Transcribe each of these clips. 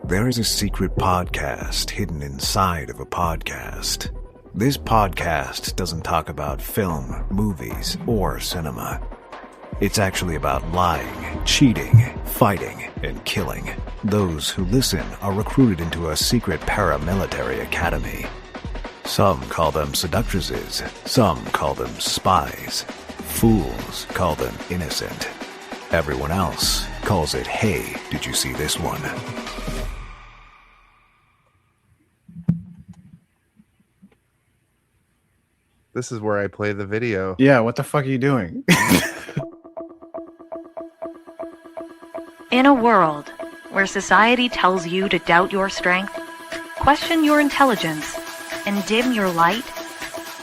There is a secret podcast hidden inside of a podcast. This podcast doesn't talk about film, movies, or cinema. It's actually about lying, cheating, fighting, and killing. Those who listen are recruited into a secret paramilitary academy. Some call them seductresses, some call them spies. Fools call them innocent. Everyone else calls it, "Hey, did you see this one?" This is where I play the video. Yeah, what the fuck are you doing? In a world where society tells you to doubt your strength, question your intelligence, and dim your light,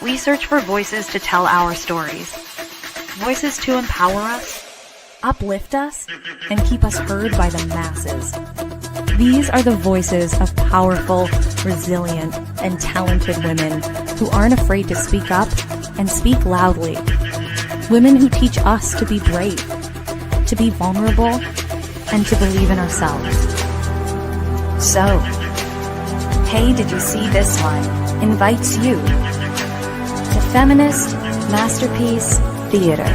we search for voices to tell our stories. Voices to empower us, uplift us, and keep us heard by the masses. These are the voices of powerful, resilient, and talented women who aren't afraid to speak up and speak loudly. Women who teach us to be brave, to be vulnerable, and to believe in ourselves. So, Hey, Did You See This One? Invites you to Feminist Masterpiece Theater.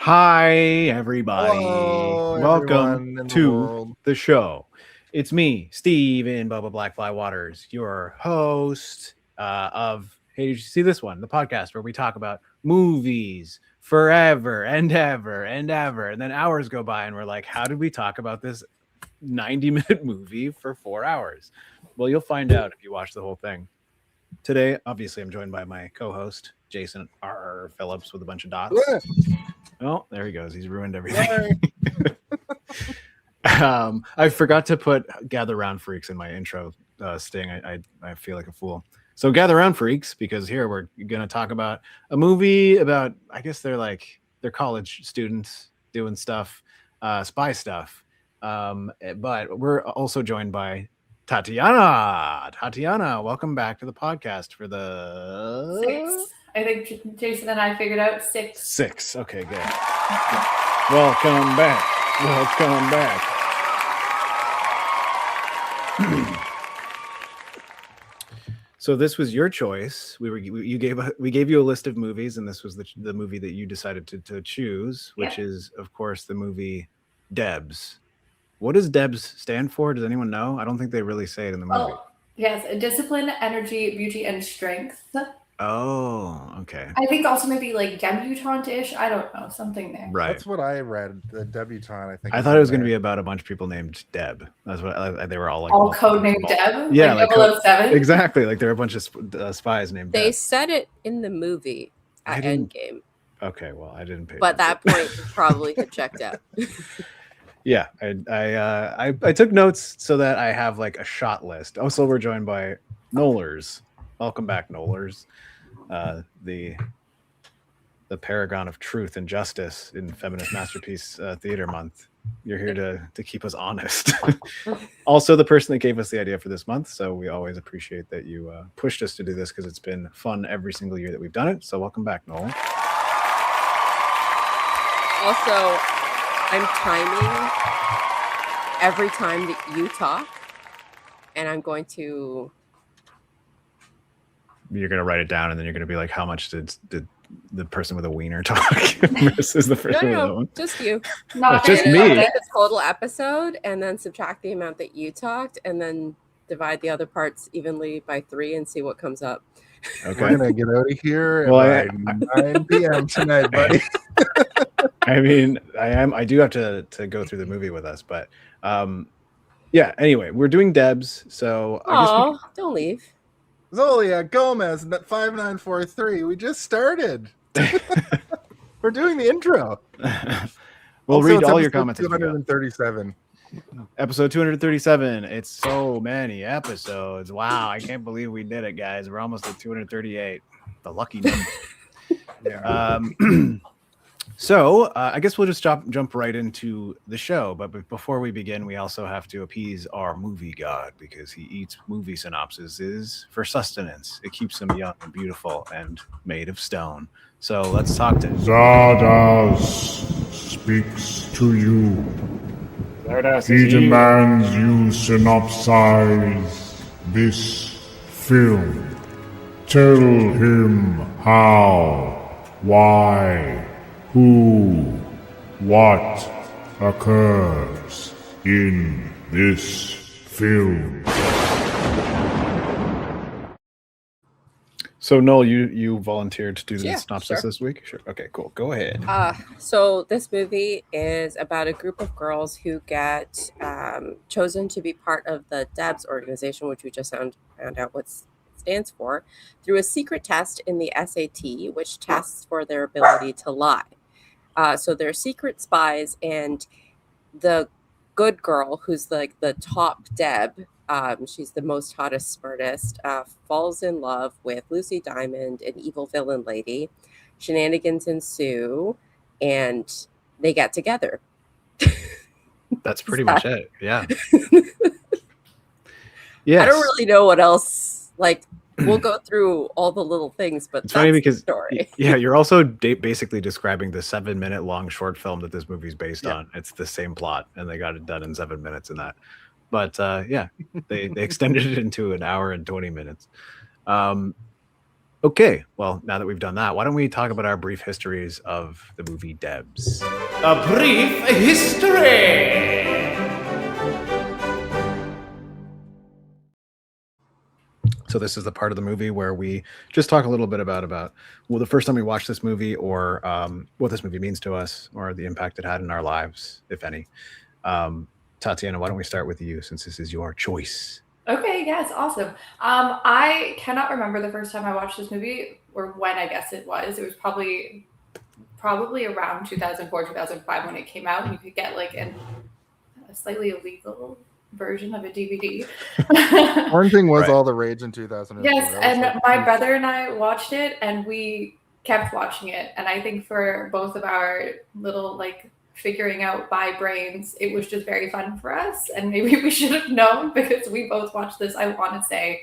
Hi, everybody. Hello, Welcome to the show. It's me, Steven Bubba Blackfly Waters, your host of Hey, Did You See This One? The podcast where we talk about movies forever and ever and ever. And then hours go by and we're like, how did we talk about this 90-minute movie for 4 hours? Well, you'll find out if you watch the whole thing. Today, obviously, I'm joined by my co-host, Jason R. Phillips, with a bunch of dots. Oh, there he goes. He's ruined everything. I forgot to put Gather Round Freaks in my intro sting. I feel like a fool. So gather round, freaks, because here we're going to talk about a movie about, I guess they're college students doing stuff, spy stuff. But we're also joined by Tatiana. Tatiana, welcome back to the podcast for the... 6. I think Jason and I figured out 6. 6. Okay, good. Welcome back. Welcome back. So this was your choice. We gave you a list of movies, and this was the movie that you decided to choose, which is, of course, the movie D.E.B.S. What does D.E.B.S stand for? Does anyone know? I don't think they really say it in the movie. Oh, yes, discipline, energy, beauty, and strength. Oh, okay. I think also maybe like debutante-ish. I don't know, something there. Right. That's what I read. The debutante. I think. I thought it was going to be about a bunch of people named Deb. That's what they were all like. All codenamed Deb. Yeah, like 007. Exactly. Like there were a bunch of spies named. They Deb. said it in the movie at Endgame. Okay, well, I didn't pay. But at that point, you probably had checked out. Yeah, I took notes so that I have like a shot list. Also, we're joined by Noelers. Welcome back, Noelers. The paragon of truth and justice in Feminist Masterpiece Theater Month. You're here to keep us honest. Also, the person that gave us the idea for this month. So we always appreciate that you pushed us to do this because it's been fun every single year that we've done it. So welcome back, Noel. Also, I'm timing every time that you talk, and I'm going to you're gonna write it down, and then you're gonna be like, how much did the person with a wiener talk versus the person with that one? Just you. Not just very me. good. Take the total episode and then subtract the amount that you talked, and then divide the other parts evenly by 3 and see what comes up. Okay. We're gonna get out of here Well, by 9 p.m. tonight, buddy. I mean, I do have to go through the movie with us, but yeah. Anyway, we're doing D.E.B.S, so I guess Oh, don't leave. Zolia Gomez 5943. We just started. We're doing the intro. we'll Also, read it's all your episode comments. 237. Episode 237. It's so many episodes. Wow, I can't believe we did it, guys. We're almost at 238. The lucky number. So I guess we'll just jump right into the show. But before we begin, we also have to appease our movie god because he eats movie synopsises for sustenance. It keeps him young and beautiful and made of stone. So let's talk to Zardoz speaks to you. He demands you synopsize this film. Tell him how, why, who, what occurs in this film. So Noel, you volunteered to do the Yeah, synopsis sure. this week? Sure. Okay, cool. Go ahead. So this movie is about a group of girls who get chosen to be part of the D.E.B.S organization, which we just found out what stands for, through a secret test in the SAT, which tests for their ability to lie. So they're secret spies, and the good girl, who's like the top D.E.B., she's the most hottest, smartest, falls in love with Lucy Diamond, an evil villain lady. Shenanigans ensue, and they get together. That's pretty much it. Yeah. I don't really know what else. Like, we'll go through all the little things, but It's funny that's because the story. yeah, you're also basically describing the 7-minute long short film that this movie's based on. It's the same plot, and they got it done in 7 minutes in that. But yeah, they extended it into an hour and 20 minutes. Okay, well, now that we've done that, why don't we talk about our brief histories of the movie D.E.B.S? A brief history. So this is the part of the movie where we just talk a little bit about well, the first time we watched this movie, or what this movie means to us, or the impact it had in our lives, if any. Tatiana, why don't we start with you, since this is your choice? Okay, yes, awesome. I cannot remember the first time I watched this movie, or when I guess it was. It was probably around 2004, 2005 when it came out, and you could get like a slightly illegal version of a DVD. Quarantine was Right. all the rage in 2004. Yes, and my brother and I watched it, and we kept watching it. And I think for both of our little like figuring out by brains, it was just very fun for us. And maybe we should have known, because we both watched this, I want to say,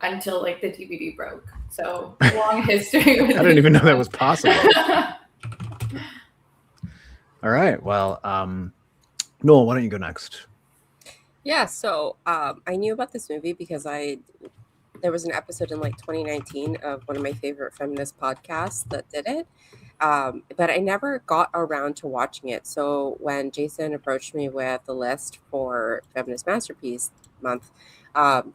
until like the DVD broke. So long history. I didn't even know that was possible. All right, well, Noel, why don't you go next? Yeah, so I knew about this movie because there was an episode in like 2019 of one of my favorite feminist podcasts that did it. But I never got around to watching it. So when Jason approached me with the list for Feminist Masterpiece Month,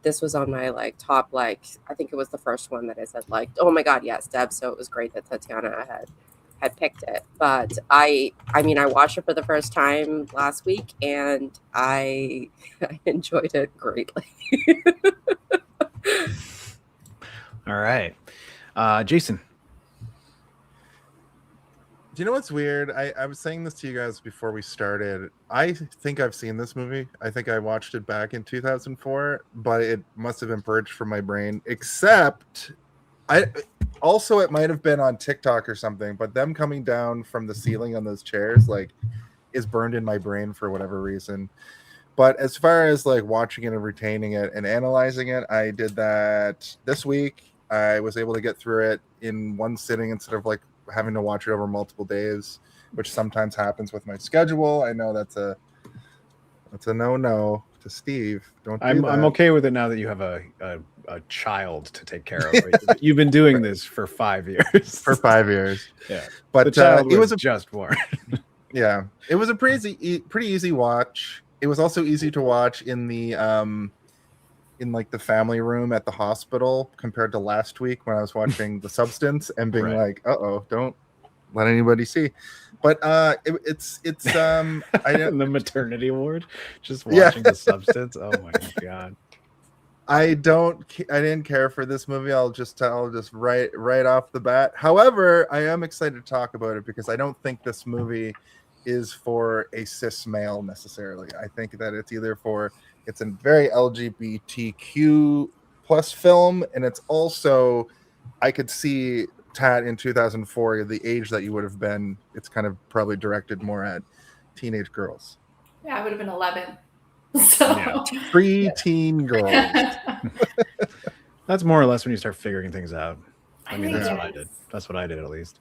this was on my like top, like, I think it was the first one that I said, like, oh my God, yes, D.E.B.S. So it was great that Tatiana had picked it. But I mean, I watched it for the first time last week, and I enjoyed it greatly. All right, Jason. Do you know what's weird? I was saying this to you guys before we started. I think I've seen this movie. I think I watched it back in 2004, but it must have been purged from my brain. Except, it might have been on TikTok or something. But them coming down from the ceiling on those chairs, like, is burned in my brain for whatever reason. But as far as like watching it and retaining it and analyzing it, I did that this week. I was able to get through it in one sitting instead of like having to watch it over multiple days, which sometimes happens with my schedule. I know that's a no to Steve. Don't do I'm that. okay with it now that you have a a child to take care of. You've been doing this for 5 years. For 5 years. Yeah. But the child it was just born. Yeah. It was a pretty easy watch. It was also easy to watch in the in like the family room at the hospital compared to last week when I was watching The Substance and being like, uh-oh, don't let anybody see. But it's I In the maternity ward, just watching The Substance. Oh my god. I didn't care for this movie. I'll just right off the bat. However, I am excited to talk about it because I don't think this movie is for a cis male necessarily. I think that it's a very LGBTQ plus film, and it's also, I could see Tat in 2004, the age that you would have been. It's kind of probably directed more at teenage girls. Yeah, I would have been 11. So Pre-teen girls. That's more or less when you start figuring things out. I mean, that's what I did. That's what I did, at least.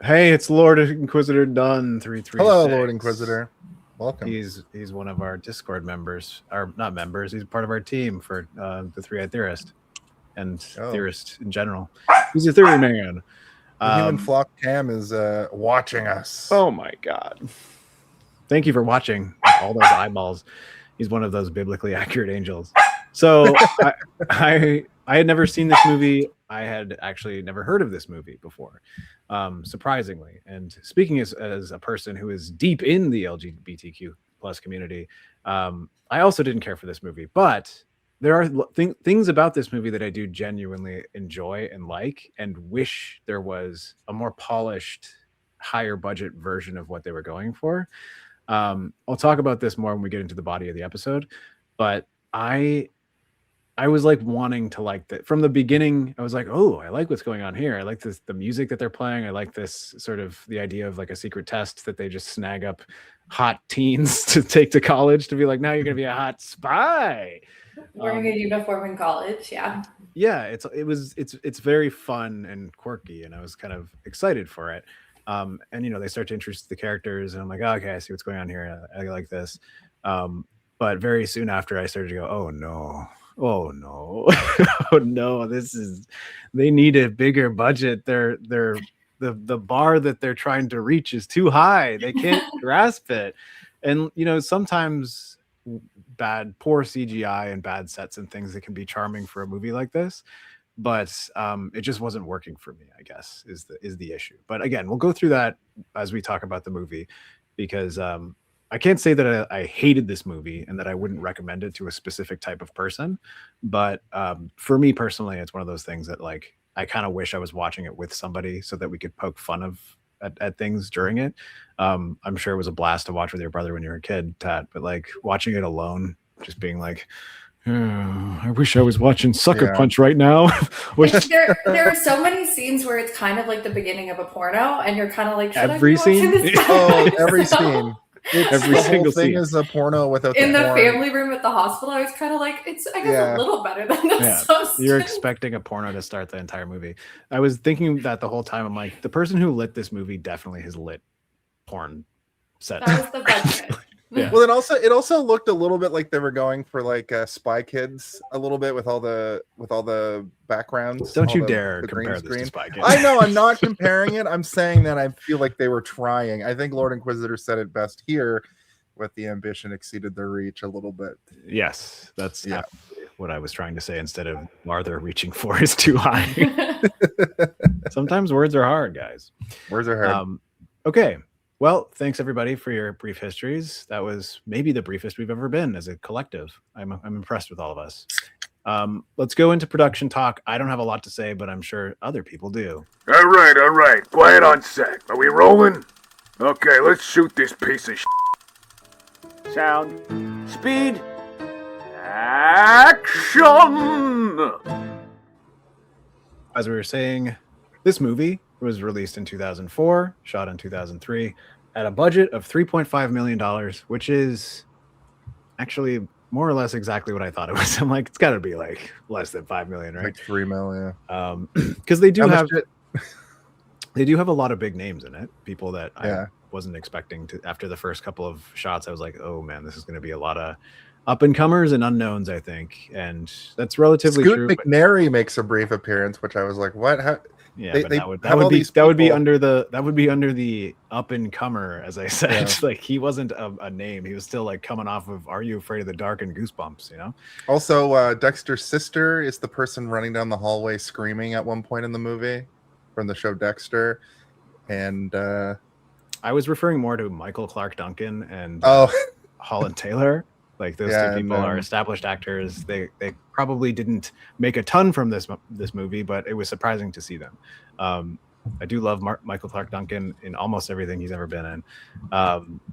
Hey, it's Lord Inquisitor Dunn 336. Hello, Lord Inquisitor. Welcome. He's one of our Discord members, or not members. He's part of our team for the Three-Eyed Theorist and theorist in general. He's a theory man. The human flock cam is watching us. Oh my god! Thank you for watching all those eyeballs. He's one of those biblically accurate angels. So I had never seen this movie. I had actually never heard of this movie before, surprisingly. And speaking as a person who is deep in the LGBTQ plus community, I also didn't care for this movie. But there are things about this movie that I do genuinely enjoy and like, and wish there was a more polished, higher budget version of what they were going for. I'll talk about this more when we get into the body of the episode, but I was like wanting to like that from the beginning. I was like, oh, I like what's going on here. I like the music that they're playing. I like this sort of the idea of like a secret test that they just snag up hot teens to take to college to be like, now you're going to be a hot spy. Wearing a uniform in college. Yeah. Yeah. It's very fun and quirky, and I was kind of excited for it. And they start to introduce the characters, and I'm like, oh, okay, I see what's going on here. I like this. But very soon after, I started to go, oh no, oh no, oh no, they need a bigger budget. The bar that they're trying to reach is too high. They can't grasp it. And sometimes poor CGI and bad sets and things that can be charming for a movie like this. But it just wasn't working for me, I guess, is the issue. But again, we'll go through that as we talk about the movie, because I can't say that I hated this movie and that I wouldn't recommend it to a specific type of person. But for me personally, it's one of those things that like I kind of wish I was watching it with somebody so that we could poke fun at things during it. I'm sure it was a blast to watch with your brother when you were a kid, Tat, but like watching it alone, just being like, I wish I was watching Sucker Punch right now. There are so many scenes where it's kind of like the beginning of a porno, and you're kind of like, every scene. Every scene. Every single thing scene is a porno without in the porn. family room at the hospital. I was kind of like, it's I guess a little better than this. Yeah. You're expecting a porno to start the entire movie. I was thinking that the whole time. I'm like, the person who lit this movie definitely has lit porn set. That was the budget. Yeah. Well, it also looked a little bit like they were going for like Spy Kids a little bit with all the backgrounds. Don't you dare compare this to Spy Kids. I know, I'm not comparing it. I'm saying that I feel like they were trying. I think Lord Inquisitor said it best here, with the ambition exceeded their reach a little bit. Yes, that's what I was trying to say. Instead of farther reaching for is too high. Sometimes words are hard, guys. Words are hard. Okay. Well, thanks everybody for your brief histories. That was maybe the briefest we've ever been as a collective. I'm impressed with all of us. Let's go into production talk. I don't have a lot to say, but I'm sure other people do. All right. Quiet on set. Are we rolling? Okay, let's shoot this piece of shit. Sound. Speed. Action! As we were saying, this movie was released in 2004, shot in 2003, at a budget of $3.5 million, which is actually more or less exactly what I thought it was. I'm like, it's got to be like less than $5 million, right? Like $3 million, yeah. Because they do have a lot of big names in it. People that I wasn't expecting to. After the first couple of shots, I was like, oh man, this is going to be a lot of up and comers and unknowns, I think, and that's relatively Scoot true. McNairy makes a brief appearance, which I was like, "What? How?" Yeah, but that would be under the up and comer, as I said. Yeah. Like he wasn't a name; he was still like coming off of "Are You Afraid of the Dark" and Goosebumps, you know. Also, Dexter's sister is the person running down the hallway screaming at one point in the movie from the show Dexter, and I was referring more to Michael Clark Duncan and Holland Taylor. Like those two people are established actors. They probably didn't make a ton from this movie, but it was surprising to see them. I do love Michael Clark Duncan in almost everything he's ever been in.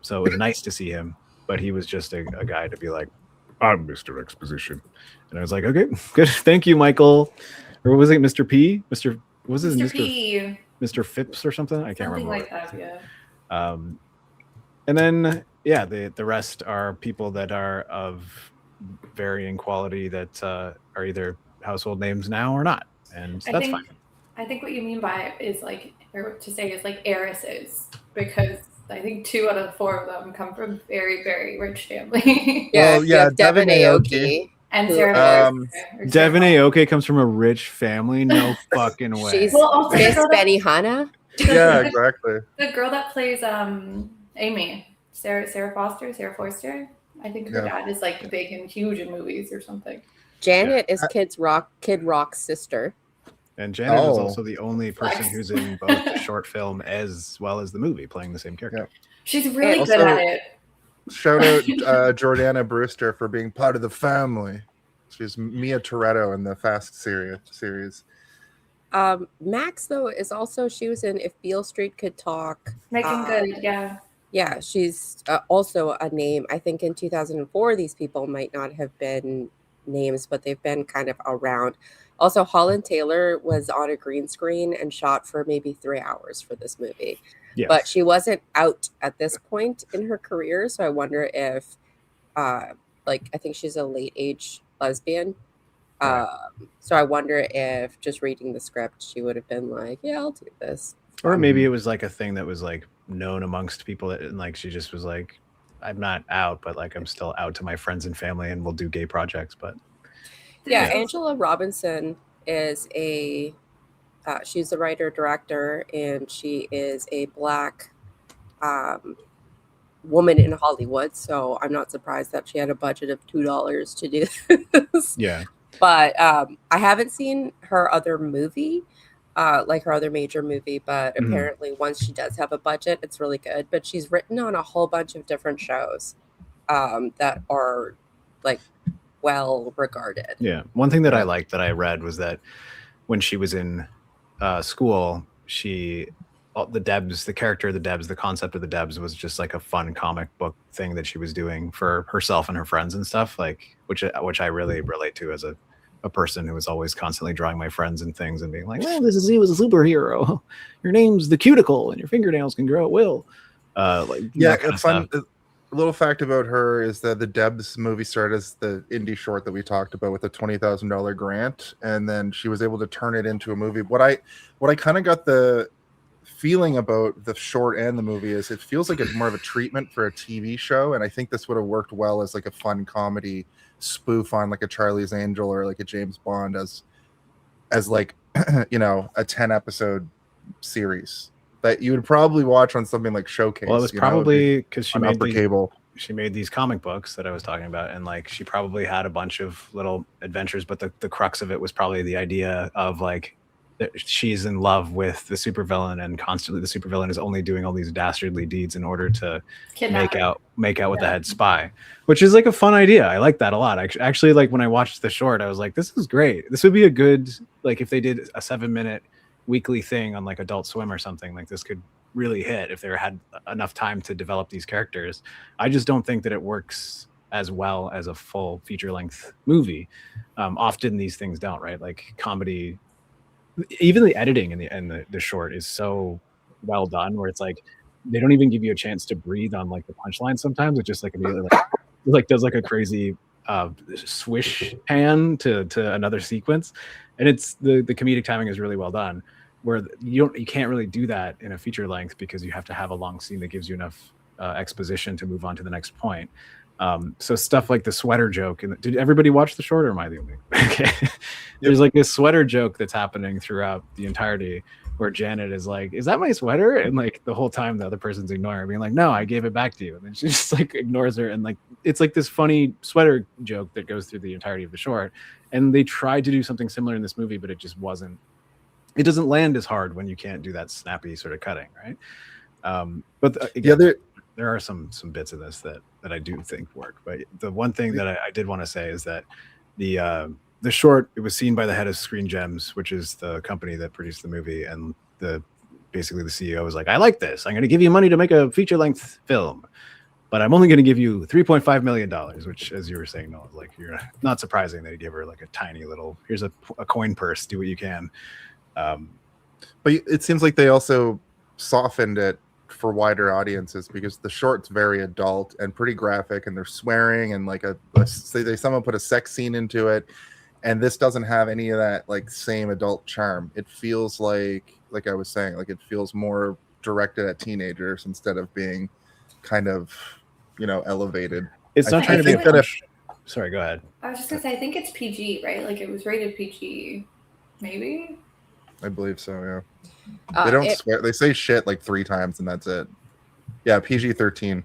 So it was nice to see him, but he was just a guy to be like, I'm Mr. Exposition. And I was like, okay, good. Thank you, Michael. Or was it Mr. P? Mr. P. Mr. Phipps or something? I can't remember. Something like that, yeah. And then, yeah, the rest are people that are of varying quality that are either household names now or not, and that's fine. I think what you mean by it is like, or to say is like heiresses, because I think 2 out of the 4 of them come from very, very rich family. Devon Aoki. And Sara. Devon Aoki comes from a rich family. No fucking way. She's Miss Benihana. Yeah, exactly. The girl that plays Amy, Sarah Forster. I think her dad is like big and huge in movies or something. Janet is Kid Rock's sister. And Janet is also the only person who's in both the short film as well as the movie playing the same character. Yeah. She's really good at it. Shout out Jordana Brewster for being part of the family. She's Mia Toretto in the Fast series. Max, though, is also, she was in If Beale Street Could Talk. Meagan Good, yeah. Yeah, she's also a name. I think in 2004, these people might not have been names, but they've been kind of around. Also, Holland Taylor was on a green screen and shot for maybe 3 hours for this movie. Yes. But she wasn't out at this point in her career, so I wonder if, I think she's a late age lesbian. Right. So I wonder if just reading the script, she would have been like, yeah, I'll do this. Or maybe it was like a thing that was like known amongst people that, and like she just was like, I'm not out, but like I'm still out to my friends and family and we'll do gay projects. But yeah, Angela Robinson is she's a writer director, and she is a Black woman in Hollywood. So I'm not surprised that she had a budget of $2 to do this. Yeah. But I haven't seen her other movie, like her other major movie, but apparently once she does have a budget, it's really good. But she's written on a whole bunch of different shows that are like well regarded. Yeah. One thing that I liked that I read was that when she was in school, the D.E.B.S, the character of the D.E.B.S, the concept of the D.E.B.S was just like a fun comic book thing that she was doing for herself and her friends and stuff, like which I really relate to as a person who was always constantly drawing my friends and things and being like, well, this is you as a superhero. Your name's the cuticle and your fingernails can grow at will. A little fact about her is that the D.E.B.S movie started as the indie short that we talked about with a $20,000 grant, and then she was able to turn it into a movie. What I kind of got the feeling about the short and the movie is it feels like it's more of a treatment for a TV show, and I think this would have worked well as like a fun comedy spoof on like a Charlie's Angel or like a James Bond as like a 10-episode series that you would probably watch on something like Showcase. Well, it was probably because she made cable. She made these comic books that I was talking about, and like she probably had a bunch of little adventures, but the crux of it was probably the idea of like she's in love with the supervillain, and constantly the supervillain is only doing all these dastardly deeds in order to make out with the head spy, which is like a fun idea. I like that a lot. Actually, like when I watched the short, I was like, this is great. This would be a good, like if they did a 7-minute weekly thing on like Adult Swim or something, like this could really hit if they had enough time to develop these characters. I just don't think that it works as well as a full feature-length movie. Often these things don't, right? Like comedy, even the editing in the short is so well done, where it's like they don't even give you a chance to breathe on like the punchline. Sometimes it just like immediately like does like a crazy swish pan to another sequence, and it's the comedic timing is really well done, where you can't really do that in a feature length because you have to have a long scene that gives you enough exposition to move on to the next point. So stuff like the sweater joke. And did everybody watch the short, or am I the only? Okay. There's like this sweater joke that's happening throughout the entirety, where Janet is like, "Is that my sweater?" And like the whole time the other person's ignoring her, being like, "No, I gave it back to you." And then she just like ignores her, and like it's like this funny sweater joke that goes through the entirety of the short. And they tried to do something similar in this movie, but it just wasn't. It doesn't land as hard when you can't do that snappy sort of cutting, right? But again, there are some bits of this that I do think work. But the one thing that I did want to say is that the short, it was seen by the head of Screen Gems, which is the company that produced the movie, and basically the CEO was like, "I like this. I'm going to give you money to make a feature-length film, but I'm only going to give you $3.5 million," which, as you were saying, Noel, like, you're not surprising that he gave her like a tiny little, here's a coin purse, do what you can. But it seems like they also softened it for wider audiences, because the short's very adult and pretty graphic, and they're swearing, and like someone put a sex scene into it, and this doesn't have any of that like same adult charm. It feels like I was saying, like it feels more directed at teenagers instead of being kind of, elevated. It's not trying to be sorry, go ahead. I was just gonna say, I think it's PG, right? Like it was rated PG, maybe. I believe so, yeah. They don't swear. They say shit like 3 times and that's it. Yeah, PG-13.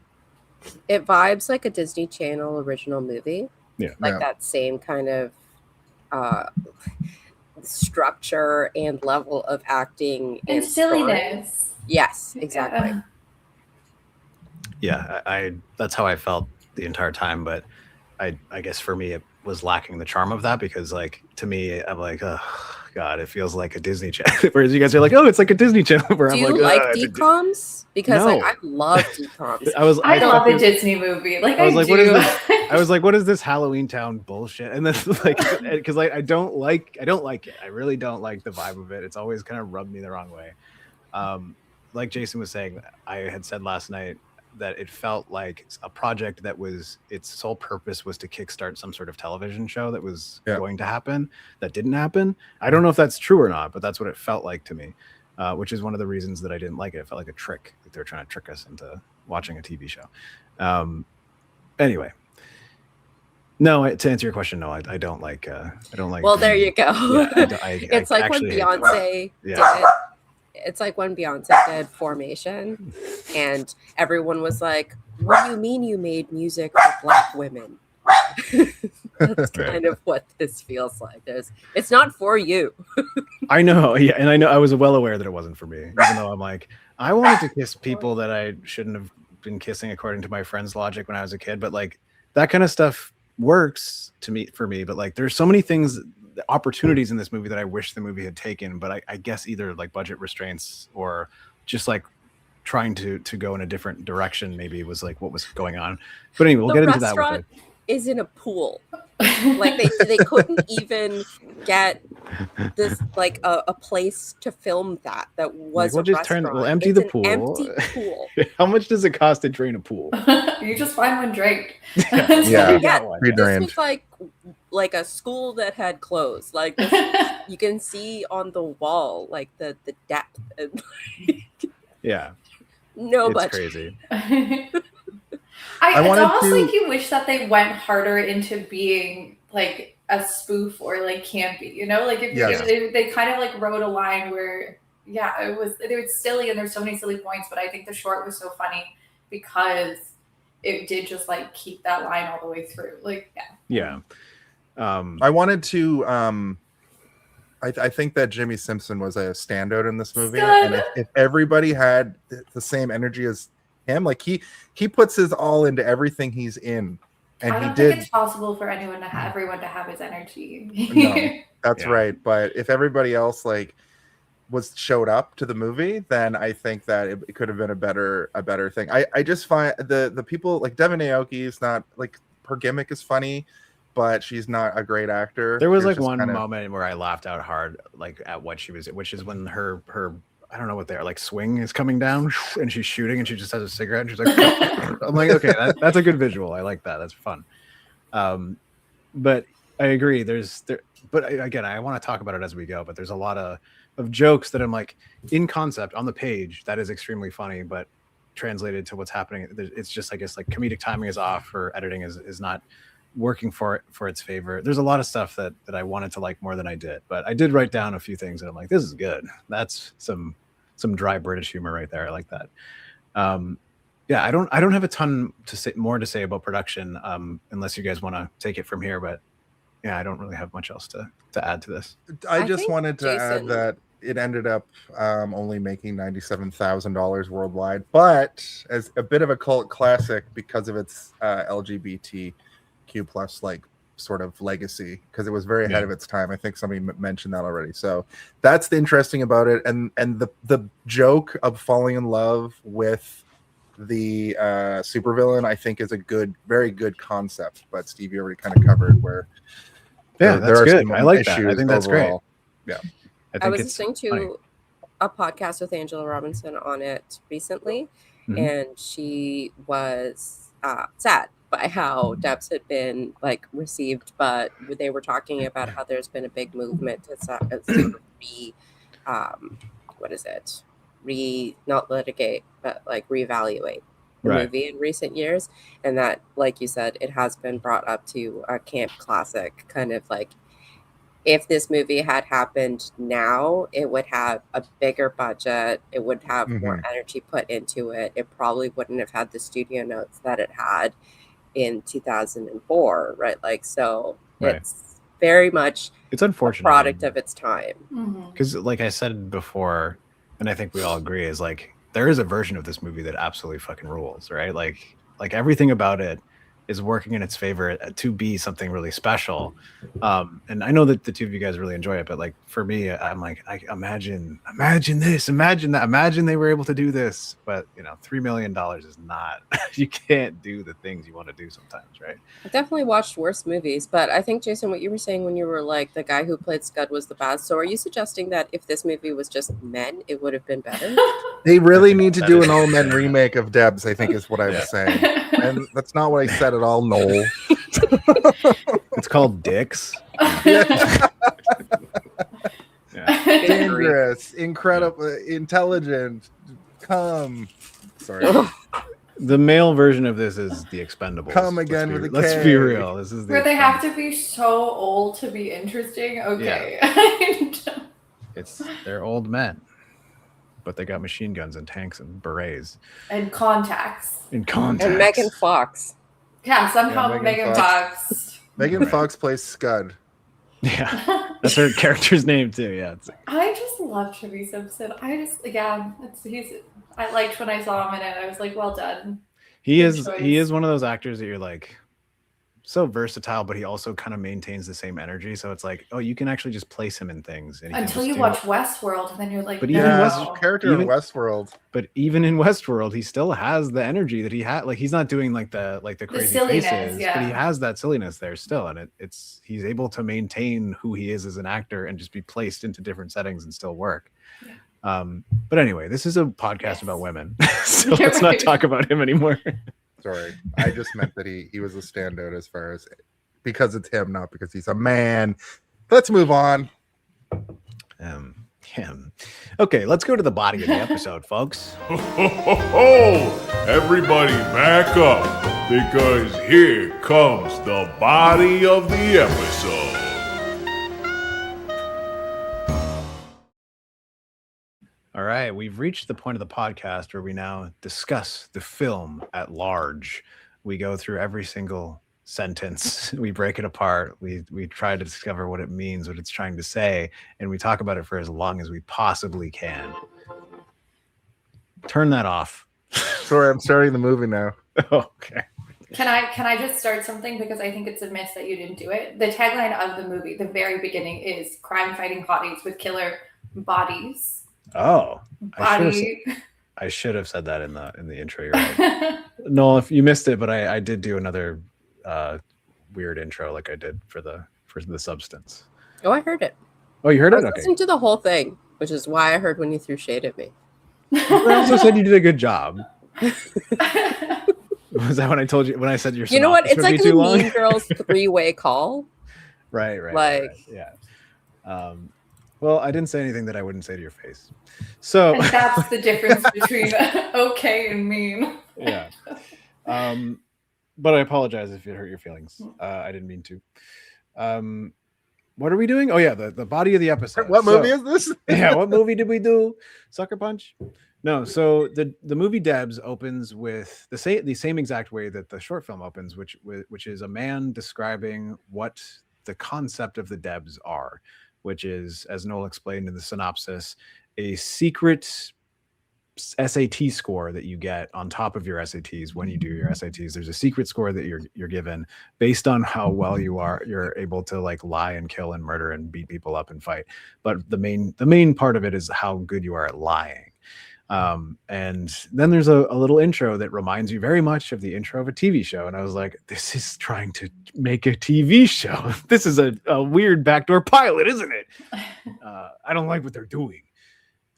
It vibes like a Disney Channel original movie. Yeah. Like that same kind of structure and level of acting and silliness. Story. Yes, exactly. Yeah, I that's how I felt the entire time, but I guess for me it was lacking the charm of that, because like to me I'm like, oh God, it feels like a Disney Channel. Whereas you guys are like, oh, it's like a Disney Channel. Where Do I'm you like DComs? Because no. like I love DComs. I love a Disney movie. Like I was do. What is this? I was like, what is this Halloween Town bullshit? And then like, because like I don't like it. I really don't like the vibe of it. It's always kind of rubbed me the wrong way. Like Jason was saying, I had said last night that it felt like a project that was its sole purpose was to kickstart some sort of television show that was going to happen, that didn't happen. I don't know if that's true or not, but that's what it felt like to me, which is one of the reasons that I didn't like it. It felt like a trick, like they were trying to trick us into watching a TV show. Anyway, no, to answer your question, no, I don't like. Well, there you go. Yeah, it's like when Beyonce did it. It's like when Beyonce did Formation, and everyone was like, "What do you mean you made music for Black women?" That's kind of what this feels like. It's not for you. I know, yeah, and I know I was well aware that it wasn't for me, even though I'm like, I wanted to kiss people that I shouldn't have been kissing according to my friend's logic when I was a kid, but like that kind of stuff works for me. But like, there's so many things. Opportunities in this movie that I wish the movie had taken, but I guess either like budget restraints or just like trying to go in a different direction maybe was like what was going on. But anyway, we'll get into that with it. Is in a pool. Like they couldn't even get this like a place to film that was like, we'll empty the pool. Empty pool. How much does it cost to drain a pool? You just find one drained. This was like a school that had closed. Like you can see on the wall like the depth. And, yeah. No, it's but crazy. It's almost like you wish that they went harder into being like a spoof or like campy, like if they kind of like rode a line where it was silly and there's so many silly points, but I think the short was so funny because it did just like keep that line all the way through. I wanted to I think that Jimmy Simpson was a standout in this movie, and if everybody had the same energy as him, like he puts his all into everything he's in, and I don't think it's possible for everyone to have his energy. No, that's right. But if everybody else like showed up to the movie, then I think that it could have been a better thing. I just find the people like Devon Aoki is not like, her gimmick is funny, but she's not a great actor. There was like one moment where I laughed out hard, like at what she was, which is when her I don't know what they are, like swing is coming down and she's shooting and she just has a cigarette and she's like, I'm like, okay, that's a good visual. I like that. That's fun. But I agree. But again, I want to talk about it as we go, but there's a lot of jokes that I'm like, in concept on the page, that is extremely funny, but translated to what's happening. It's just, I guess, like comedic timing is off, or editing is not working for its favor. There's a lot of stuff that I wanted to like more than I did, but I did write down a few things that I'm like, this is good. That's some dry British humor right there. I like that. Yeah, I don't have a ton to say about production, unless you guys want to take it from here. But yeah, I don't really have much else to add to this. I just wanted to add that it ended up only making $97,000 worldwide, but as a bit of a cult classic because of its LGBTQ plus like sort of legacy, because it was very ahead of its time. I think somebody mentioned that already. So that's the interesting about it, and the joke of falling in love with the supervillain, I think, is a very good concept. But Steve, you already kind of covered where. Yeah, that's good. I like that. I think that's overall. Great. Yeah. I was listening to a podcast with Angela Robinson on it recently, and she was sad by how D.E.B.S had been like received, but they were talking about how there's been a big movement to sort of not litigate, but like reevaluate the movie in recent years, and that, like you said, it has been brought up to a camp classic, kind of like, if this movie had happened now, it would have a bigger budget. It would have more energy put into it. It probably wouldn't have had the studio notes that it had in 2004, right? Like, so it's very much unfortunate, a product of its time. Because like I said before, and I think we all agree, is like there is a version of this movie that absolutely fucking rules, right? Like everything about it is working in its favor to be something really special. And I know that the two of you guys really enjoy it, but like for me, I'm like, I imagine this, imagine that, imagine they were able to do this. But you know, $3 million is not, you can't do the things you want to do sometimes, right? I definitely watched worse movies, but I think, Jason, what you were saying when you were like, the guy who played Scud was the best. So are you suggesting that if this movie was just men, it would have been better? They really need to do an all men remake of D.E.B.S, I think is what I was saying. And that's not what I said at all, Noel. It's called Dicks. Dangerous, incredible, intelligent. Sorry. The male version of this is The Expendables. Come again with a K. Let's be real. This is where they have to be so old to be interesting. Okay. Yeah. They're old men, but they got machine guns and tanks and berets and contacts. And Megan Fox. Yeah, somehow Megan Fox. Megan Fox plays Scud. Yeah, that's her character's name too. Yeah, I just love Jimmy Simpson. I liked when I saw him in it. I was like, well done. He is one of those actors that you're like, so versatile, but he also kind of maintains the same energy. So it's like, oh, you can actually just place him in things until you watch Westworld, and then you're like, but no. Even character in Westworld. But even in Westworld, he still has the energy that he had. Like, he's not doing like the crazy faces, but he has that silliness there still, and he's able to maintain who he is as an actor and just be placed into different settings and still work. Yeah. But anyway, this is a podcast about women, so let's not talk about him anymore. Sorry, I just meant that he was a standout as far as because it's him, not because he's a man. Let's move on. Okay, let's go to the body of the episode, folks. Everybody back up, because here comes the body of the episode. All right, we've reached the point of the podcast where we now discuss the film at large. We go through every single sentence. We break it apart. We try to discover what it means, what it's trying to say, and we talk about it for as long as we possibly can. Turn that off. Sorry, I'm starting the movie now. Okay. Can I just start something, because I think it's a miss that you didn't do it. The tagline of the movie, the very beginning, is crime fighting hotties with killer bodies. Oh, I should have said that in the intro. You're right. No, if you missed it, but I did do another weird intro like I did for the substance. Oh, I heard it. Oh, you heard it? I listened to the whole thing, which is why I heard when you threw shade at me. I also said you did a good job. Was that when I told you, when I said your synopsis? You know what? It's like the long? Mean Girls 3-way call. Right. Like, yeah. Well, I didn't say anything that I wouldn't say to your face. So And that's the difference between okay and mean. Yeah. But I apologize if it hurt your feelings. I didn't mean to. What are we doing? Oh yeah, the body of the episode. What movie is this? Yeah, what movie did we do? Sucker Punch? No, so the movie D.E.B.S opens with the same exact way that the short film opens, which is a man describing what the concept of the D.E.B.S are, which is, as Noel explained in the synopsis, a secret SAT score that you get on top of your SATs when you do your SATs. There's a secret score that you're given based on how well you're able to like lie and kill and murder and beat people up and fight. But the main part of it is how good you are at lying. And then there's a little intro that reminds you very much of the intro of a TV show. And I was like, this is trying to make a TV show. This is a weird backdoor pilot, isn't it? I don't like what they're doing,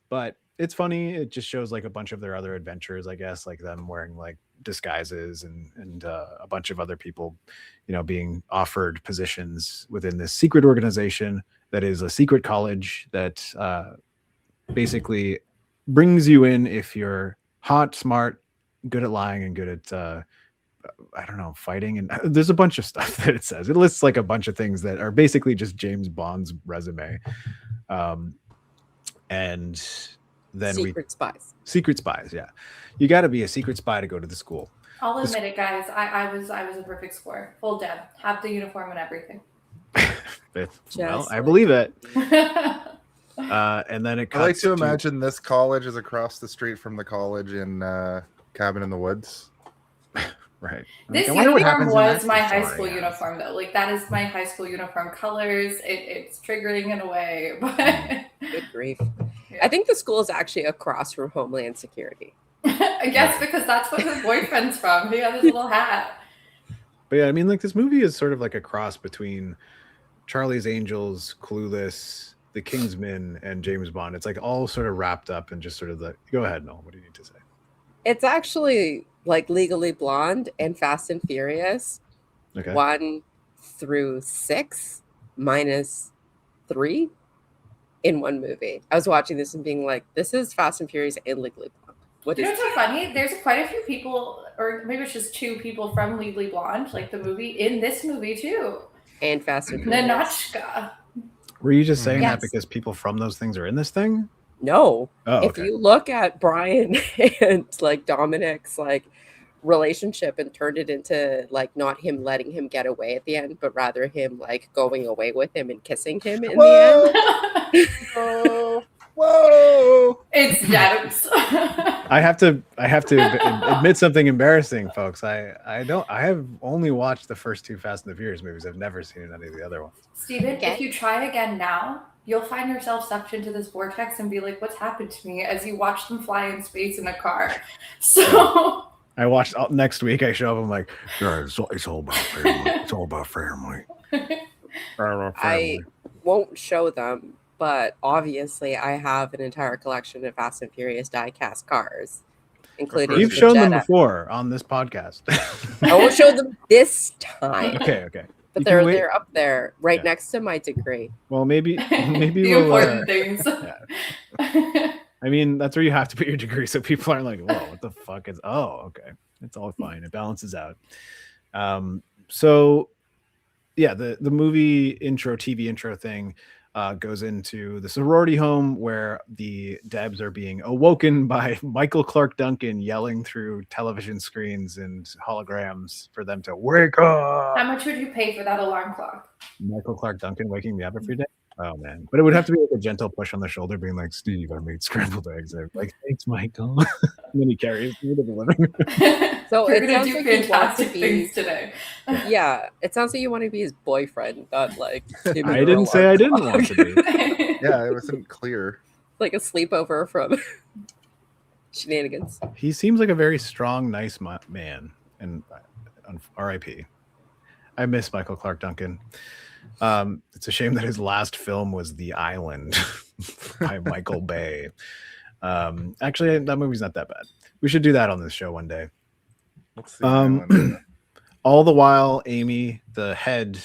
but it's funny. It just shows like a bunch of their other adventures, I guess, like them wearing like disguises and a bunch of other people, being offered positions within this secret organization that is a secret college that basically brings you in if you're hot, smart, good at lying, and good at fighting. And there's a bunch of stuff that it says. It lists like a bunch of things that are basically just James Bond's resume. And then secret spies. Yeah. You got to be a secret spy to go to the school. I'll admit it, guys. I was a perfect score. Full D.E.B., have the uniform and everything. Well, I believe it. And then it cuts I like to imagine this college is across the street from the college in Cabin in the Woods. Right. This uniform was my high school uniform, though. Like, that is my high school uniform colors. It's triggering in a way, but good grief. Yeah. I think the school is actually across from Homeland Security. I guess because that's what his boyfriend's from. He had his little hat. But yeah, I mean, like, this movie is sort of like a cross between Charlie's Angels, Clueless, The Kingsman, and James Bond. It's like all sort of wrapped up in just sort of go ahead, Noel. What do you need to say? It's actually like Legally Blonde and Fast and Furious, 1 through 6 minus 3 in one movie. I was watching this and being like, this is Fast and Furious and Legally Blonde. What's so funny? There's quite a few people, or maybe it's just 2 people from Legally Blonde, like the movie, in this movie too. And Fast and Furious. Nanochka. Were you just saying that because people from those things are in this thing? No. If you look at Brian and like Dominic's like relationship and turned it into like not him letting him get away at the end, but rather him like going away with him and kissing him in the end. Whoa! It's D.E.B.S. I have to admit something embarrassing, folks. I have only watched the first 2 Fast and the Furious movies. I've never seen any of the other ones. Steven, if you try again now, you'll find yourself sucked into this vortex and be like, what's happened to me, as you watch them fly in space in a car. So I watched next week. I show up. I'm like, it's all about family. It's all about family. I won't show them, but obviously I have an entire collection of Fast and Furious die-cast cars, including you've shown them before on this podcast. I won't show them this time. Okay. But they're up there right next to my degree. Well, maybe the we'll, important things. Yeah. I mean, that's where you have to put your degree, so people aren't like, "Whoa, what the fuck is?" Oh, okay, it's all fine. It balances out. So, yeah, the movie TV intro thing goes into the sorority home where the D.E.B.S are being awoken by Michael Clark Duncan yelling through television screens and holograms for them to wake up. How much would you pay for that alarm clock? Michael Clark Duncan waking me up every day? Oh, man. But it would have to be like a gentle push on the shoulder being like, Steve, I made scrambled eggs. I'm like, thanks, Michael. And then he carries me to the living room. So it sounds like fantastic things today. Yeah, it sounds like you want to be his boyfriend, not like him. I didn't say I didn't want to be. Yeah, it wasn't clear. Like a sleepover from Shenanigans. He seems like a very strong, nice man. And R.I.P. I miss Michael Clark Duncan. It's a shame that his last film was The Island by Michael Bay. Actually, that movie's not that bad. We should do that on this show one day. Let's see. All the while, Amy, the head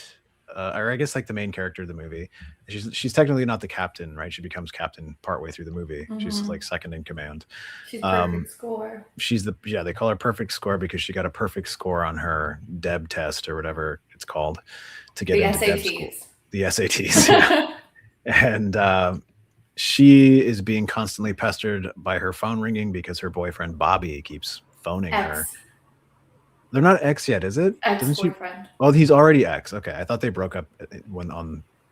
or I guess like the main character of the movie. She's technically not the captain, right? She becomes captain partway through the movie. She's like second in command. She's perfect score. They call her perfect score because she got a perfect score on her D.E.B. test or whatever it's called to get into D.E.B. school. The SATs. Yeah. And she is being constantly pestered by her phone ringing because her boyfriend Bobby keeps phoning her. They're not ex yet, is it? Ex-boyfriend. Oh, he's already ex. Okay, I thought they broke up when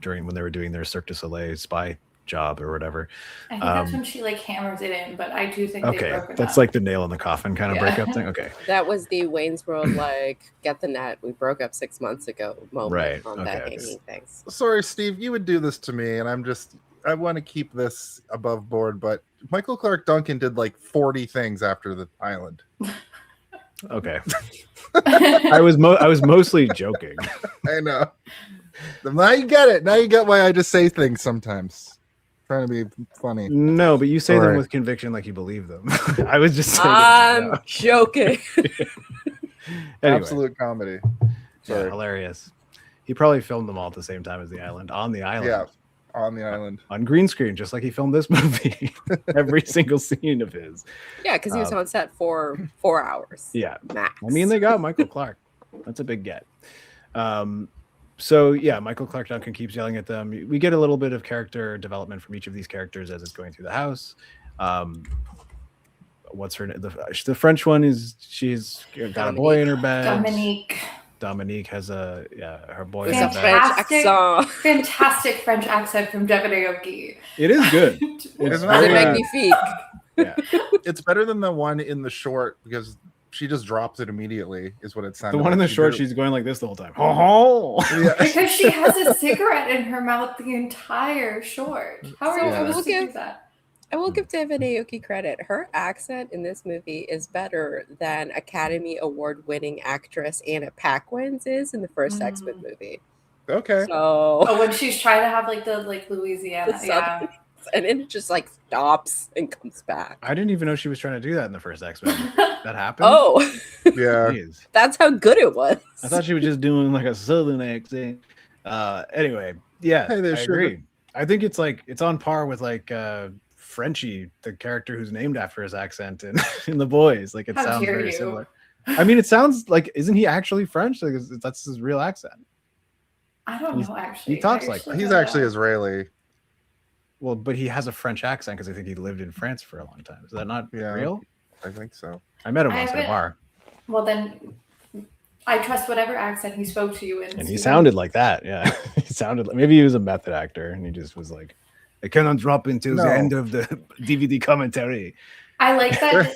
they were doing their Cirque du Soleil spy job or whatever. I think that's when she like hammers it in, but I do think they broke it that's up. like the nail in the coffin kind of breakup thing. Okay, that was the Wayne's World like get the net. We broke up 6 months ago moment on that hanging things. Sorry, Steve, you would do this to me, and I want to keep this above board, but Michael Clark Duncan did like 40 things after the island. Okay. I was mostly joking. I know. Now you get it. Now you get why I just say things sometimes. Trying to be funny. No, but you say them with conviction like you believe them. I was just saying. I'm joking. Anyway. Absolute comedy. Yeah, hilarious. He probably filmed them all at the same time as the island. On the island. Yeah. On the island. On green screen, just like he filmed this movie. Every single scene of his. Yeah, because he was on set for 4 hours. Yeah. Max. I mean, they got Michael Clark. That's a big get. So yeah, Michael Clark Duncan keeps yelling at them. We get a little bit of character development from each of these characters as it's going through the house. What's her name? The French one is she's got a boy in her bed. Dominique has her boy in her bed. Fantastic French accent from Devon Aoki. It is good. Does it make me feet? Yeah, it's better than the one in the short because she just drops it immediately. Is what it sounded. The one in the short, she's going like this the whole time. Oh, yeah. Because she has a cigarette in her mouth the entire short. How are you supposed to do that? I will give Devon Aoki credit. Her accent in this movie is better than Academy Award-winning actress Anna Paquin's is in the first X-Men movie. Okay. So when she's trying to have like the Louisiana, and then it just like stops and comes back. I didn't even know she was trying to do that in the first X-Men. That happened. Oh, yeah. Jeez. That's how good it was. I thought she was just doing like a southern accent. Anyway, yeah, I agree. I think it's on par with like Frenchie, the character who's named after his accent in The Boys. Like it sounds very similar. I mean, it sounds like, isn't he actually French? Like, that's his real accent. I don't know. Actually, he talks like he's actually Israeli. Well, but he has a French accent because I think he lived in France for a long time. Is that not real? I think so. I met him once at a bar. Well, then I trust whatever accent he spoke to you in. And he sounded like that. Yeah, he sounded like maybe he was a method actor and he just was like, I cannot drop until the end of the DVD commentary. I like that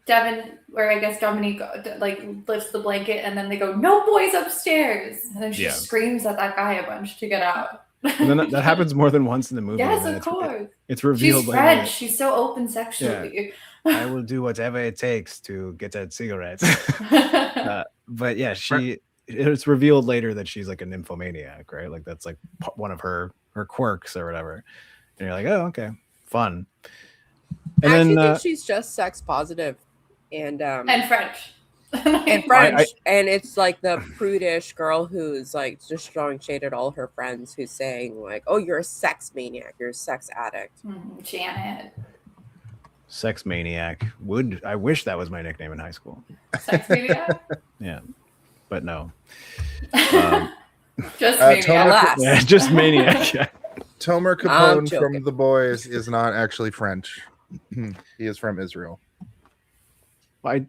Devon, or I guess Dominique, like lifts the blanket and then they go, "No boys upstairs," and then she screams at that guy a bunch to get out. And then that happens more than once in the movie. Yes, of course. It's revealed. She's French. She's so open sexually. Yeah. I will do whatever it takes to get that cigarette. But yeah, it's revealed later that she's like a nymphomaniac, right? Like that's like one of her quirks or whatever. And you're like, oh, okay, fun. And I then think she's just sex positive and French. And it's like the prudish girl who's like just throwing shade at all her friends who's saying like, oh, you're a sex maniac, you're a sex addict. Janet. Sex maniac. I wish that was my nickname in high school. Sex maniac? Yeah, but no. Just maniac. Yeah, just maniac. Yeah. Tomer Capone from The Boys is not actually French. He is from Israel. We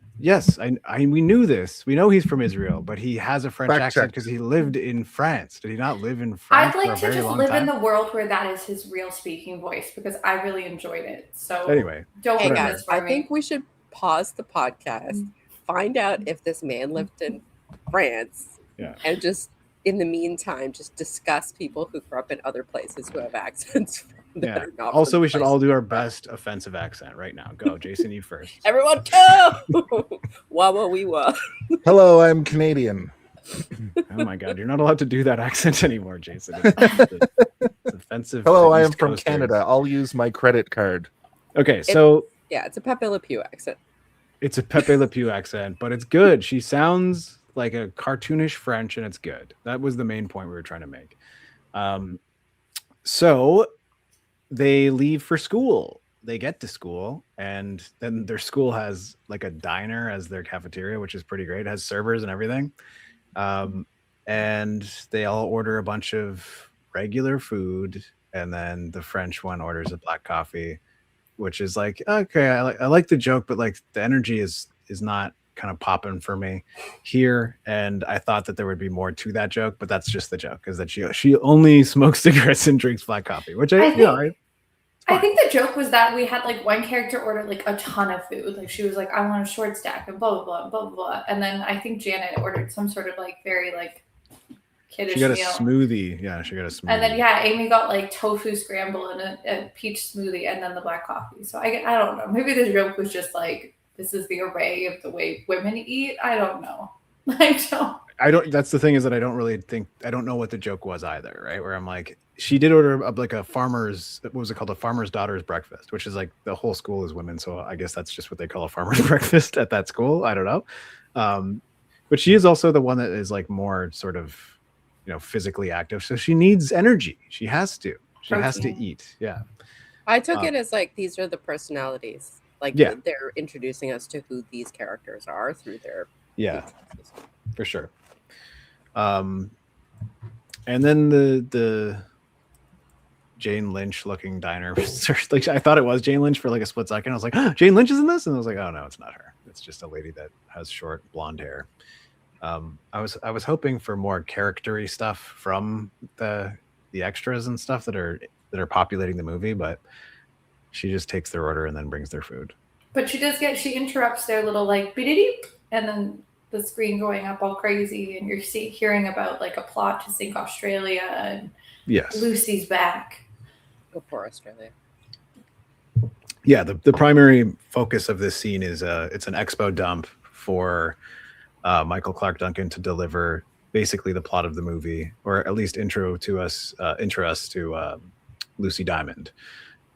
knew this. We know he's from Israel, but he has a French accent because he lived in France. Did he not live in France? I'd like to just live in the world where that is his real speaking voice because I really enjoyed it. So anyway, hey guys, I think we should pause the podcast, find out if this man lived in France, and just in the meantime, just discuss people who grew up in other places who have accents. Yeah. Also, we should all do our best offensive accent right now. Go, Jason, you first. Everyone go! Wah wee wah. Hello, I'm Canadian. Oh my God, you're not allowed to do that accent anymore, Jason. It's offensive. Hello, I am from Canada. I'll use my credit card. Okay, so it's a Pepe Le Pew accent. It's a Pepe Le Pew accent, but it's good. She sounds like a cartoonish French, and it's good. That was the main point we were trying to make. So they leave for school. They get to school, and then their school has like a diner as their cafeteria, which is pretty great. It has servers and everything. And they all order a bunch of regular food, and then the French one orders a black coffee, which is like, okay, I like the joke, but like the energy is not kind of popping for me here. And I thought that there would be more to that joke, but that's just the joke, is that she only smokes cigarettes and drinks black coffee, which I think the joke was that we had like one character order like a ton of food. Like she was like, I want a short stack and blah, blah, blah, blah, blah. And then I think Janet ordered some sort of like very like kiddish She got a meal. smoothie. Yeah, she got a smoothie. And then, Amy got like tofu scramble and a peach smoothie and then the black coffee. So I don't know. Maybe the joke was just like, this is the array of the way women eat. I don't know. That's the thing, is that I don't know what the joke was either, right? Where I'm like, she did order like a farmer's, what was it called? A farmer's daughter's breakfast, which is like the whole school is women. So I guess that's just what they call a farmer's breakfast at that school. I don't know. But she is also the one that is like more sort of, physically active. So she needs energy. She has to eat. Yeah. I took it as like, these are the personalities. Like they're introducing us to who these characters are through their for sure. And then the Jane Lynch looking diner, like I thought it was Jane Lynch for like a split second. I was like, Jane Lynch is in this, and I was like, oh no, it's not her. It's just a lady that has short blonde hair. I was hoping for more character-y stuff from the extras and stuff that are populating the movie, but she just takes their order and then brings their food. But she interrupts their little like beep, and then the screen going up all crazy, and you're hearing about like a plot to sink Australia, and Lucy's back. Go for Australia. Yeah, the primary focus of this scene is it's an expo dump for Michael Clark Duncan to deliver basically the plot of the movie, or at least intro us to Lucy Diamond.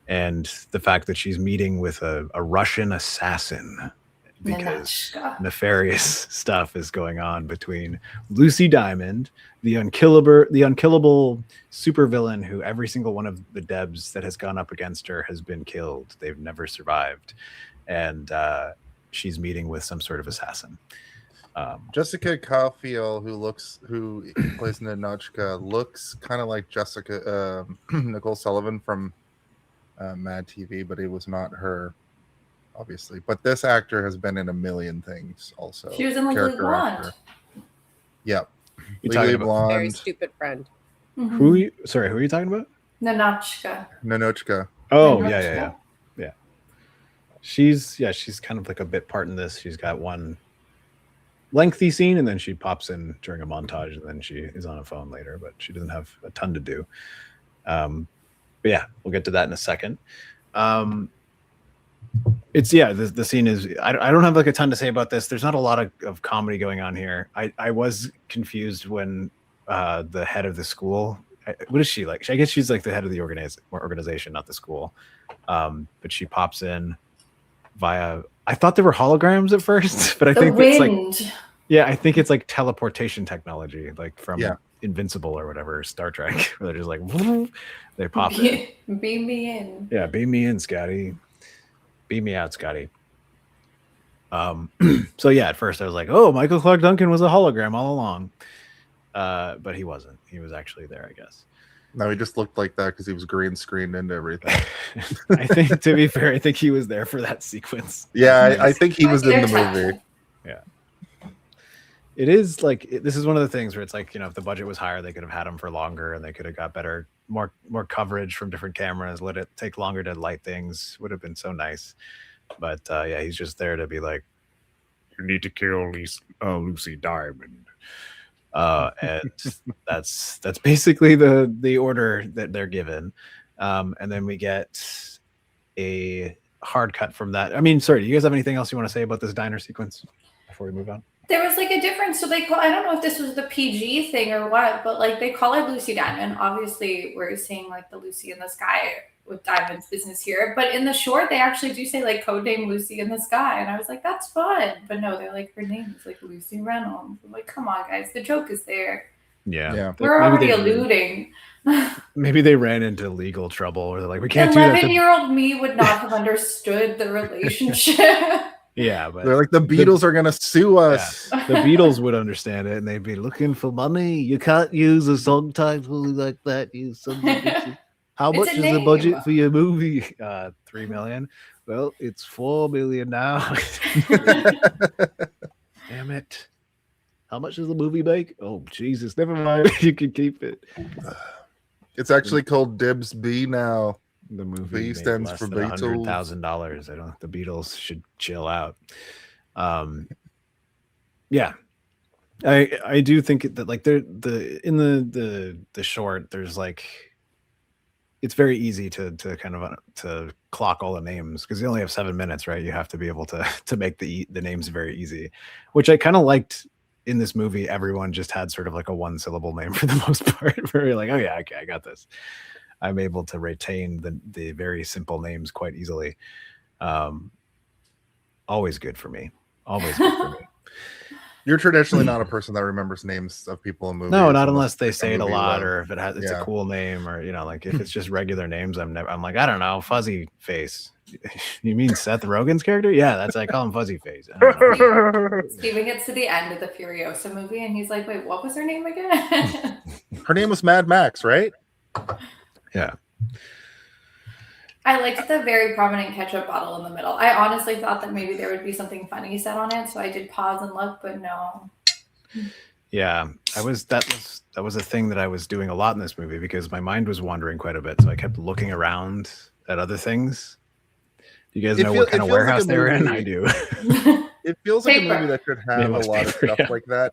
And the fact that she's meeting with a Russian assassin because nefarious stuff is going on between Lucy Diamond, the unkillable supervillain who every single one of the D.E.B.S that has gone up against her has been killed. They've never survived. And she's meeting with some sort of assassin. Jessica Caulfield, who plays Nanochka, looks kind of like Nicole Sullivan from Mad TV, but it was not her, obviously. But this actor has been in a million things also. She was in Legally Blonde. Yep. Legally Blonde. Very stupid friend. Mm-hmm. Who are you talking about? Nanochka. Oh, Nanochka. Yeah. She's kind of like a bit part in this. She's got one lengthy scene, and then she pops in during a montage, and then she is on a phone later, but she doesn't have a ton to do. But yeah, we'll get to that in a second. The scene is, I don't have like a ton to say about this. There's not a lot of comedy going on here. I was confused when the head of the school, what is she like? I guess she's like the head of the organization, not the school. But she pops in via, I thought they were holograms at first, but I think it's like, I think it's like teleportation technology, like from Invincible or whatever, Star Trek, where they're just like, they pop in. Beam me in. Yeah, beam me in, Scotty. Beam me out, Scotty. So yeah, at first I was like, oh, Michael Clark Duncan was a hologram all along. But he wasn't. He was actually there, I guess. No, he just looked like that because he was green screened into everything. I think, to be fair, I think he was there for that sequence. Yeah, I think he was in the movie. Yeah. It is like, this is one of the things where it's like, if the budget was higher, they could have had him for longer, and they could have got more coverage from different cameras, let it take longer to light things. Would have been so nice. But he's just there to be like, you need to kill Lucy Diamond. And that's basically the order that they're given. And then we get a hard cut from that. I mean, sorry, do you guys have anything else you want to say about this diner sequence before we move on? There was like a difference. So I don't know if this was the PG thing or what, but like they call her Lucy Diamond. Obviously, we're seeing like the Lucy in the Sky with Diamond's business here. But in the short, they actually do say like codename Lucy in the Sky, and I was like, that's fun. But no, they're like, her name is like Lucy Reynolds. I'm like, come on, guys, the joke is there. Yeah. We're already alluding. Maybe they ran into legal trouble, or they're like, we can't do that. 11-year-old me would not have understood the relationship. Yeah, but they're like, the Beatles are gonna sue us. Yeah. The Beatles would understand it, and they'd be looking for money. You can't use a song title like that. Use something. How much is the budget for your movie? $3 million. Well, it's $4 million now. Damn it! How much does the movie make? Oh Jesus! Never mind. You can keep it. It's actually called D.E.B.S now. The movie B stands for Beatles. $100,000. I don't. The Beatles should chill out. Yeah, I do think that like in the short, there's like, it's very easy to kind of to clock all the names because you only have 7 minutes, right? You have to be able to make the names very easy, which I kind of liked. In this movie, everyone just had sort of like a 1-syllable name for the most part. Where you're like, oh yeah, okay, I got this. I'm able to retain the very simple names quite easily. Always good for me. Always good for me. You're traditionally not a person that remembers names of people in movies. No, not unless they say it a lot, or if it's a cool name, or like if it's just regular names, I'm like, I don't know, Fuzzy Face. You mean Seth Rogen's character? Yeah, that's I call him Fuzzy Face. Steven gets to the end of the Furiosa movie, and he's like, "Wait, what was her name again?" Her name was Mad Max, right? Yeah. I liked the very prominent ketchup bottle in the middle. I honestly thought that maybe there would be something funny said on it, so I did pause and look, but no. Yeah, that was a thing that I was doing a lot in this movie because my mind was wandering quite a bit, so I kept looking around at other things. Do you guys know what kind of warehouse they were in? I do. It feels like a movie that could have a lot of stuff like that.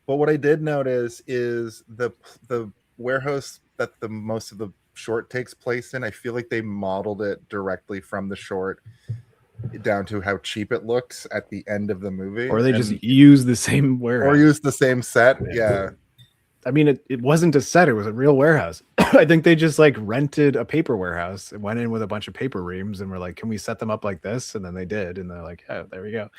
But what I did notice is the warehouse that the most of the short takes place in, I feel like they modeled it directly from the short down to how cheap it looks at the end of the movie. Or they just use the same warehouse. Or use the same set. Yeah. I mean, it wasn't a set. It was a real warehouse. I think they just like rented a paper warehouse and went in with a bunch of paper reams and were like, can we set them up like this? And then they did. And they're like, oh, there we go.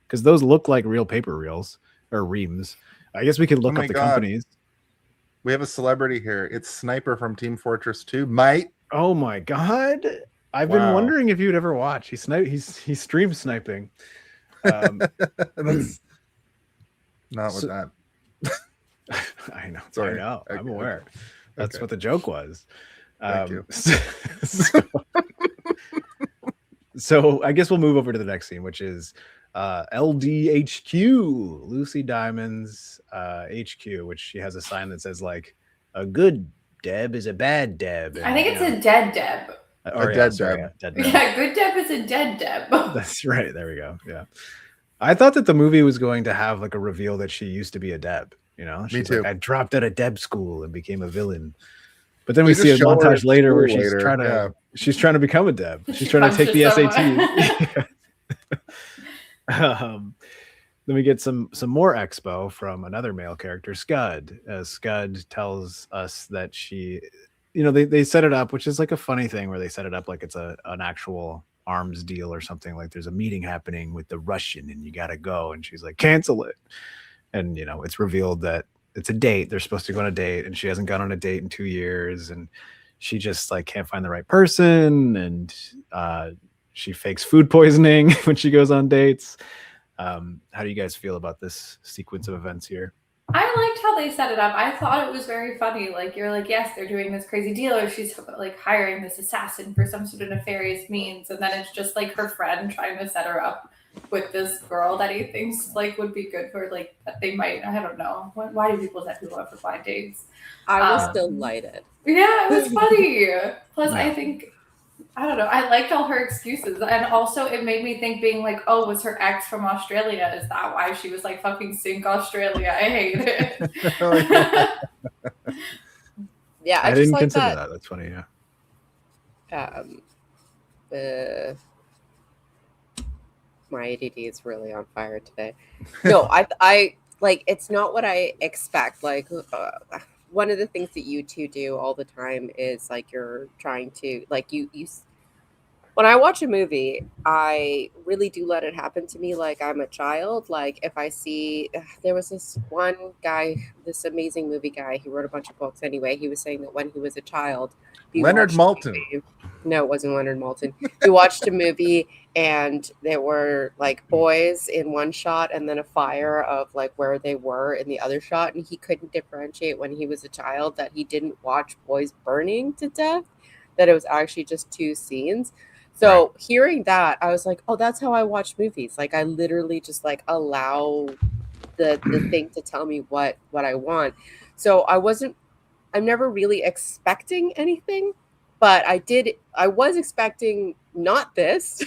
Because those look like real paper reels or reams. I guess we could look up the companies. We have a celebrity here. It's Sniper from Team Fortress 2. Mate. Oh my God. I've been wondering if you'd ever watch. He streams sniping. That's not with that. I know. Sorry. I know. Okay. I'm aware. That's what the joke was. Thank you. So I guess we'll move over to the next scene, which is LDHQ, Lucy Diamond's HQ, which she has a sign that says like a good Deb is a bad Deb. I think it's a dead Deb. Dead Deb. Yeah, good Deb is a dead Deb. That's right. There we go. Yeah. I thought that the movie was going to have like a reveal that she used to be a Deb. She's Me too. Like, I dropped out of Deb school and became a villain. But then we see a montage later where she's trying to become a Deb. She's trying to take the SAT. Then we get some more expo from another male character, Scud. Scud tells us that she, they set it up, which is like a funny thing where they set it up like it's an actual arms deal or something. Like there's a meeting happening with the Russian and you got to go. And she's like, cancel it. And, it's revealed that it's a date. They're supposed to go on a date and she hasn't gone on a date in 2 years. And she just like can't find the right person. And she fakes food poisoning when she goes on dates. How do you guys feel about this sequence of events here? I liked how they set it up. I thought it was very funny. Like, you're like, yes, they're doing this crazy deal, or she's like hiring this assassin for some sort of nefarious means. And then it's just like her friend trying to set her up with this girl that he thinks like would be good for like that they might. I don't know. Why do people set people up for blind dates? I was delighted. Yeah, it was funny. Plus, I don't know. I liked all her excuses. And also it made me think being like, oh, was her ex from Australia? Is that why she was like fucking sink Australia? I hate it. Yeah, I didn't consider that. That's funny, yeah. My ADD is really on fire today. No, I like it's not what I expect. Like one of the things that you two do all the time is like you're trying to like you when I watch a movie, I really do let it happen to me like I'm a child. Like if I see, there was this one guy, this amazing movie guy, he wrote a bunch of books anyway. He was saying that when he was a child, Leonard Maltin. No, it wasn't Leonard Maltin. He watched a movie and there were like boys in one shot and then a fire of like where they were in the other shot. And he couldn't differentiate when he was a child that he didn't watch boys burning to death, that it was actually just two scenes. So hearing that, I was like, oh, that's how I watch movies. Like I literally just like allow the thing to tell me what I want. So I'm never really expecting anything, but I was expecting not this,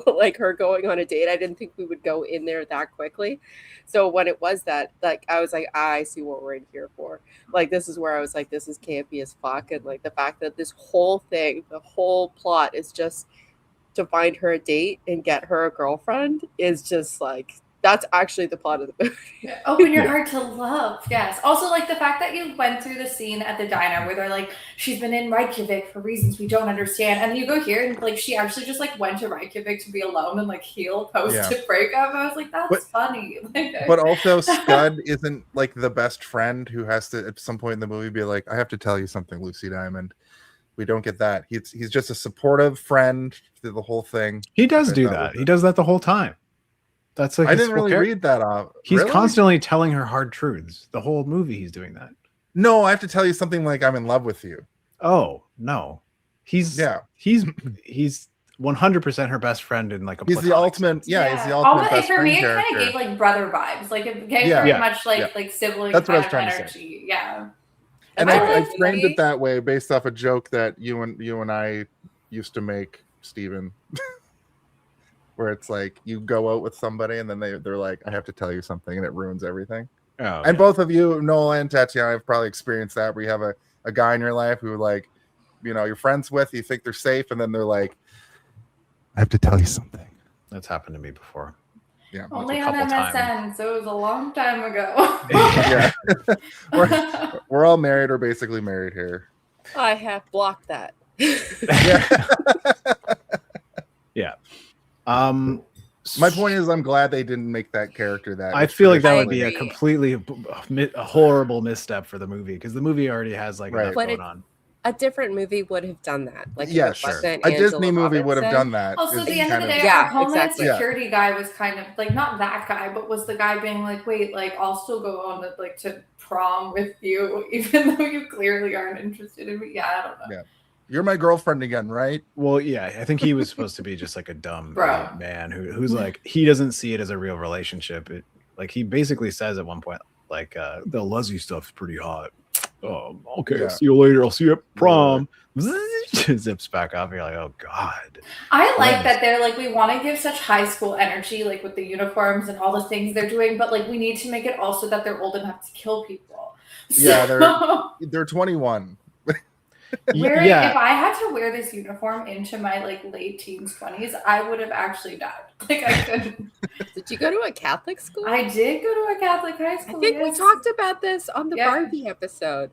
like her going on a date. I didn't think we would go in there that quickly. So when it was that, like, I was like, I see what we're in here for. Like, this is where I was like, this is campy as fuck. And like the fact that this whole thing, the whole plot is just to find her a date and get her a girlfriend is just like, that's actually the plot of the movie. Open your heart to love. Yes. Also, like the fact that you went through the scene at the diner where they're like, she's been in Reykjavik for reasons we don't understand. And then you go here and like, she actually just like went to Reykjavik to be alone and like heal post breakup. I was like, that's funny. But also Scud isn't like the best friend who has to at some point in the movie be like, I have to tell you something, Lucy Diamond. We don't get that. He's just a supportive friend through the whole thing. He does do that. He does that the whole time. That's like I didn't really read that off. He's constantly telling her hard truths. The whole movie he's doing that. No, I have to tell you something like I'm in love with you. Oh, no. He's 100% her best friend in like a he's the ultimate he's the ultimate best for friend me, it character. kind of gave like brother vibes. Like it gave very much like sibling. That's what I was kind of trying to energy. Yeah. And I framed it that way based off a joke that you and I used to make, Steven. Where it's like you go out with somebody and then they're like, I have to tell you something, and it ruins everything. Oh, and both of you, Noel and Tatiana, have probably experienced that where you have a guy in your life who like, you know, you're friends with, you think they're safe, and then they're like, I have to tell you something. That's happened to me before. Yeah. Only on MSN, so it was a long time ago. Yeah. we're all married or basically married here. I have blocked that. Yeah. My point is, I'm glad they didn't make that character that. I feel like that would be a completely horrible misstep for the movie, because the movie already has like enough going on. A different movie would have done that. Like, yeah, sure. A Disney movie would have done that. Also, at the end of the day, our Homeland Security guy was kind of like, not that guy, but was the guy being like, wait, like I'll still go on to prom with you, even though you clearly aren't interested in me. Yeah, I don't know. Yeah. You're my girlfriend again, right? Well, yeah, I think he was supposed to be just like a dumb man who's like, he doesn't see it as a real relationship. Like he basically says at one point, like, the Leslie stuff's pretty hot. Okay, see you later. I'll see you at prom. Zips back up. You're like, oh god. I like that they're like, we want to give such high school energy, like with the uniforms and all the things they're doing, but like we need to make it also that they're old enough to kill people. Yeah, they're 21. If I had to wear this uniform into my like late teens, 20s, I would have actually died. Like I couldn't. Did you go to a Catholic school? I did go to a Catholic high school. I think we talked about this on the Barbie episode.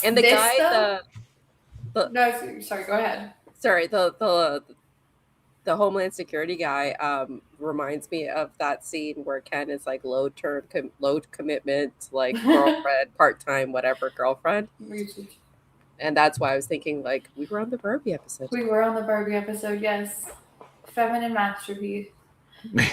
And the guy, no, sorry, go ahead. Sorry, the Homeland Security guy reminds me of that scene where Ken is like low commitment, like girlfriend, part-time, whatever girlfriend. And that's why I was thinking, like, we were on the Barbie episode. We were on the Barbie episode, yes. Feminist Masterpiece.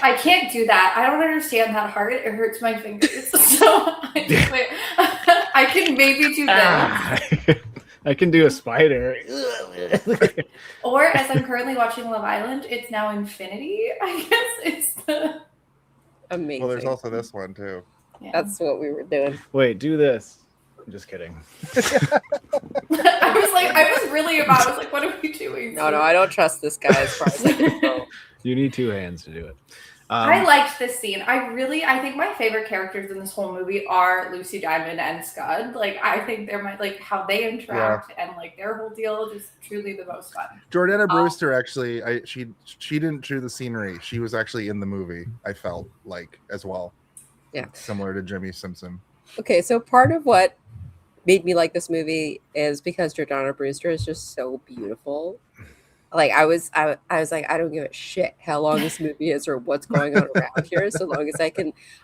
I can't do that. I don't understand that hard. It hurts my fingers. So I can maybe do this. I can do a spider. Or as I'm currently watching Love Island, it's now Infinity. I guess it's the amazing. Well, there's also this one too. Yeah. That's what we were doing. Wait, do this. I'm just kidding. I was really about. I was like, what are we doing? No, I don't trust this guy as far as I can go. You need two hands to do it. I liked this scene. I think my favorite characters in this whole movie are Lucy Diamond and Scud. Like, I think they're like how they interact and like their whole deal is truly the most fun. Jordana Brewster actually, she didn't do the scenery. She was actually in the movie. I felt like as well. Yeah, similar to Jimmy Simpson. Okay, so part of what made me like this movie is because Jordana Brewster is just so beautiful. Like I was like, I don't give a shit how long this movie is or what's going on around here, so long as I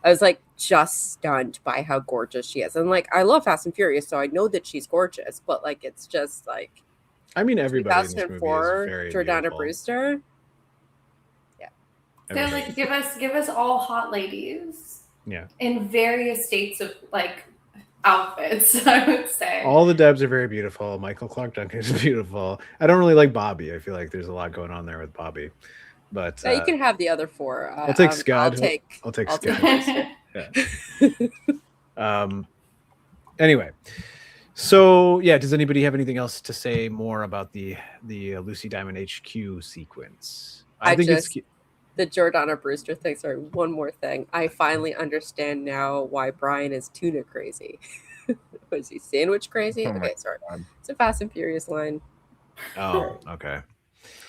was like just stunned by how gorgeous she is. And like I love Fast and Furious, so I know that she's gorgeous, but like it's just like, I mean, everybody in this movie is very Jordana beautiful. Brewster. So like give us all hot ladies. Yeah. In various states of like outfits, I would say. All the Debs are very beautiful. Michael Clark Duncan is beautiful. I don't really like Bobby. I feel like there's a lot going on there with Bobby. But you can have the other four. I'll take Scud. I'll take Scud. Anyway, so yeah, does anybody have anything else to say more about the Lucy Diamond HQ sequence? I think it's the Jordana Brewster thing. Sorry, one more thing. I finally understand now why Brian is tuna crazy. Was he sandwich crazy? Okay, sorry. God. It's a Fast and Furious line. Oh, okay.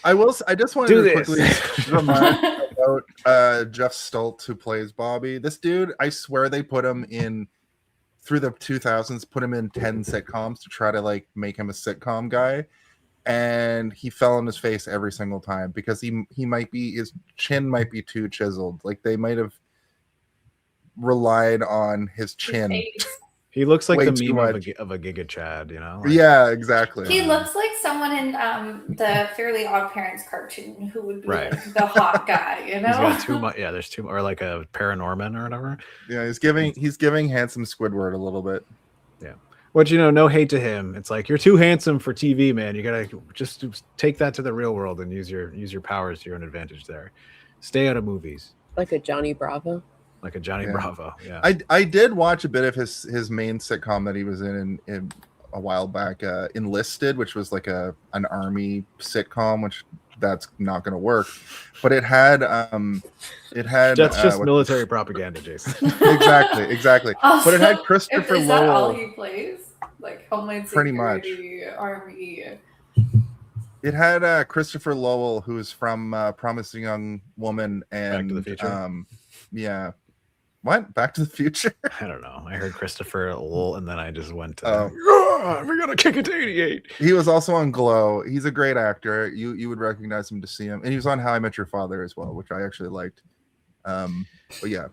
I just wanted to quickly remind about Jeff Stoltz, who plays Bobby. This dude, I swear they put him in through the 2000s, put him in 10 sitcoms to try to like make him a sitcom guy. And he fell on his face every single time because his chin might be too chiseled. Like they might have relied on his chin. He looks like way the too meme much. of a Giga Chad, you know? Like, Yeah, exactly. He looks like someone in the Fairly Odd Parents cartoon who would be Right. like the hot guy, you know? He's got too much. Yeah, there's too much, or like a Paranorman or whatever. Yeah, he's giving handsome Squidward a little bit. Yeah. But no hate to him. It's like you're too handsome for TV, man. You gotta just take that to the real world and use your powers to your own advantage there. Stay out of movies. Like a Johnny Bravo. Like a Johnny Bravo. Yeah. I did watch a bit of his main sitcom that he was in a while back, Enlisted, which was like an army sitcom, which that's not going to work. But it had that's just military propaganda, Jason. exactly. Also, but it had Christopher is that Lowell. all he plays? Like Homeland Pretty Security, Army. It had Christopher Lowell, who's from Promising Young Woman and Back to the Future. Yeah. What? Back to the Future? I don't know. I heard Christopher Lowell, and then I just went to we're gonna kick it to 88. He was also on Glow. He's a great actor. You would recognize him to see him. And he was on How I Met Your Father as well, which I actually liked. But yeah.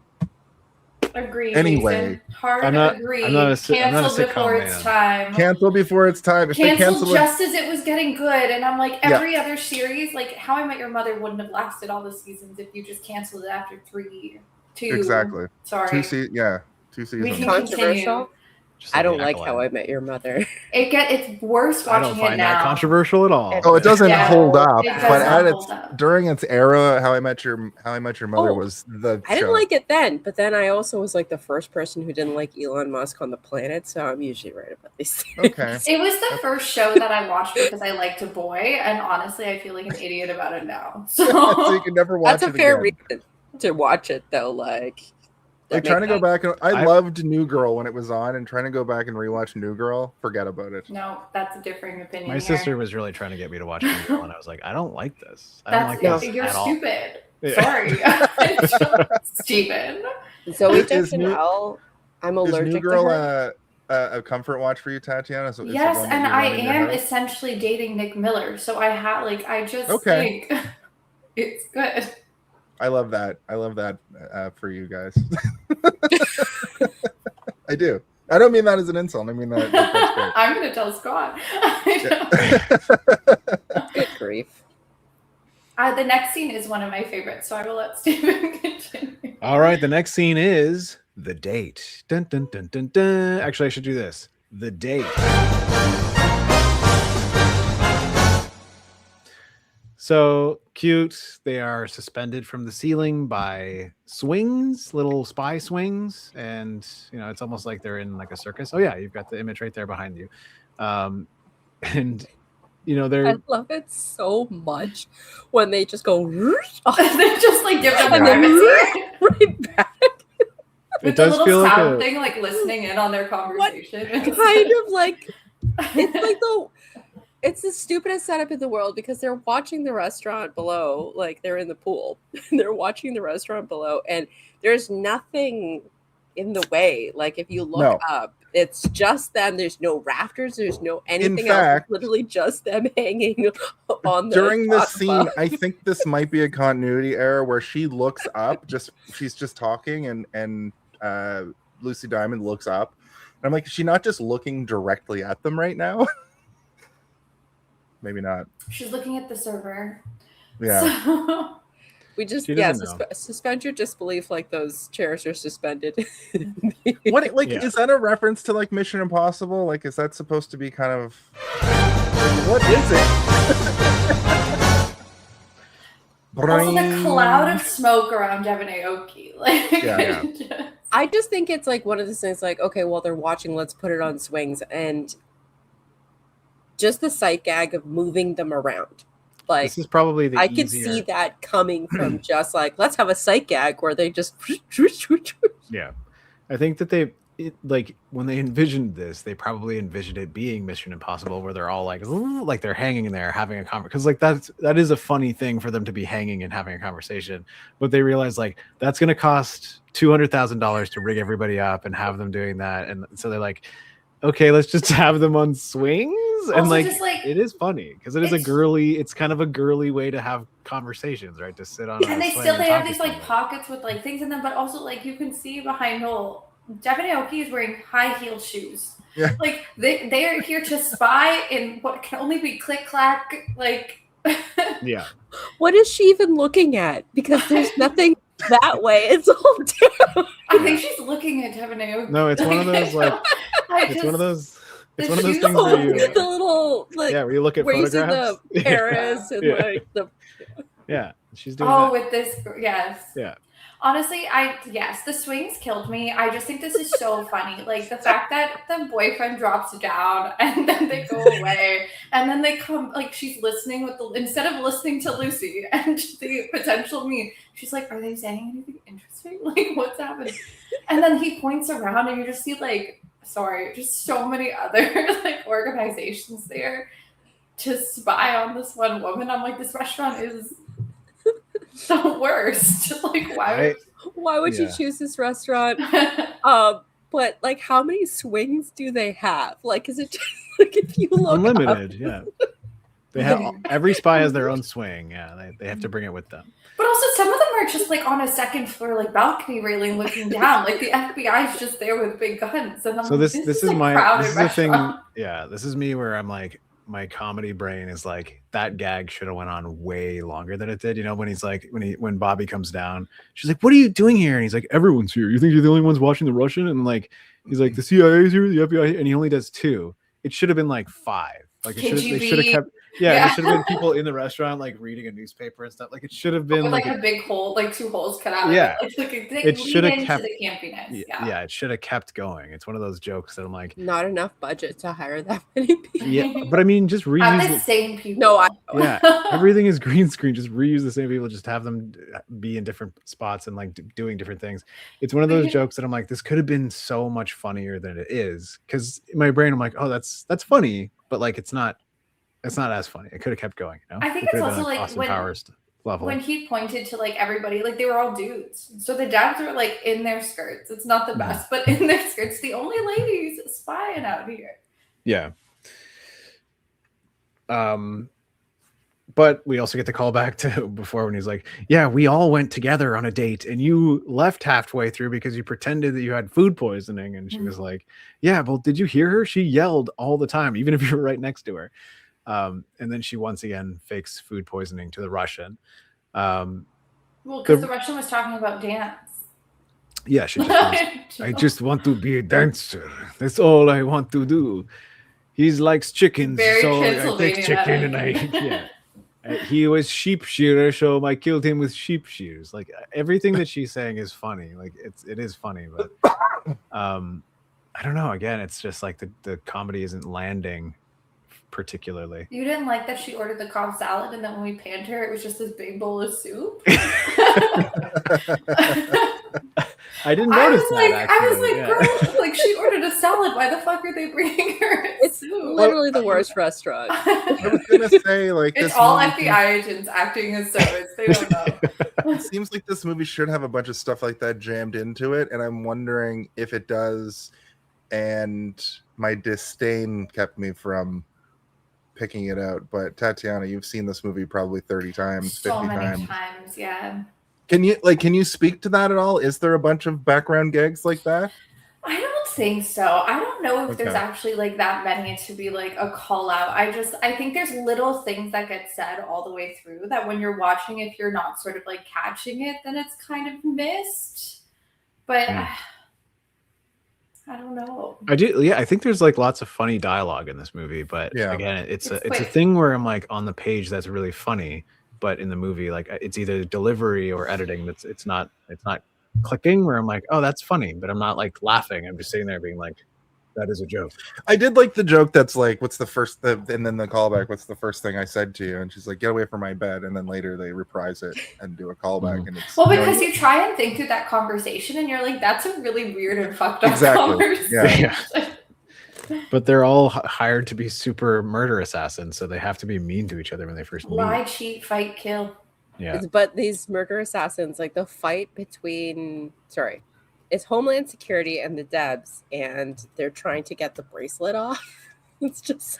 Agree. Anyway, agree. I'm not a Cancel sitcom before man. it's time. Cancel before it's time. If they Cancel cancel just as it was getting good, and I'm like, every other series, like How I Met Your Mother, wouldn't have lasted all the seasons if you just canceled it after two. Exactly. Sorry. 2 seasons. We can Controversial. Just I don't the like accolade. How I Met Your Mother. It's worse I watching don't find it now. that controversial at all. Oh, it doesn't hold up. it does But not at hold up. during its era, How I Met Your Mother Oh, was the I didn't show. like it then, but then I also was like the first person who didn't like Elon Musk on the planet, so I'm usually right about these things. Okay. It was the first show that I watched because I liked a boy, and honestly, I feel like an idiot about it now. So you can never watch That's it a fair again. reason to watch it, though. Like Trying to go back and I loved New Girl when it was on, and trying to go back and rewatch New Girl, forget about it. No, that's a different opinion. My here. sister was really trying to get me to watch New Girl, and I was like, I don't like this. I don't like this You're at all. stupid. Yeah. Sorry, Steven. Zoe Deschanel, I'm Is allergic New Girl to her. a comfort watch for you, Tatiana? So is it Yes, one that and you I run in your am house? essentially dating Nick Miller, so I just Okay. think it's good. I love that for you guys. I do. I don't mean that as an insult. I mean that's great. I'm gonna tell Scott. Good grief. The next scene is one of my favorites, so I will let Steven continue. All right, the next scene is the date. Dun, dun, dun, dun, dun. Actually, I should do this. The date. So cute. They are suspended from the ceiling by swings, little spy swings, and it's almost like they're in like a circus. Oh yeah, you've got the image right there behind you. And they're I love it so much when they just go They just like give them and then privacy. right back. With it does the feel little like sound a thing, like listening in on their conversation. Kind of like it's like it's the stupidest setup in the world because they're watching the restaurant below, like they're in the pool. They're watching the restaurant below, and there's nothing in the way. Like if you look up, It's just them. There's no rafters. There's no anything else. fact, It's literally just them hanging on the during this top scene. of- I think this might be a continuity error where she looks up. She's just talking, and Lucy Diamond looks up. And I'm like, is she not just looking directly at them right now? Maybe not. She's looking at the server. Yeah. So, We just She doesn't know. suspend your disbelief like those chairs are suspended. What Yeah. is that a reference to like Mission Impossible? Like, is that supposed to be kind of what is it? also, the cloud of smoke around Devon Aoki. Like, Yeah. I just think it's like one of those things like, okay, well, they're watching, let's put it on swings. And just the sight gag of moving them around. Like, This is probably the I could easier. see that coming from just like, let's have a sight gag where they just. Yeah, I think that like when they envisioned this, they probably envisioned it being Mission Impossible, where they're all like they're hanging in there having a conversation, because like that is a funny thing for them to be hanging and having a conversation. But they realize like that's going to cost $200,000 to rig everybody up and have them doing that, and so they're like, okay, let's just have them on swings. And Also, like, just, like, it is funny because it's kind of a girly way to have conversations, right? To sit on and a they swing still and they talk have to these like somebody. pockets with like things in them, but also like you can see behind Noel, Devon Aoki is wearing high heel shoes. Yeah. Like they are here to spy in what can only be click clack. Like, Yeah. What is she even looking at? Because there's nothing that way. It's all down. I think she's looking at Devon Aoki. No, it's one of those like it's one of those. It's one of those things where you, the little like where you look at where you see photographs. the Paris and Yeah. like the Yeah, she's doing Oh, that. with this, yes. Yeah. Honestly, the swings killed me. I just think this is so funny. Like the fact that the boyfriend drops down and then they go away and then they come, like she's listening instead of listening to Lucy and the potential me, she's like, are they saying anything interesting? Like what's happening? And then he points around and you just see just so many other like organizations there to spy on this one woman. I'm like, this restaurant is the worst. Like, why would you choose this restaurant? But like, how many swings do they have? Like, is it just like if you look Unlimited? up, Yeah. They have every spy has their own swing. Yeah, they have to bring it with them. But also, some of them are just like on a second floor, like balcony railing, looking down. Like the FBI is just there with big guns. And I'm So like, this is a my crowded this is the thing. restaurant. Yeah, this is me where I'm like, my comedy brain is like, that gag should have went on way longer than it did. You know, when he's like, when Bobby comes down, she's like, what are you doing here? And he's like, everyone's here. You think you're the only ones watching the Russian? And like, he's like, the CIA's here, the FBI, and he only does 2. It should have been like 5. Like they should have kept. Yeah, there should have been people in the restaurant like reading a newspaper and stuff. Like it should have been with like a big hole, like 2 holes cut out. Yeah. It should have kept the campiness. Yeah, it should have kept going. It's one of those jokes that I'm like, not enough budget to hire that many people. yeah, but I mean, just reuse Have the same people. No, everything is green screen. Just reuse the same people. Just have them be in different spots and like doing different things. It's one of those jokes that I'm like, this could have been so much funnier than it is. Because in my brain, I'm like, oh, that's funny, but like it's not as funny. It could have kept going. You know? I think It could it's have been, also like Austin Powers level. when he pointed to like everybody, like they were all dudes. So the dads were like in their skirts. It's not the best, but in their skirts, the only ladies spying out here. Yeah. But we also get the call back to before when he's like, yeah, we all went together on a date and you left halfway through because you pretended that you had food poisoning. And she was like, yeah, well, did you hear her? She yelled all the time, even if you were right next to her. And then she once again fakes food poisoning to the Russian. Well, because the Russian was talking about dance. Yeah, she just goes, I just want to be a dancer. That's all I want to do. He likes chickens, Very so I Transylvania. take chicken and I yeah. He was sheep shearer, so I killed him with sheep shears. Like everything that she's saying is funny. Like it is funny, but I don't know. Again, it's just like the comedy isn't landing particularly. You didn't like that she ordered the Cobb salad and then when we panned her, it was just this big bowl of soup? I didn't notice that. I was like, yeah. girl, like she ordered a salad. Why the fuck are they bringing her It's soup? literally the worst restaurant. I was gonna say like It's this all movie, FBI agents acting as servants. They don't know. it seems like this movie should have a bunch of stuff like that jammed into it, and I'm wondering if it does. and my disdain kept me from picking it out. But Tatiana, you've seen this movie probably 30 times, 50 So many times. yeah. Can you speak to that at all? Is there a bunch of background gags like that? I don't think so. I don't know if there's Okay. actually like that many to be like a call out. I think there's little things that get said all the way through that when you're watching, if you're not sort of like catching it, then it's kind of missed. But I don't know. I do. Yeah, I think there's like lots of funny dialogue in this movie, but again, it's a thing where I'm like, on the page that's really funny, but in the movie, like it's either delivery or editing that's it's not clicking, where I'm like, oh, that's funny, but I'm not like laughing. I'm just sitting there being like, that is a joke. I did like the joke that's like, what's the first, and then the callback, what's the first thing I said to you? And she's like, get away from my bed. And then later they reprise it and do a callback. And it's because you try and think through that conversation and you're like, that's a really weird and fucked up conversation. Yeah. But they're all hired to be super murder assassins, so they have to be mean to each other when they first meet. Lie, cheat, fight, kill. Yeah. But these murder assassins, like the fight between, it's Homeland Security and the D.E.B.S, and they're trying to get the bracelet off. It's just,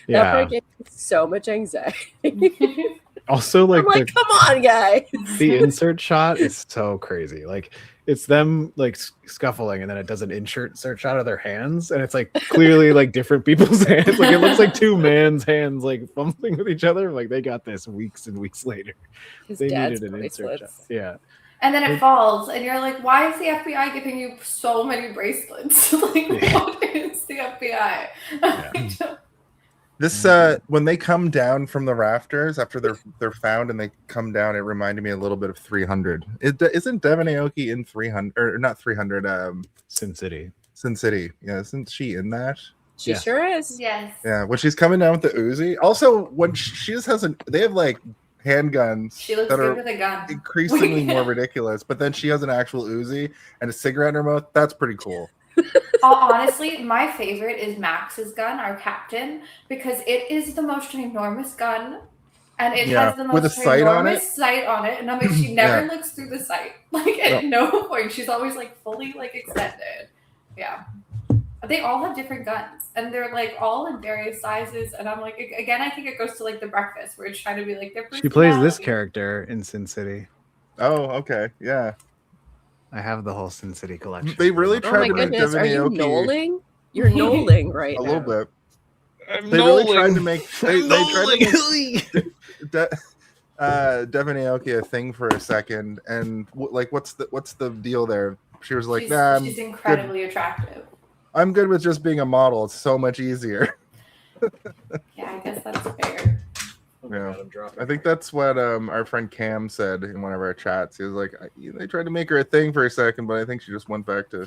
that part gives me so much anxiety. Also, like, I'm like, come on, guys. The insert shot is so crazy. Like, it's them like scuffling, and then it does an insert shot of their hands, and it's like clearly like different people's hands. Like, it looks like two men's hands like fumbling with each other. Like, they got this weeks and weeks later. His They dad's needed an insert shot. Yeah. And then it falls, and you're like, why is the FBI giving you so many bracelets? Like, what is the FBI? This when they come down from the rafters after they're found and they come down, it reminded me a little bit of 300. Isn't Devon Aoki in 300 or not 300? Sin City. Sin City. Yeah, isn't she in that? She sure is. Yes. Yeah, when she's coming down with the Uzi. Also, when she just has they have like handguns She looks that good are with a gun. increasingly more ridiculous. But then she has an actual Uzi and a cigarette in her mouth. That's pretty cool. Honestly, my favorite is Max's gun, our captain, because it is the most enormous gun, and it has the with most a sight on enormous sight on it. And I mean, she never looks through the sight. Like at no point, she's always like fully like extended. Yeah, they all have different guns, and they're like all in various sizes. And I'm like, again, I think it goes to like The Breakfast, where it's trying to be like their She plays this character in Sin City. Oh, okay, yeah. I have the whole Sin City collection. They really tried to make Devon are you Aoki Noeling? You're Noeling right a now. little bit. They really tried to make they tried to make Devon Aoki a thing for a second, and like, what's the deal there? She was like, she's incredibly attractive. I'm good with just being a model. It's so much easier. Yeah, I guess that's fair. Yeah, I think that's what our friend Cam said in one of our chats. He was like, they tried to make her a thing for a second, but I think she just went back to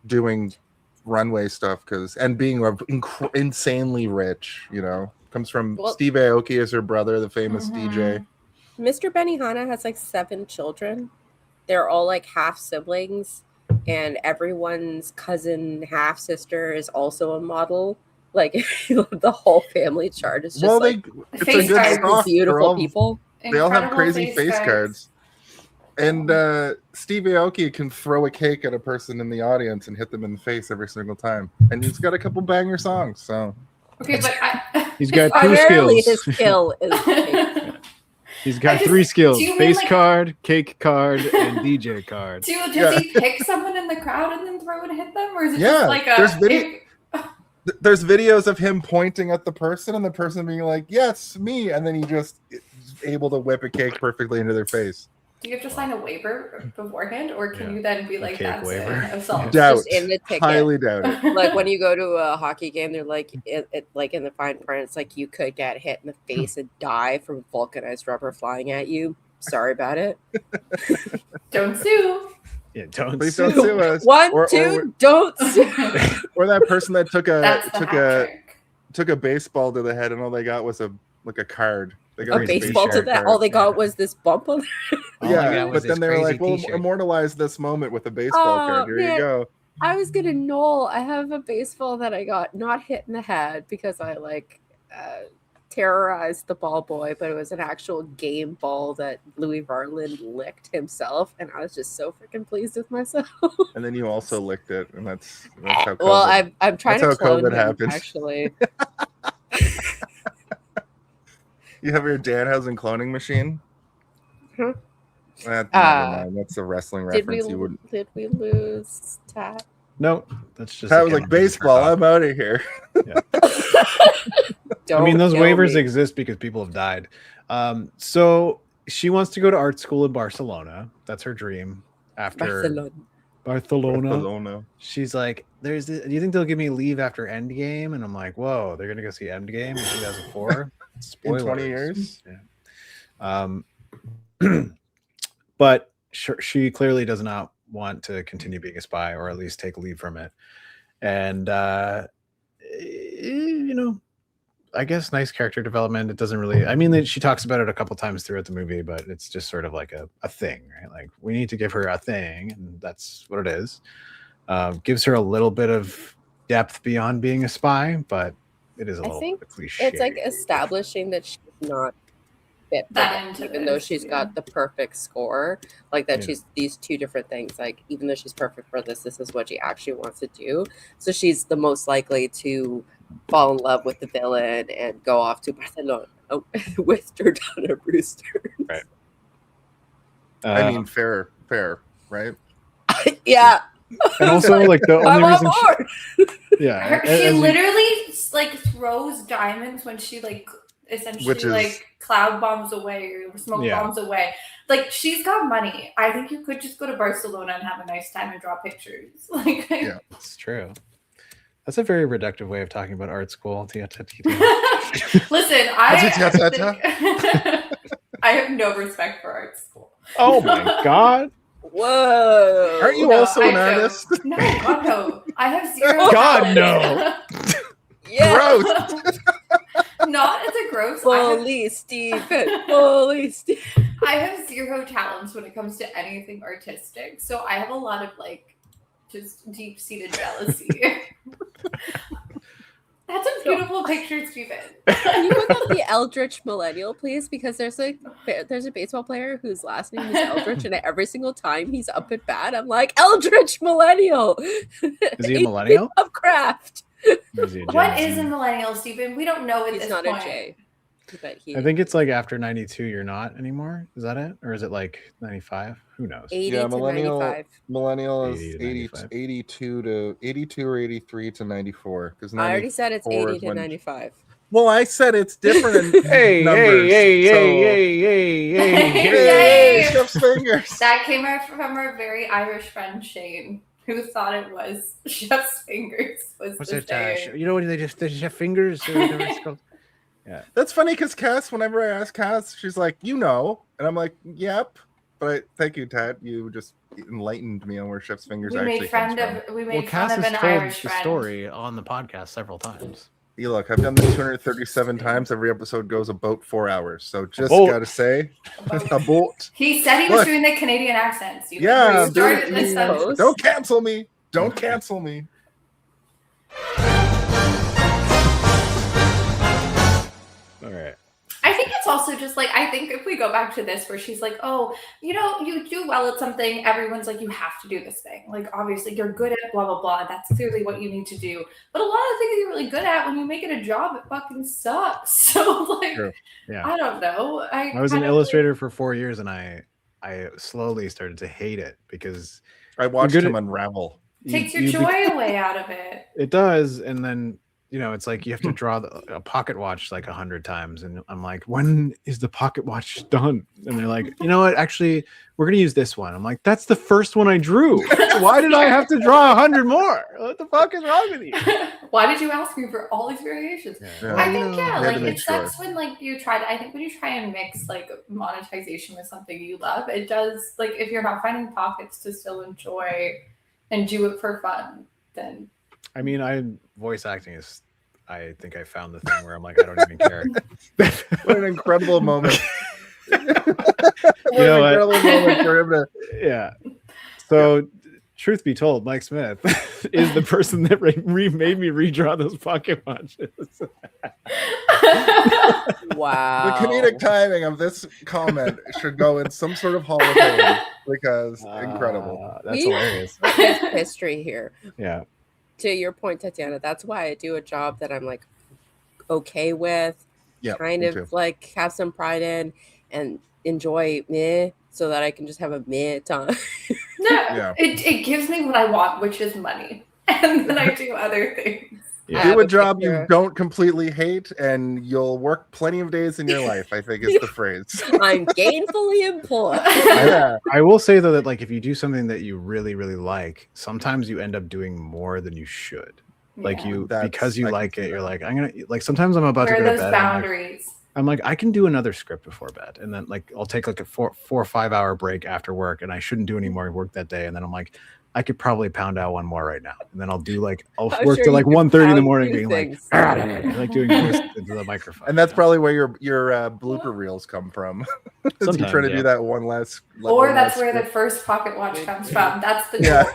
doing runway stuff and being insanely rich. Comes from Steve Aoki is her brother, the famous DJ. Mr. Benihana has like 7 children. They're all like half siblings, and everyone's cousin half sister is also a model. Like the whole family chart is just it's a good stock. Beautiful people. They all have crazy face cards. And Steve Aoki can throw a cake at a person in the audience and hit them in the face every single time. And he's got a couple banger songs. So okay, but he's got 2 skills. His skill is He's got 3 skills: face card, cake card, and DJ card. Does he pick someone in the crowd and then throw and hit them, or is it just like a? There's videos of him pointing at the person and the person being like, yes, me. And then he just is able to whip a cake perfectly into their face. Do you have to sign a waiver beforehand, or can you then be like, that's waiver? Assault? Doubt. Just in the ticket. Highly doubt it. Like when you go to a hockey game, they're like, it like in the fine print, it's like you could get hit in the face and die from vulcanized rubber flying at you. Sorry about it. Don't sue. Yeah, don't sue us. Don't sue. Or that person that took a baseball to the head and all they got was a card. They got a baseball to that. All they got was this bump on Yeah, but then they were like, "Well, immortalize this moment with a baseball card. Here you go." I was gonna Noel. I have a baseball that I got not hit in the head because I terrorized the ball boy, but it was an actual game ball that Louis Varlin licked himself, and I was just so freaking pleased with myself. And then you also licked it, and that's how. COVID, well, I'm trying to clone him, happens. actually. You have your Danhausen cloning machine. Huh? Never mind. That's a wrestling reference. Did we lose Tat? No, that's just. That was like baseball. I'm out of here. Yeah. I mean, those waivers exist because people have died. So she wants to go to art school in Barcelona. That's her dream. After Barcelona. She's like, do you think they'll give me leave after Endgame? And I'm like, whoa, they're gonna go see Endgame in 2004. In 20 years. Yeah. But she clearly does not want to continue being a spy, or at least take leave from it. And I guess nice character development. It doesn't really, I mean, she talks about it a couple times throughout the movie, but it's just sort of like a thing, right? Like, we need to give her a thing, and that's what it is. Gives her a little bit of depth beyond being a spy, but it is a little bit cliche. It's like establishing that she's not fit for that, even though she's got the perfect score. Like that, she's these two different things. Like, even though she's perfect for this is what she actually wants to do. So she's the most likely to fall in love with the villain and go off to Barcelona with Jordana Brewster. Right. I mean, fair, right? Yeah. And also, like, the only reason she literally like throws diamonds when she like essentially like cloud bombs away or smoke bombs away. Like, she's got money. I think you could just go to Barcelona and have a nice time and draw pictures. Like, yeah, it's true. That's a very reductive way of talking about art school. Listen, I have no respect for art school. Oh my god. Whoa. Aren't you also an artist? No, God, no. I have zero. God, no. Yeah. Gross. Not as a gross. Fully Stephen. Fully Stephen. I have zero talents when it comes to anything artistic. So I have a lot of like just deep-seated jealousy. That's a beautiful picture, Stephen. Can you look up the Eldritch Millennial, please? Because there's a baseball player whose last name is Eldritch, and every single time he's up at bat, I'm like, Eldritch Millennial. Is he a millennial? Of craft. What is a millennial, Stephen? We don't know at this point. He's not a J. But I think it's like after 92, you're not anymore. Is that it? Or is it like 95? Who knows? 80 to 95. Millennial is 82 or 83 to 94. Because I already said it's 80 to 95. Well, I said it's different in numbers. Hey, Chef's fingers. That came out from our very Irish friend Shane, who thought it was Chef's fingers. What's it? You know when they just Chef fingers? Or whatever it's called? Yeah, that's funny because Cass, whenever I ask Cass, she's like, and I'm like, yep. But thank you, Tat. You just enlightened me on where Chef's fingers actually comes from. We made fun Cass of has an told Irish the friend. story on the podcast several times. Yeah, look, I've done this 237 times. Every episode goes about 4 hours. So just gotta say, a boat. He said he was doing the Canadian accents. Don't cancel me. Don't cancel me. All right. I think it's also just like, I think if we go back to this where she's like, oh, you do well at something, everyone's like, you have to do this thing. Like, obviously you're good at blah, blah, blah. That's clearly what you need to do. But a lot of things you're really good at, when you make it a job, it fucking sucks. So like, yeah. I don't know. I was an illustrator for 4 years, and I slowly started to hate it because I watched him unravel. Takes your joy away out of it. It does. And then, it's like you have to draw a pocket watch like 100 times. And I'm like, when is the pocket watch done? And they're like, you know what? Actually, we're going to use this one. I'm like, that's the first one I drew. Why did I have to draw 100 more? What the fuck is wrong with you? Why did you ask me for all these variations? Yeah. I think, like, it sucks when, like, I think when you try and mix, like, monetization with something you love, it does, like, if you're not finding pockets to still enjoy and do it for fun, then... I mean, voice acting is, I think I found the thing where I'm like, I don't even care. What an incredible moment. Yeah. So, truth be told, Mike Smith is the person that made me redraw those pocket watches. Wow. The comedic timing of this comment should go in some sort of Hall of Fame because incredible. That's hilarious. There's history here. Yeah. To your point, Tatiana, that's why I do a job that I'm like okay with, kind of like have some pride in and enjoy me so that I can just have a meh time. It gives me what I want, which is money. And then I do other things. Do a job you don't completely hate, and you'll work plenty of days in your life, I think is the phrase. I'm gainfully employed. I will say, though, that like if you do something that you really, really like, sometimes you end up doing more than you should. Like because you like it, you're like, I'm going to, like, sometimes I'm about to go to bed. Boundaries? I'm like, I can do another script before bed. And then like, I'll take like a 4 or 5 hour break after work, and I shouldn't do any more work that day. And then I'm like, I could probably pound out one more right now, and then I'll work till like 1:30 in the morning, being like doing this into the microphone. And that's probably where your blooper reels come from. You're trying to do that one last. Or that's where the first pocket watch comes from. That's the goal.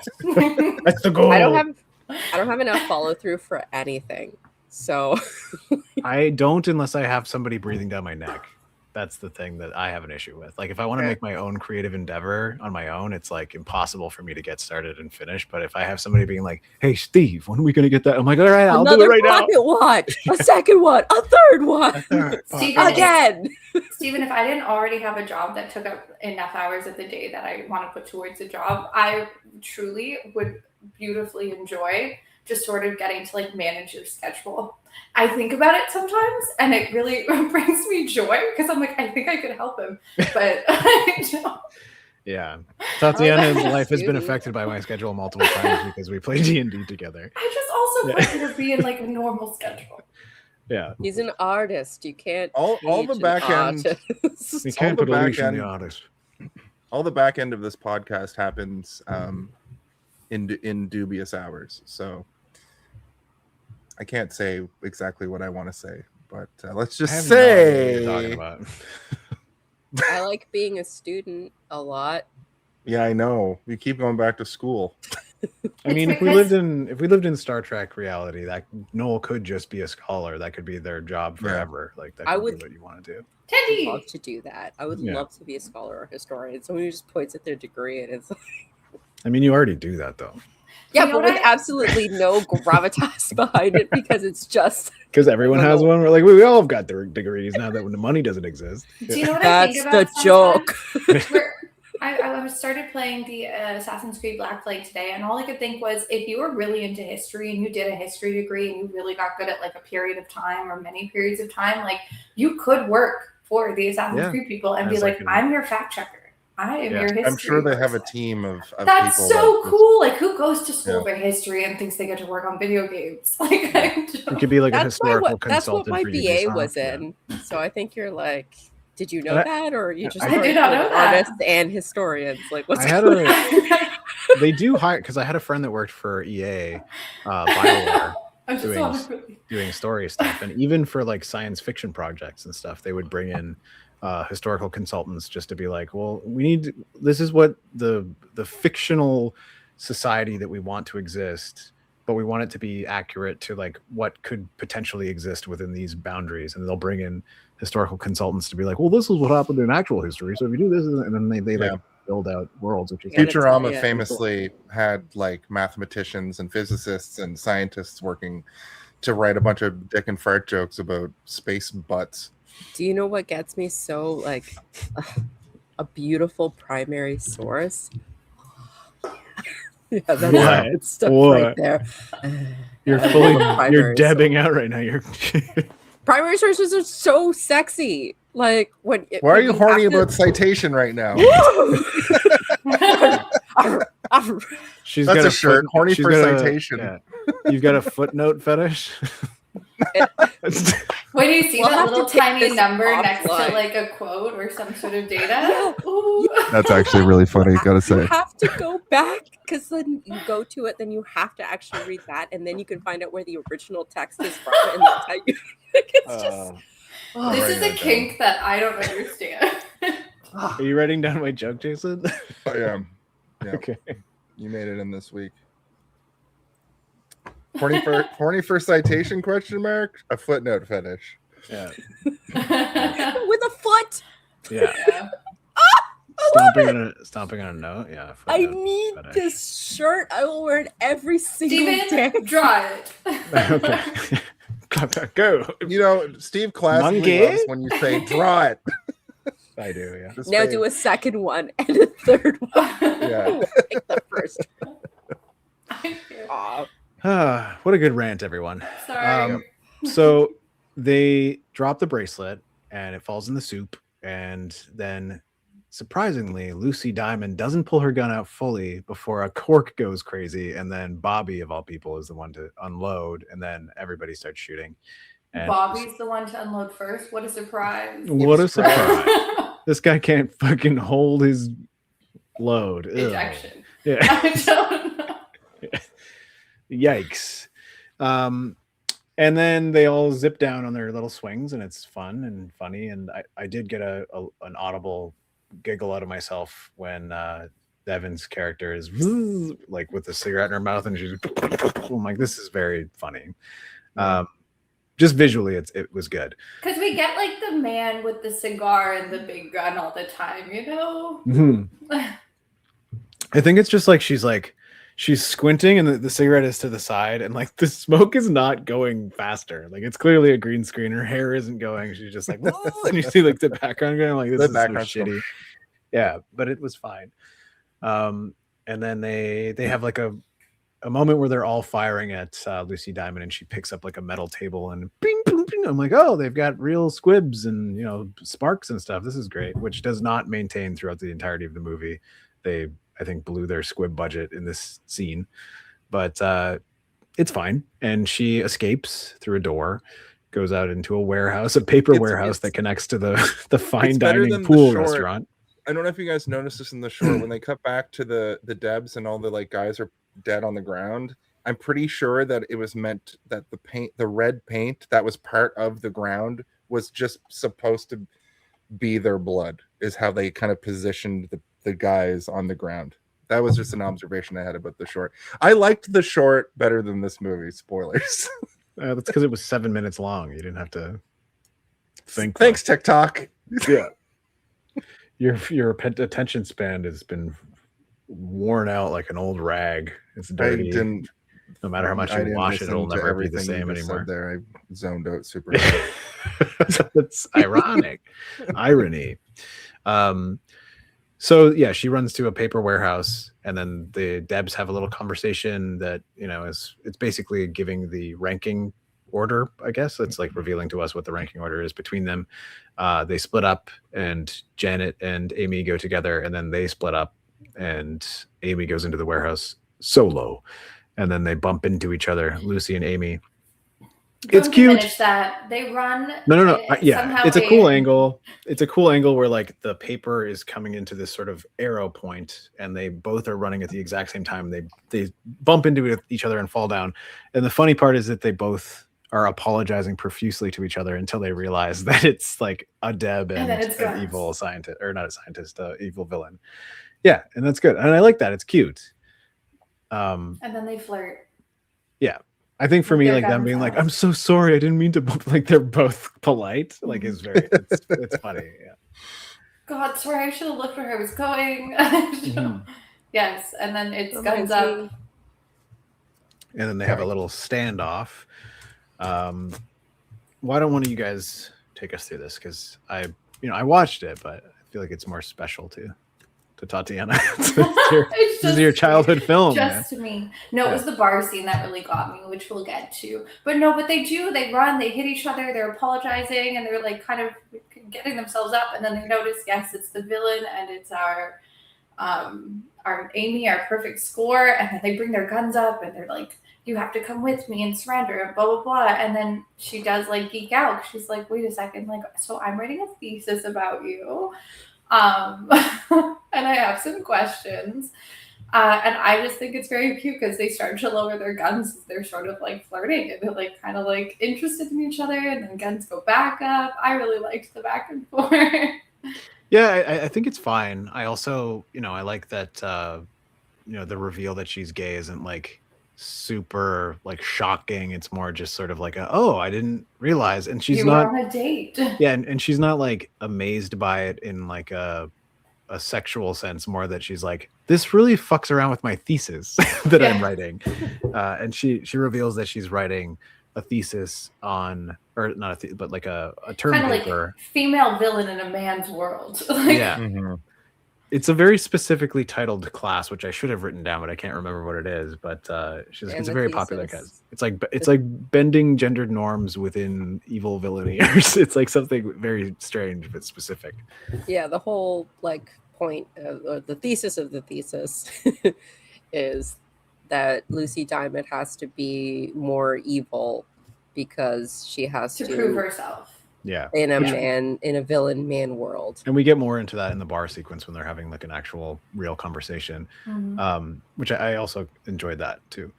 That's the goal. I don't have enough follow through for anything, so I don't unless I have somebody breathing down my neck. That's the thing that I have an issue with. Like if I want to make my own creative endeavor on my own, it's like impossible for me to get started and finish. But if I have somebody being like, "Hey, Steve, when are we going to get that?" I'm like, "All right, I'll do it right now." Another watch, a second one, a third one, again. Stephen, if I didn't already have a job that took up enough hours of the day that I want to put towards a job, I truly would beautifully enjoy just sort of getting to like manage your schedule. I think about it sometimes, and it really brings me joy because I'm like, I think I could help him, but I don't. Yeah, Tatiana's life has been affected by my schedule multiple times because we play D&D together. I just also want to be in like a normal schedule. Yeah, he's an artist. You can't all the back end. You can't put a leash on the artist. All the back end of this podcast happens in dubious hours, so I can't say exactly what I want to say, but let's just say I like being a student a lot. Yeah, I know. You keep going back to school. I mean, if we lived in Star Trek reality, that Noel could just be a scholar. That could be their job forever. Like that could be what you want to do. I'd love to do that. I would love to be a scholar or historian. Someone who just points at their degree and it's like. I mean, you already do that though. Yeah, but with absolutely no gravitas behind it because it's just because everyone has one. We're like, we all have got their degrees now that when the money doesn't exist. Do you know what That's I think about the joke. I started playing the Assassin's Creed Black Flag today, and all I could think was if you were really into history and you did a history degree and you really got good at like a period of time or many periods of time, like you could work for the Assassin's Creed people and be like, I'm your fact checker. I am your history. I'm sure they have a team of That's people. So cool. Like, who goes to school for history and thinks they get to work on video games? Like, it could be like a historical consultant. That's what my for BA was in. So I think you're like, did you know that, or you just? I did not know that. Artists and historians, like, what's they do hire because I had a friend that worked for EA, BioWare, doing story stuff, and even for like science fiction projects and stuff, they would bring in historical consultants just to be like, well, this is what the fictional society that we want to exist, but we want it to be accurate to like what could potentially exist within these boundaries. And they'll bring in historical consultants to be like, well, this is what happened in actual history. So if you do this, and then they like build out worlds. Which is Futurama famously had like mathematicians and physicists and scientists working to write a bunch of dick and fart jokes about space butts. Do you know what gets me so like a beautiful primary source? Yeah, that's good stuff right there. You're you're debbing out right now. You're primary sources are so sexy. Like when why are you horny about citation right now? She's That's got a shirt. Horny for citation. You've got a footnote fetish. When you see that little tiny number next to like a quote or some sort of data, that's actually really funny. Gotta say, you have to go back because then you go to it, then you have to actually read that, and then you can find out where the original text is from, and that's how you. It's just. This is a kink that I don't understand. Are you writing down my joke, Jason? I am. Yeah. Okay. You made it in this week. Horny for citation ? A footnote fetish. Yeah. With a foot. Yeah. Stomping on a note. Yeah. I need this shirt. I will wear it every single day. Draw it. Okay. Go. You know, Steve classically Monkey? loves when you say draw it. I do, yeah. Now do a second one and a third one. Yeah. Like the first one. What a good rant, everyone. Sorry. So they drop the bracelet and it falls in the soup. And then surprisingly, Lucy Diamond doesn't pull her gun out fully before a cork goes crazy. And then Bobby, of all people, is the one to unload. And then everybody starts shooting. And Bobby's the one to unload first. What a surprise. What a surprise. This guy can't fucking hold his load. Ejection. Yeah. I don't know. Yikes. And then they all zip down on their little swings and it's fun and funny. And I did get an audible giggle out of myself when Devon's character is like with the cigarette in her mouth and she's I'm like, this is very funny. Just visually it was good. Because we get like the man with the cigar and the big gun all the time, you know? Mm-hmm. I think it's just like she's squinting and the cigarette is to the side and like the smoke is not going faster. Like it's clearly a green screen. Her hair isn't going. She's just like, whoa, and you see like the background going like, this is so shitty. Yeah, but it was fine. And then they have like a moment where they're all firing at Lucy Diamond and she picks up like a metal table and bing, bing, bing. I'm like, oh, they've got real squibs and, you know, sparks and stuff. This is great, which does not maintain throughout the entirety of the movie. They, I think, blew their squib budget in this scene, but it's fine. And she escapes through a door, goes out into a warehouse, a paper warehouse that connects to the fine dining pool restaurant. I don't know if you guys noticed this in the short when they cut back to the D.E.B.S and all the like guys are dead on the ground. I'm pretty sure that it was meant that the red paint that was part of the ground was just supposed to be their blood, is how they kind of positioned the guys on the ground. That was just an observation I had about the short. I liked the short better than this movie. Spoilers. That's because it was 7 minutes long. You didn't have to think. Thanks, TikTok. Yeah. Your attention span has been worn out like an old rag. It's dirty. No matter how much you wash it, it'll never be the same anymore. There, I zoned out super. That's ironic. Irony. So yeah, she runs to a paper warehouse, and then the D.E.B.S have a little conversation that, you know, it's basically giving the ranking order, I guess. It's like revealing to us what the ranking order is between them. They split up, and Janet and Amy go together, and then they split up, and Amy goes into the warehouse solo, and then they bump into each other, Lucy and Amy. It's cute. Finish that. They run. No. Yeah, it's a cool angle. It's a cool angle where like the paper is coming into this sort of arrow point, and they both are running at the exact same time. They bump into each other and fall down. And the funny part is that they both are apologizing profusely to each other until they realize that it's like a D.E.B. and an evil scientist, or not a scientist, evil villain. Yeah, and that's good. And I like that. It's cute. And then they flirt. Yeah. I think for me, like them being like, I'm so sorry, I didn't mean to bump, like they're both polite, like is very, it's funny. Yeah. God, sorry, I should have looked where I was going. Yes, and then it's guns up. And then they have a little standoff. Why don't one of you guys take us through this? Because I watched it, but I feel like it's more special to Tatiana. This is your childhood film. Just to me. No, it was the bar scene that really got me, which we'll get to. But they run, they hit each other, they're apologizing, and they're like kind of getting themselves up, and then they notice, yes, it's the villain, and it's our Amy, our perfect score, and then they bring their guns up, and they're like, you have to come with me and surrender, and blah, blah, blah. And then she does like geek out. She's like, wait a second, like, so I'm writing a thesis about you. And I have some questions. And I just think it's very cute because they start to lower their guns as they're sort of like flirting and they're like kind of like interested in each other, and then guns go back up. I really liked the back and forth. Yeah, I think it's fine. I also, I like that, the reveal that she's gay isn't like super like shocking. It's more just sort of like I didn't realize. And she's you not were on a date. Yeah, and she's not like amazed by it in like a sexual sense, more that she's like, this really fucks around with my thesis that I'm writing. And she reveals that she's writing a thesis on, or not but like a term kind of paper. like female villain in a man's world. Like, yeah. It's a very specifically titled class, which I should have written down, but I can't remember what it is. But it's a very popular class. It's like bending gendered norms within evil villainy. It's like something very strange but specific. Yeah, the whole like point of the thesis of the thesis is that Lucy Diamond has to be more evil because she has to prove herself. Yeah, in a villain man world. And we get more into that in the bar sequence when they're having like an actual real conversation, which I also enjoyed that too.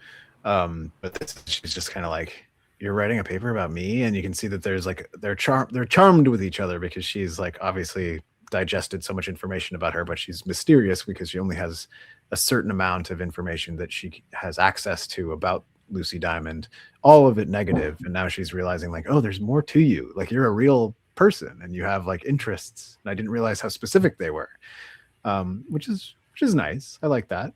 But she's just kind of like, you're writing a paper about me, and you can see that there's like they're charmed with each other because she's like obviously digested so much information about her, but she's mysterious because she only has a certain amount of information that she has access to about Lucy Diamond, all of it negative, and now she's realizing like, oh, there's more to you, like you're a real person and you have like interests, and I didn't realize how specific they were, which is nice. I like that.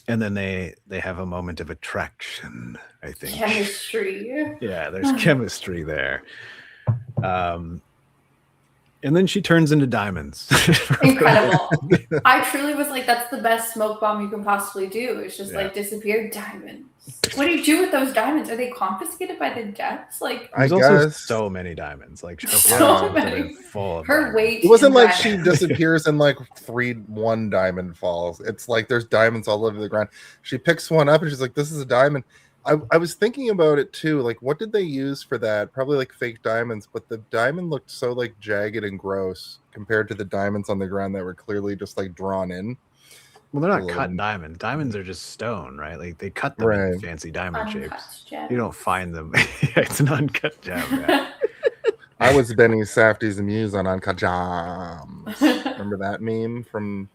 And then they have a moment of attraction, I think. Chemistry. Yeah, there's chemistry there. And then she turns into diamonds. Incredible. I truly was like, that's the best smoke bomb you can possibly do. It's just like disappeared diamonds. What do you do with those diamonds? Are they confiscated by the debts? Like, there's also so many diamonds. Like so many. Full of her weight. It wasn't like she disappears and like one diamond falls. It's like there's diamonds all over the ground. She picks one up and she's like, this is a diamond. I was thinking about it too. Like, what did they use for that? Probably like fake diamonds, but the diamond looked so like jagged and gross compared to the diamonds on the ground that were clearly just like drawn in. Well, they're not cut diamonds. Diamonds are just stone, right? Like they cut them in fancy diamond shapes. Gems. You don't find them. It's an uncut gem. Yeah. I was Benny Safdie's muse on Uncut Gems. Remember that meme from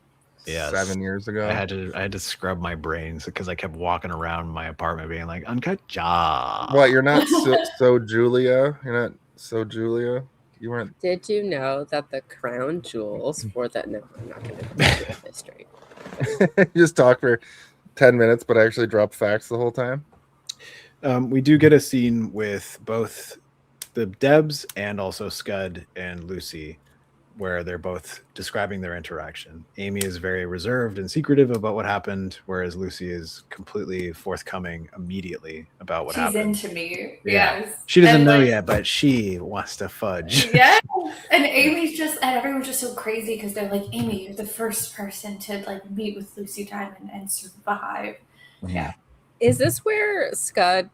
7 years ago? I had to scrub my brains because I kept walking around my apartment being like, uncut job. What, you're not so Julia? You're not so Julia? You weren't. Did you know that the crown jewels for that? No, I'm not going to do the history. You just talk for 10 minutes, but I actually drop facts the whole time. We do get a scene with both the D.E.B.S and also Scud and Lucy, where they're both describing their interaction. Amy is very reserved and secretive about what happened, whereas Lucy is completely forthcoming immediately about what happened. She's into me. Yeah. Yes. She doesn't know yet, but she wants to fudge. Yeah. And Amy's and everyone's just so crazy because they're like, Amy, you're the first person to like meet with Lucy Diamond and survive. Yeah. Is this where Scud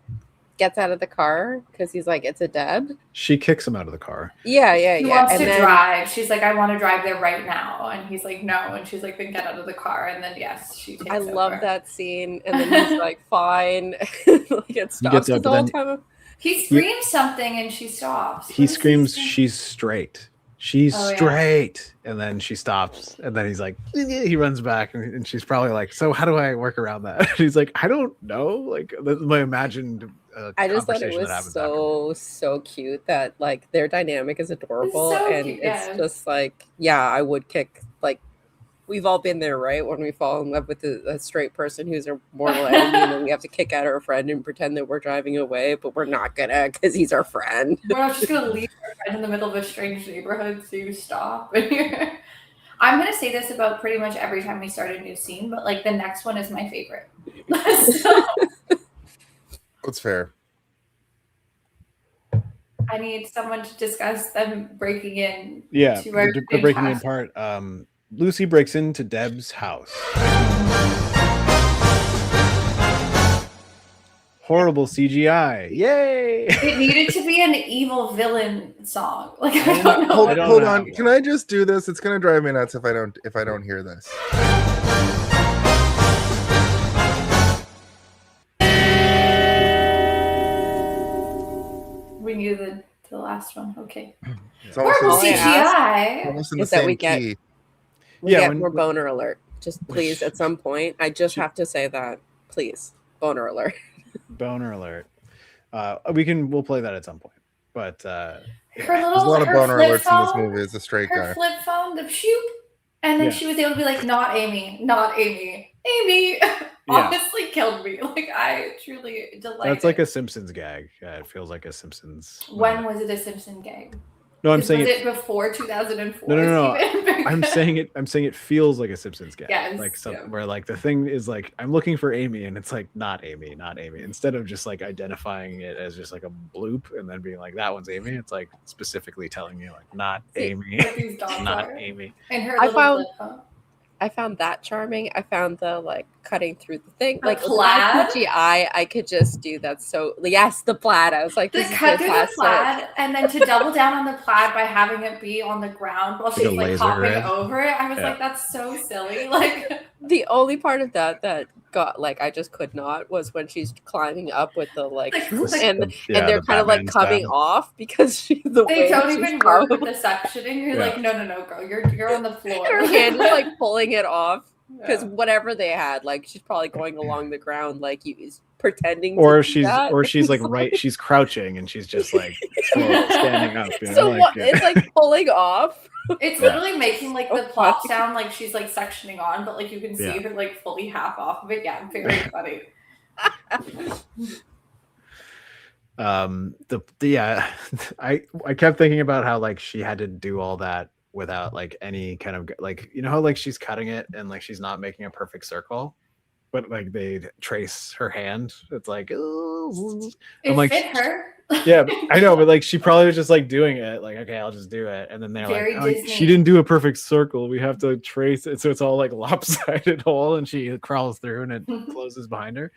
gets out of the car because he's like, it's a D.E.B.S? She kicks him out of the car. Yeah. He wants to drive. She's like, I want to drive there right now. And he's like, no. And she's like, then get out of the car. And then, yes, she takes over. Love that scene. And then he's like, fine. Like, it stops the whole time. He screams something and she stops. He screams, she's straight. She's straight. Yeah. And then she stops. And then he's like, he runs back. And she's probably like, so how do I work around that? And he's like, I don't know. Like, that's my imagined I just thought it was so cute that like their dynamic is adorable. It's so and cute, it's just like, yeah, I would kick, like, we've all been there, right? When we fall in love with a straight person who's a mortal enemy, and then we have to kick out our friend and pretend that we're driving away, but we're not gonna because he's our friend. We're not just gonna leave our friend in the middle of a strange neighborhood, so you stop. I'm gonna say this about pretty much every time we start a new scene, but like the next one is my favorite. That's fair. I need someone to discuss them breaking in. Yeah, to our the breaking in part. Lucy breaks into D.E.B.S house. Horrible CGI. Yay! It needed to be an evil villain song. Like I don't know. Hold on. Can I just do this? It's gonna drive me nuts if I don't hear this. We knew the last one. Okay. Horrible CGI. Is that we get more boner alert. Just please, at some point, I just have to say that. Please. Boner alert. Boner alert. We'll play that at some point. But her There's a little lot of her boner flip alerts in this phone, movie as a straight her guy. flip phone, the shoot, and then Yeah. she was able to be like, not Amy, not Amy, Amy. Honestly, killed me. Like I truly delighted. That's like a Simpsons gag. Yeah, it feels like a Simpsons. When was it a Simpson gag? No, I'm saying was it before 2004? No. Steven? I'm saying it feels like a Simpsons gag. Yes, Like yeah. where like the thing is like I'm looking for Amy and it's like not Amy. Instead of just like identifying it as just like a bloop and then being like that one's Amy, it's like specifically telling you like not Amy. What these dogs Not are. Amy. And her little flip phone. I found that charming. I found the like cutting through the thing, The like plaid? CGI. I could just do that. So yes, the plaid. I was like, The this is cut through the fantastic. plaid, and then to double down on the plaid by having it be on the ground while Like a she's like laser hopping grid. over it. I was Yeah. like, that's so silly. Like The only part of that got like I just could not was when she's climbing up with the like and they're the kind of like Batman coming style. off because she, the they way don't she's even work with probably- the suctioning. You're Yeah. like, no, girl, you're on the floor. her hand is like pulling it off because Yeah. whatever they had, like she's probably going along the ground like is pretending. Or to do she's that. she's like she's crouching and she's just like standing up. You know, So like, what? It's like pulling off. It's Yeah. literally making like the Oh, plop funny. sound like she's like sectioning on, but like you can see Yeah. her like fully half off of it. Yeah, very funny. I kept thinking about how like she had to do all that without like any kind of like how like she's cutting it and like she's not making a perfect circle, but like they trace her hand. It's like It I'm like fit her. yeah, I know, but like she probably was just like doing it like okay, I'll just do it, and then they're Very like oh, Disney. she didn't do a perfect circle. We have to trace it so it's all like lopsided hole, and she crawls through and it closes behind her.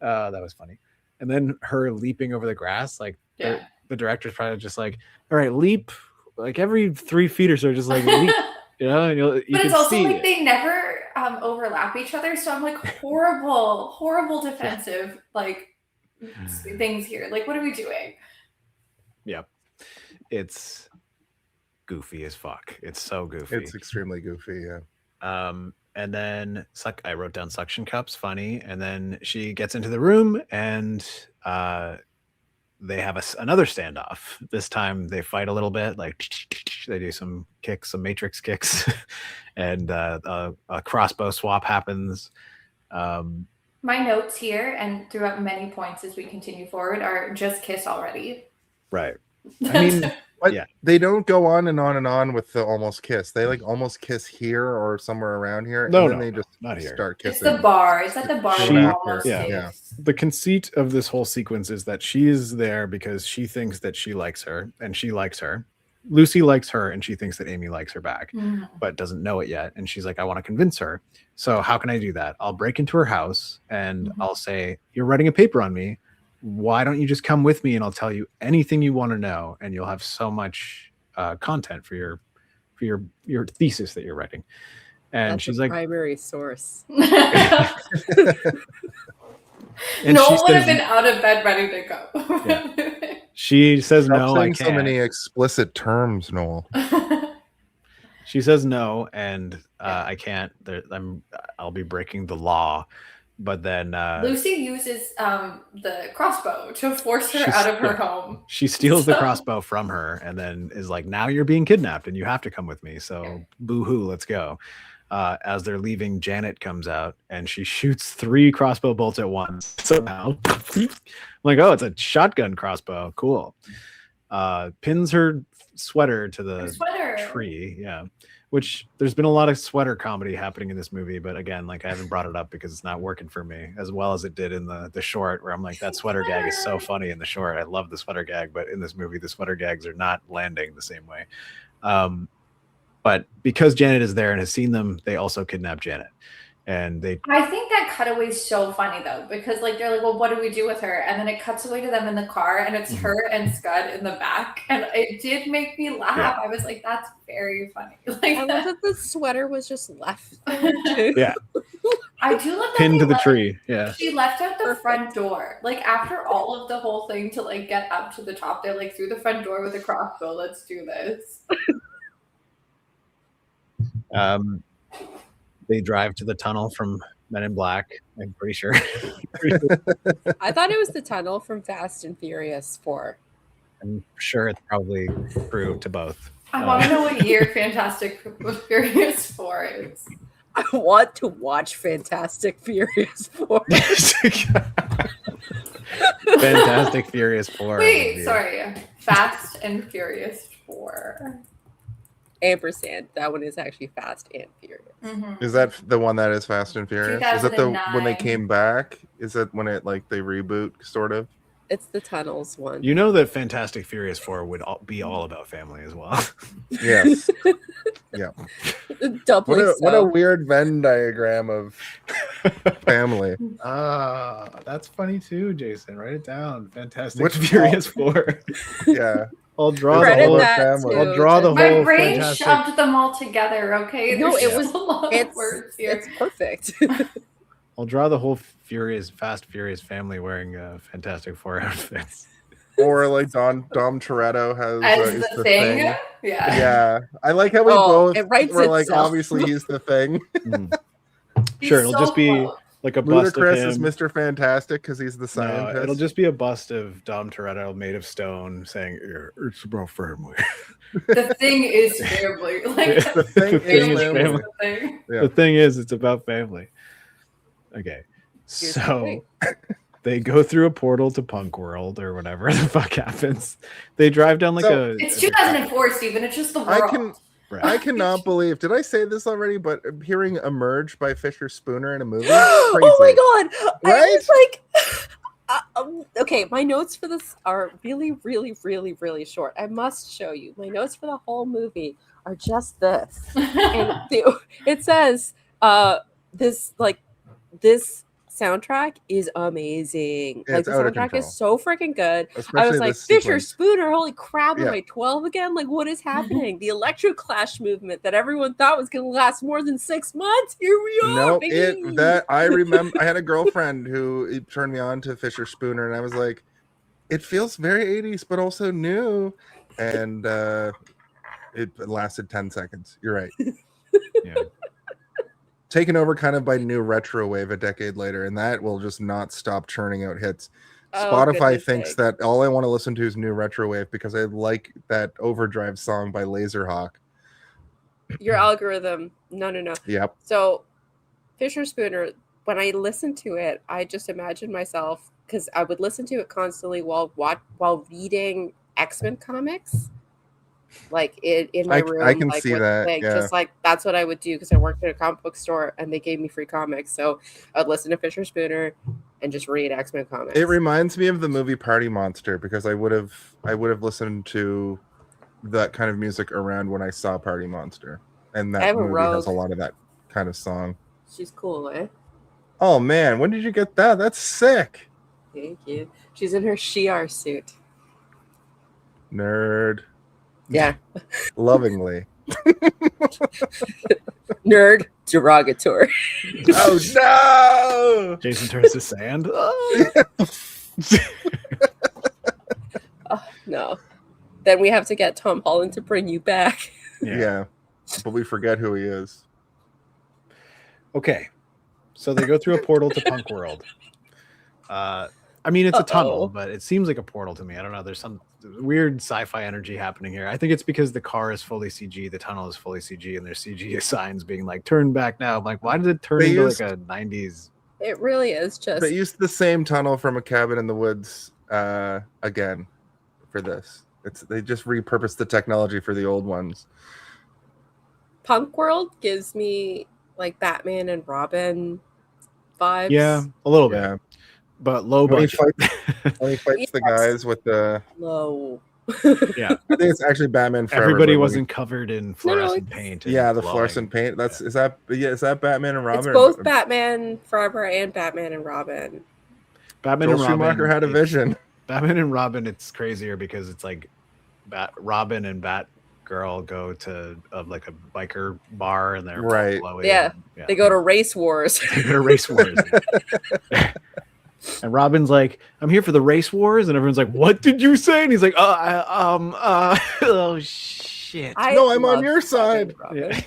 That was funny. And then her leaping over the grass, like Yeah. the director's probably just like, all right, leap like every 3 feet or so, just like leap, and you But can it's also see like it. they never overlap each other, so I'm like horrible defensive like things here. Like, what are we doing? Yep, it's goofy as fuck. It's so goofy. It's extremely goofy, yeah. And then I wrote down suction cups, funny. And then she gets into the room and they have another standoff. This time they fight a little bit, like they do some kicks, some matrix kicks, and a crossbow swap happens. My notes here and throughout many points as we continue forward are just kiss already. Right. I mean, But yeah. they don't go on and on and on with the almost kiss. They like almost kiss here or somewhere around here. No, and then no, they no, just not here. start It's kissing. the bar. It's at the bar. She- when almost yeah. kiss. Yeah. The conceit of this whole sequence is that she is there because she thinks that she likes her and she likes her. Lucy likes her and she thinks that Amy likes her back, Mhm. but doesn't know it yet. And she's like, I want to convince her. So how can I do that? I'll break into her house and I'll say, you're writing a paper on me. Why don't you just come with me and I'll tell you anything you want to know, and you'll have so much content for your thesis that you're writing. And That's she's the like, primary source. and Noel she would have says- been out of bed ready to go. she says Stop no, I saying can't. so many explicit terms, Noel. She says no, and I can't. I'll be breaking the law. But then Lucy uses the crossbow to force her She's- out of her yeah. home. she steals the So- crossbow from her, and then is like, "Now you're being kidnapped, and you have to come with me." So, boo-hoo, let's go. As they're leaving, Janet comes out, and she shoots 3 crossbow bolts at once. Somehow, I'm like, "Oh, it's a shotgun crossbow. Cool." Pins her sweater to the Her sweater. tree. Yeah. Which there's been a lot of sweater comedy happening in this movie, but again, like I haven't brought it up because it's not working for me as well as it did in the short, where I'm like, that sweater gag is so funny in the short. I love the sweater gag, but in this movie, the sweater gags are not landing the same way. But because Janet is there and has seen them, they also kidnap Janet. And they I think that cutaway is so funny though, because like they're like, well, what do we do with her? And then it cuts away to them in the car, and it's her and Scud in the back, and it did make me laugh. Yeah. I was like, that's very funny. I Like, love that the sweater was just left there, too. yeah, I do love that pinned they to the let- tree. Yeah. She left out the Perfect. front door. Like after all of the whole thing to like get up to the top, they're like through the front door with a crossbow. Let's do this. They drive to the tunnel from Men in Black. I'm pretty sure. I thought it was the tunnel from Fast and Furious 4. I'm sure it's probably true to both. I want to know what year Fantastic Furious 4 is. I want to watch Fantastic Furious 4. Fantastic Furious 4. Wait, sorry. Fast and Furious 4. Ampersand. That one is actually Fast and Furious. Mm-hmm. Is that the one that is Fast and Furious? Is that the when they 2009. came back? Is that when it like they reboot sort of? It's the tunnels one. You know that Fantastic Furious 4 would be all about family as well. Yes. Yeah. What a weird Venn diagram of family. That's funny too, Jason. Write it down. Fantastic Which Furious 4. Yeah. I'll draw Credit the whole that family. too. I'll draw the My whole brain fantastic. shoved them all together, okay? No, There's it was a lot of words here. It's perfect. I'll draw the whole Fast Furious family wearing Fantastic Four outfits. Or like Dom Toretto has As is the thing? Yeah. Yeah. I like how we Oh, both it writes were like, itself. obviously he's the thing. He's Sure, it'll so just be cool. like a bust of Ludacris him. is Mr. Fantastic because he's the No, scientist. it'll just be a bust of Dom Toretto made of stone saying, "Yeah, it's about family." The thing is family. Like, The thing is family family. the thing. Yeah. The thing is, it's about family. Okay, Here's the so thing. they go through a portal to Punk World or whatever the fuck happens. They drive down like So, It's 2004, Stephen. It's just the world. I cannot believe. Did I say this already? But hearing "Emerge" by Fisher Spooner in a movie. Oh my god! I Right? was like, okay, my notes for this are really, really, really, really short. I must show you. My notes for the whole movie are just this, and it says, this soundtrack is amazing. Yeah, Like it's the out of soundtrack control. is so freaking good. I Especially was like, this Fisher sequence. Spooner, holy crap, am Yeah. I 12 again? Like, what is happening? The electroclash movement that everyone thought was going to last more than 6 months. Here we are. No, baby. I remember. I had a girlfriend who it turned me on to Fisher Spooner, and I was like, it feels very 80s, but also new. And it lasted 10 seconds. You're right. Yeah. Taken over kind of by new retro wave a decade later, and that will just not stop churning out hits. Oh, Spotify goodness thinks sake. that all I want to listen to is new retro wave because I like that Overdrive song by Laserhawk. Your algorithm. No. Yep. So, Fisher Spooner, when I listen to it, I just imagine myself, because I would listen to it constantly while reading X-Men comics, like in my room. I can like, see with, that, like, yeah. just like that's what I would do because I worked at a comic book store and they gave me free comics. So I'd listen to Fisher Spooner and just read X-Men comics. It reminds me of the movie Party Monster because I would have listened to that kind of music around when I saw Party Monster, and I that have a movie has a Rogue. lot of that kind of song. She's cool, eh? Oh man, when did you get that? That's sick. Thank you. She's in her Shi'ar suit. Nerd. Yeah. Lovingly. Nerd derogatory. Oh no! Jason turns to sand. No. Then we have to get Tom Holland to bring you back. Yeah. But we forget who he is. Okay, so they go through a portal to Punk World. I mean, it's a tunnel, but it seems like a portal to me. I don't know. There's some weird sci-fi energy happening here. I think it's because the car is fully CG, the tunnel is fully CG, and there's CG signs being like, turn back now. I'm like, why did it turn They into used- like a 90s? It really is just They used the same tunnel from A Cabin in the Woods again for this. They just repurposed the technology for the old ones. Punk World gives me like Batman and Robin vibes. Yeah, a little bit, Yeah. but low When he budget. fights the guys with the Low. Yeah, I think it's actually Batman Forever. everybody but when wasn't covered in fluorescent paint. and Yeah, the glowing. fluorescent paint. Is that Batman and Robin? It's both Batman Forever and Batman and Robin. Batman Joel and Robin. Schumacher had a vision. Batman and Robin, it's crazier because it's like Robin and Batgirl go to like a biker bar and they're Right. glowy Yeah. and- They go to Race Wars. They go to race wars. And Robin's like, I'm here for the race wars, and everyone's like, what did you say? And he's like, oh shit. No, I'm on love your side. Robin. Yeah.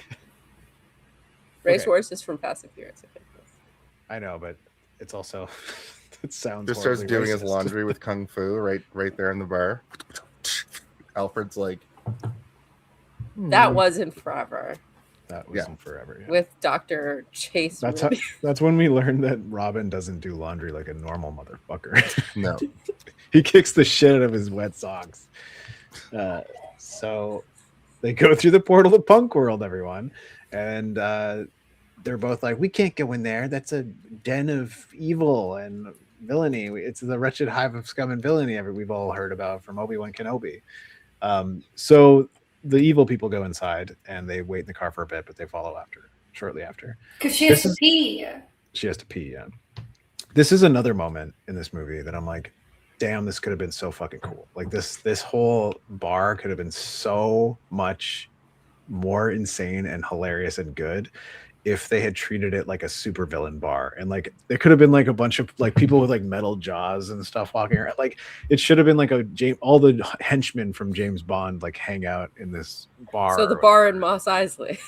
Race Okay. Wars is from Fast and Furious. I think. I know, but it's also it sounds Just starts horribly doing his racist. laundry with kung fu right there in the bar. Alfred's like, That wasn't forever. That wasn't forever. Yeah. With Dr. Chase. That's when we learned that Robin doesn't do laundry like a normal motherfucker. No. He kicks the shit out of his wet socks. So they go through the portal to Punk World, everyone. And they're both like, we can't go in there. That's a den of evil and villainy. It's the wretched hive of scum and villainy we've all heard about from Obi-Wan Kenobi. So the evil people go inside and they wait in the car for a bit, but they follow shortly after. Because she has to pee. She has to pee, yeah. This is another moment in this movie that I'm like, damn, this could have been so fucking cool. Like this whole bar could have been so much more insane and hilarious and good if they had treated it like a supervillain bar. And like there could have been like a bunch of like people with like metal jaws and stuff walking around. Like it should have been like all the henchmen from James Bond like hang out in this bar. So the bar in Mos Eisley.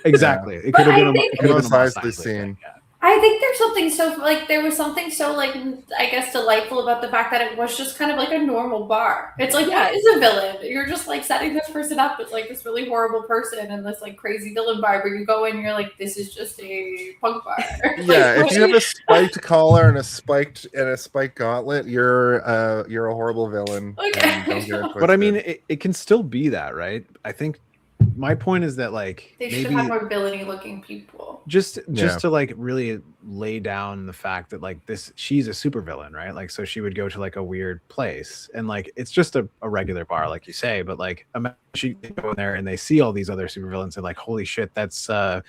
Exactly. It could have been a Mos Eisley scene. I think there's something there was something so I guess delightful about the fact that it was just kind of like a normal bar. It's like, what is a villain? You're just like setting this person up as like this really horrible person in this like crazy villain bar, but you go in and you're like, this is just a punk bar. Yeah, if you have a spiked collar and a spiked gauntlet, you're a horrible villain. But I mean, it can still be that, right? I think my point is that like they should have more villainy looking people. Just to like really lay down the fact that like she's a supervillain, right? Like so she would go to like a weird place and like it's just a regular bar, like you say, but like imagine she go in there and they see all these other supervillains and like, holy shit, that's the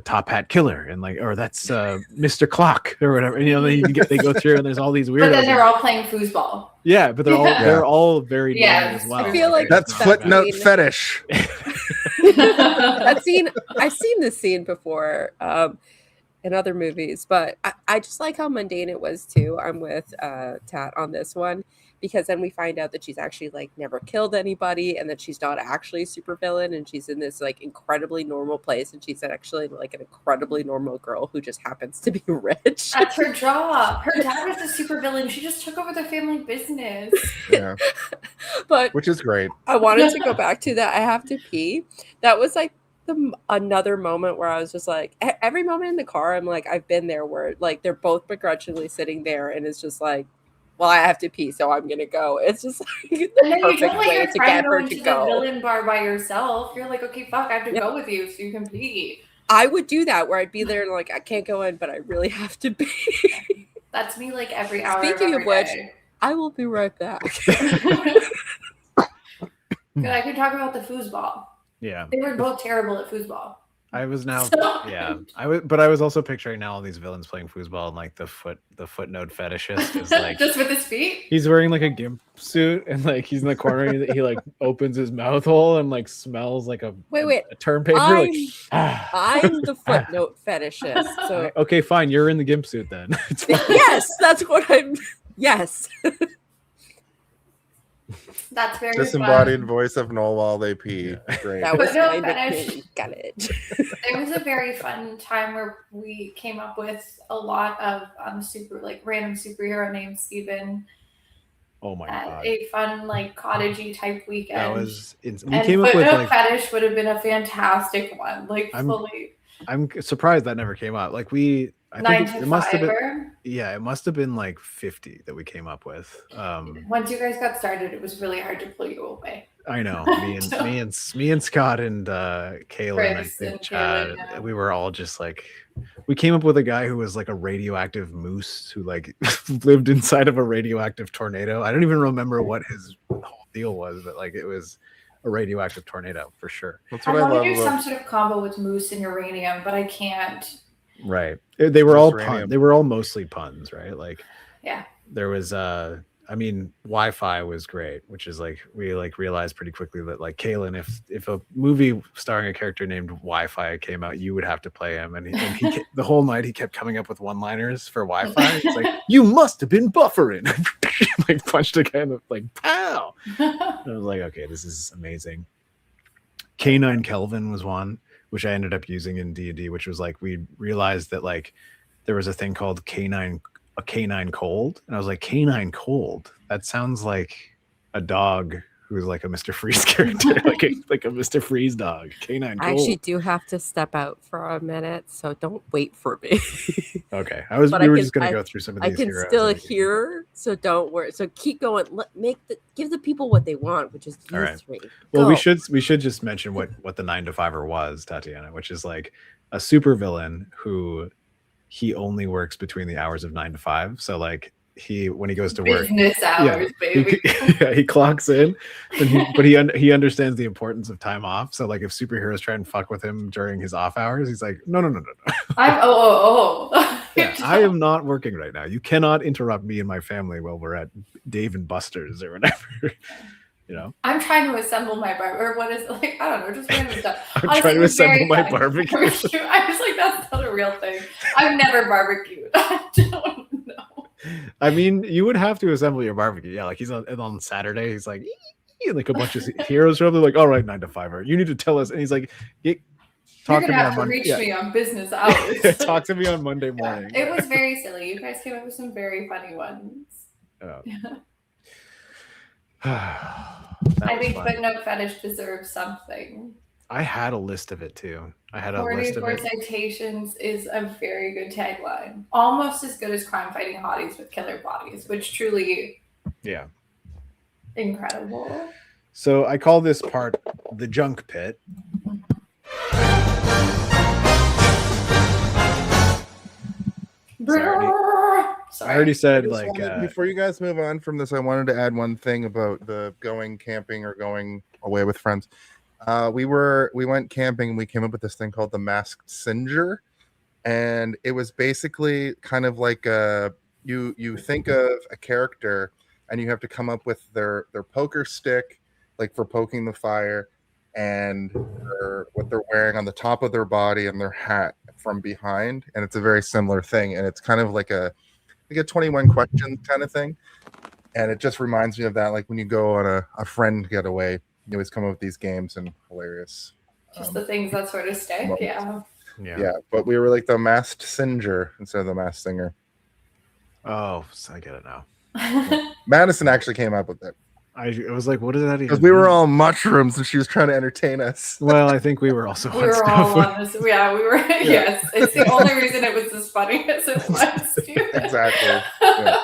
top hat killer and like, or that's Mr. Clock or whatever. And, you know, they go through and there's all these weirdos. But then they're all playing foosball. Yeah, but they're all very different as well. I feel like that's footnote fetish. I've seen this scene before in other movies, but I just like how mundane it was too. I'm with Tat on this one. Because then we find out that she's actually like never killed anybody and that she's not actually a supervillain and she's in this like incredibly normal place and she's actually like an incredibly normal girl who just happens to be rich. That's her job. Her dad was a supervillain. She just took over the family business. Yeah. But which is great. I wanted to go back to that. I have to pee. That was like another moment where I was just like, every moment in the car, I'm like, I've been there where like they're both begrudgingly sitting there and it's just like, well, I have to pee, so I'm gonna go. It's just like the perfect way to get her to go. The villain bar by yourself. You're like, okay, fuck, I have to go with you so you can pee. I would do that where I'd be there and like, I can't go in, but I really have to pee. That's me like every hour. Speaking of which, I will be right back. Good, I could talk about the foosball. Yeah, they were both terrible at foosball. I was but I was also picturing now all these villains playing foosball and like the footnote fetishist is like just with his feet. He's wearing like a gimp suit and like he's in the corner and he like opens his mouth hole and like smells like a term paper. I'm the footnote fetishist. So okay, fine, you're in the gimp suit then. Yes, that's what I'm. Yes. That's very disembodied fun. Voice of Noel while they pee. Great. That was Got it. It was a very fun time where we came up with a lot of random superhero named Steven. Oh my god! A fun like cottagey type weekend. That was. We came up with like fetish would have been a fantastic one. Like I'm surprised that never came out. Like I think it must have been. Yeah, it must have been like 50 that we came up with. Once you guys got started, it was really hard to pull you away. I know. Me and Scott and Kayla and I think Chad. Kayla, yeah. We were all just like, we came up with a guy who was like a radioactive moose who like lived inside of a radioactive tornado. I don't even remember what his whole deal was, but like it was a radioactive tornado for sure. That's I what I want love to do about some sort of combo with moose and uranium, but I can't. Right. They were all puns. They were all mostly puns, right? Like, yeah. There was Wi-Fi was great, which is like we like realized pretty quickly that like Kalen, if a movie starring a character named Wi-Fi came out, you would have to play him. And he the whole night he kept coming up with one-liners for Wi-Fi. It's like, you must have been buffering. Like punched a guy in the like pow. I was like, okay, this is amazing. K9 Kelvin was one, which I ended up using in D&D, which was like we realized that like there was a thing called a canine cold, and I was like, canine cold? That sounds like a dog who's like a Mr. Freeze character, like a Mr. Freeze dog. Canine cold. I actually do have to step out for a minute, so don't wait for me. Okay, we were just gonna go through some of these. I can still hear, so don't worry. So keep going. Give the people what they want, which is you three. Well, we should just mention what the 9-to-5er was, Tatiana, which is like a super villain who he only works between the hours of 9 to 5. So like when he goes to work, business hours, baby. He clocks in, but he understands the importance of time off. So like if superheroes try and fuck with him during his off hours, he's like, no. Yeah, I am not working right now. You cannot interrupt me and my family while we're at Dave and Buster's or whatever. You know, I'm trying to assemble my barbecue, or what is it? Like, I don't know, just random stuff. I'm trying to assemble my barbecue. I was like, that's not a real thing. I've never barbecued. I don't know. I mean, you would have to assemble your barbecue. Yeah, like he's on Saturday. He's like a bunch of heroes show up. They're like, all right, 9-to-5er. You need to tell us. And he's like, talk to me on Monday. Reach me on business hours. Talk to me on Monday morning. Yeah, it was very silly. You guys came up with some very funny ones. Oh. I think footnote fetish deserves something. I had a list of it too. 44 citations is a very good tagline. Almost as good as crime fighting hotties with killer bodies, which truly, incredible. So I call this part the junk pit. I already said before you guys move on from this, I wanted to add one thing about the going camping or going away with friends. We went camping and we came up with this thing called the Masked Singer, and it was basically kind of like you think of a character and you have to come up with their poker stick, like for poking the fire, and what they're wearing on the top of their body and their hat from behind, and it's a very similar thing, and it's kind of like a 21 questions kind of thing, and it just reminds me of that, like when you go on a friend getaway, you always come up with these games and hilarious just the things that sort of stick moments. Yeah, but we were like the Masked Singer instead of the Masked Singer. Oh, so I get it now. Madison actually came up with it. I was like, what does that even because we were all mushrooms and she was trying to entertain us. Well, I think we were also we were all on this. Yeah, we were. Yes, it's the only reason it was as funny as it was. Exactly. Yeah.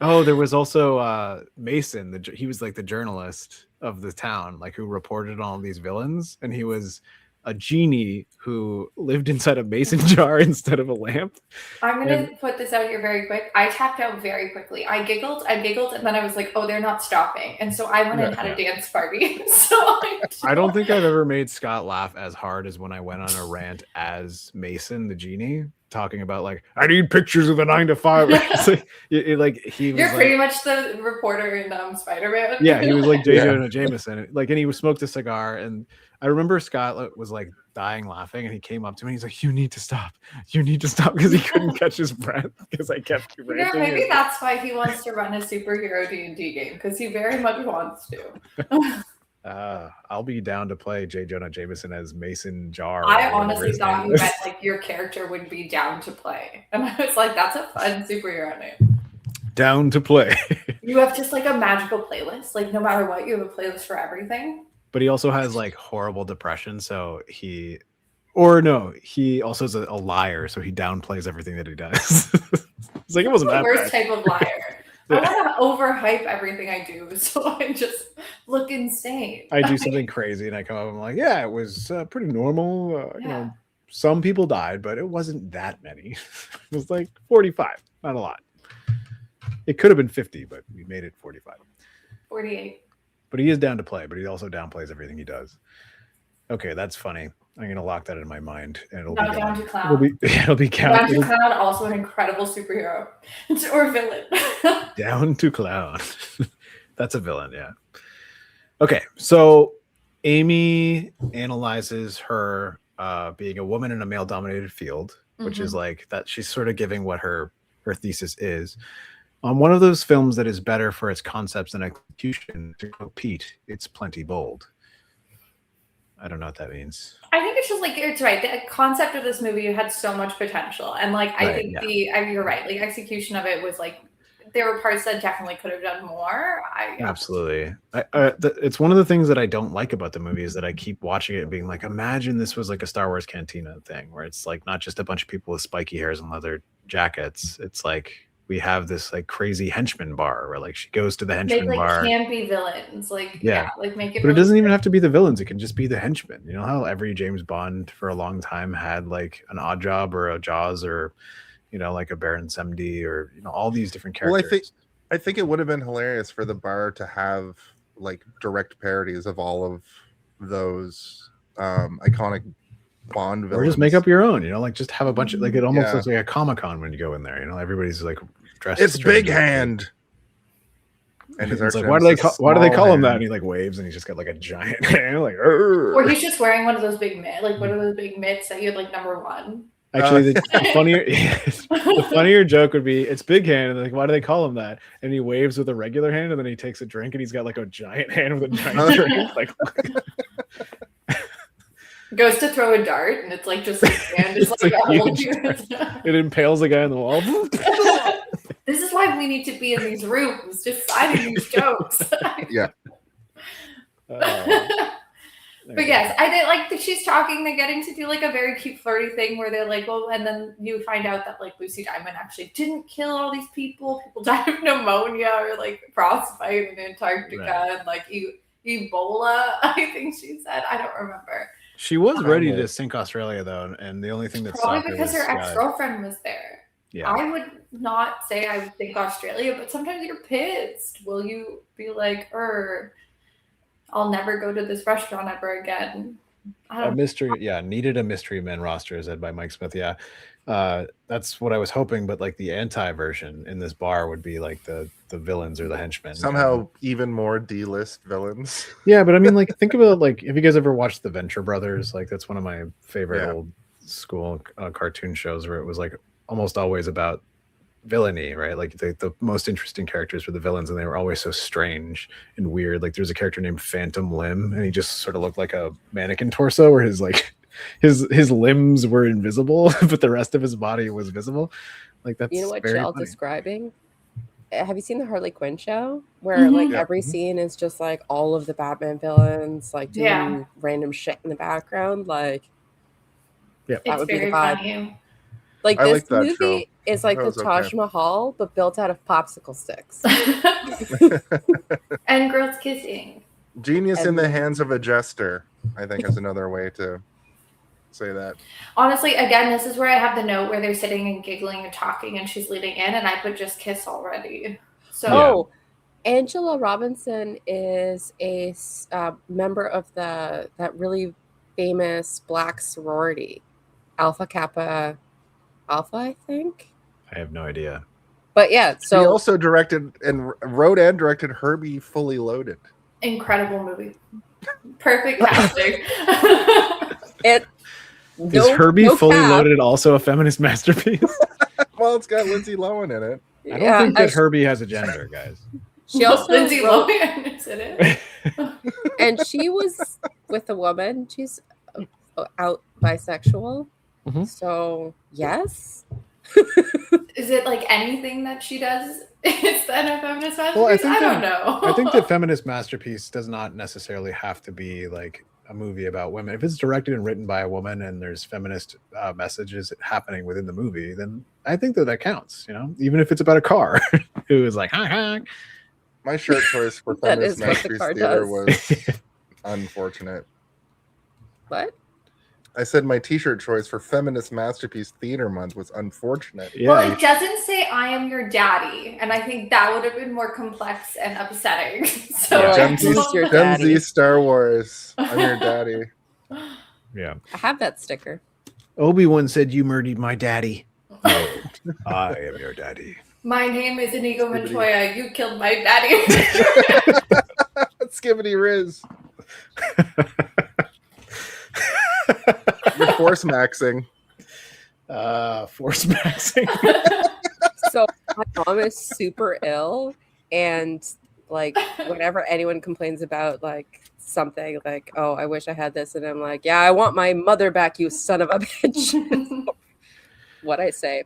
Oh, there was also Mason. He was like the journalist of the town, like who reported on all these villains, and he was a genie who lived inside a mason jar instead of a lamp. I'm going to put this out here very quick. I tapped out very quickly. I giggled, and then I was like, oh, they're not stopping. And so I went and had a dance party. So I don't think I've ever made Scott laugh as hard as when I went on a rant as Mason, the genie, talking about like, I need pictures of the 9 to 5. You're pretty much the reporter in Spider-Man. Yeah, he was like J. Jonah Jameson. Like, and he smoked a cigar, and I remember Scott was like dying laughing, and he came up to me and he's like, you need to stop because he couldn't catch his breath because I kept ranting. Maybe that's why he wants to run a superhero D&D game, because he very much wants to. I'll be down to play J. Jonah Jameson as Mason Jar. I honestly thought he meant like your character would be down to play, and I was like, that's a fun superhero name. Down to play. You have just like a magical playlist, like no matter what, you have a playlist for everything. But he also has like horrible depression, so he also is a liar, so he downplays everything that he does. It's like it wasn't that worst type of liar. I want to overhype everything I do, so I just look insane. I do something crazy, and I come up and I'm like, yeah, it was pretty normal. You know, some people died, but it wasn't that many. It was like 45, not a lot. It could have been 50, but we made it 45. 48. But he is down to play, but he also downplays everything he does. Okay, that's funny. I'm going to lock that in my mind. And it'll be Down to Clown. It'll be Down to Clown, also an incredible superhero. Or villain. Down to Clown. That's a villain, yeah. Okay, so Amy analyzes her being a woman in a male-dominated field, which is like that she's sort of giving what her thesis is. On one of those films that is better for its concepts and execution, to quote Pete, it's plenty bold. I don't know what that means. I think it's just like, it's right. The concept of this movie had so much potential. And like, I think you're right. Like execution of it was like, there were parts that definitely could have done more. Absolutely. It's one of the things that I don't like about the movie is that I keep watching it and being like, imagine this was like a Star Wars cantina thing where it's like not just a bunch of people with spiky hairs and leather jackets. It's like we have this like crazy henchman bar where like she goes to the henchman bar. Make like campy villains. Like, like make it. But it doesn't even have to be the villains. It can just be the henchmen. You know how every James Bond for a long time had like an Odd Job or a Jaws or, you know, like a Baron Samedi or, you know, all these different characters. Well, I think it would have been hilarious for the bar to have like direct parodies of all of those iconic Bond villains. Or just make up your own, you know, like just have a bunch of like it almost looks like a Comic-Con when you go in there, you know, everybody's like dressed. It's Big Hand. And it's like, why do they call him that? And he like waves and he's just got like a giant hand, like or he's just wearing one of those big mitts, like one of those big mitts that you had like #1. Actually, the funnier joke would be it's Big Hand, and like, why do they call him that? And he waves with a regular hand, and then he takes a drink, and he's got like a giant hand with a giant drink. Like, goes to throw a dart, and it's like just his hand is like a huge it impales a guy on the wall. This is why we need to be in these rooms, deciding these jokes. Yeah. But yes, I did like that she's talking. They're getting to do like a very cute flirty thing where they're like, well, and then you find out that like Lucy Diamond actually didn't kill all these people. People died of pneumonia or like frostbite in Antarctica and like Ebola, I think she said. I don't remember. She was ready to sink Australia though, and the only thing that probably stopped because her ex-girlfriend was there. Yeah. I would not say I would think Australia, but sometimes you're pissed. Will you be like, I'll never go to this restaurant ever again? Needed a mystery men roster, said by Mike Smith. Yeah. That's what I was hoping, but like the anti version in this bar would be like the villains or the henchmen. Somehow even more D-list villains. Yeah, but I mean, like, think about like, have you guys ever watched the Venture Brothers? Like, that's one of my favorite old school cartoon shows where it was like almost always about villainy, right? Like the most interesting characters were the villains, and they were always so strange and weird. Like there's a character named Phantom Limb, and he just sort of looked like a mannequin torso where his like his limbs were invisible but the rest of his body was visible. Like that's, you know what very y'all funny. describing? Have you seen the Harley Quinn show where like every scene is just like all of the Batman villains like doing random shit in the background? Like that it's would be the very vibe. funny. Like I this like that movie show. is like That the was Taj okay. Mahal, but built out of popsicle sticks. And girls kissing. Genius in the hands of a jester, I think is another way to say that. Honestly, again, this is where I have the note where they're sitting and giggling and talking, and she's leading in, and I put just kiss already. So, Angela Robinson is a member of that really famous Black sorority, Alpha Kappa Alpha, I think. I have no idea. But yeah, so he also directed and wrote and directed Herbie Fully Loaded. incredible movie. Perfect casting. Is Herbie Fully Loaded also a feminist masterpiece? Well, it's got Lindsay Lohan in it. I don't think that Herbie has a gender, guys. She also Lindsay Lohan is in it. And she was with a woman. She's out bisexual. Mm-hmm. So yes. Is it like anything that she does is then a feminist masterpiece? Well, I don't know. I think that feminist masterpiece does not necessarily have to be like a movie about women. If it's directed and written by a woman and there's feminist messages happening within the movie, then I think that counts. You know, even if it's about a car who is like, hi. My shirt choice for That Feminist is what the Masterpiece car Theater does. was unfortunate. What? I said my t-shirt choice for Feminist Masterpiece Theater Month was unfortunate. Yeah. Well, it doesn't say I am your daddy, and I think that would have been more complex and upsetting. So Yeah. Gen Who's your Z daddy? Star Wars. I'm your daddy. Yeah. I have that sticker. Obi-Wan said you murdered my daddy. No, I am your daddy. My name is Inigo Montoya. You killed my daddy. Skibbity Riz. You're force maxing. Force maxing. So my mom is super ill, and like whenever anyone complains about like something like, "Oh, I wish I had this," and I'm like, "Yeah, I want my mother back, you son of a bitch." What I say.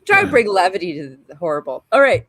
Try to bring levity to the horrible. All right.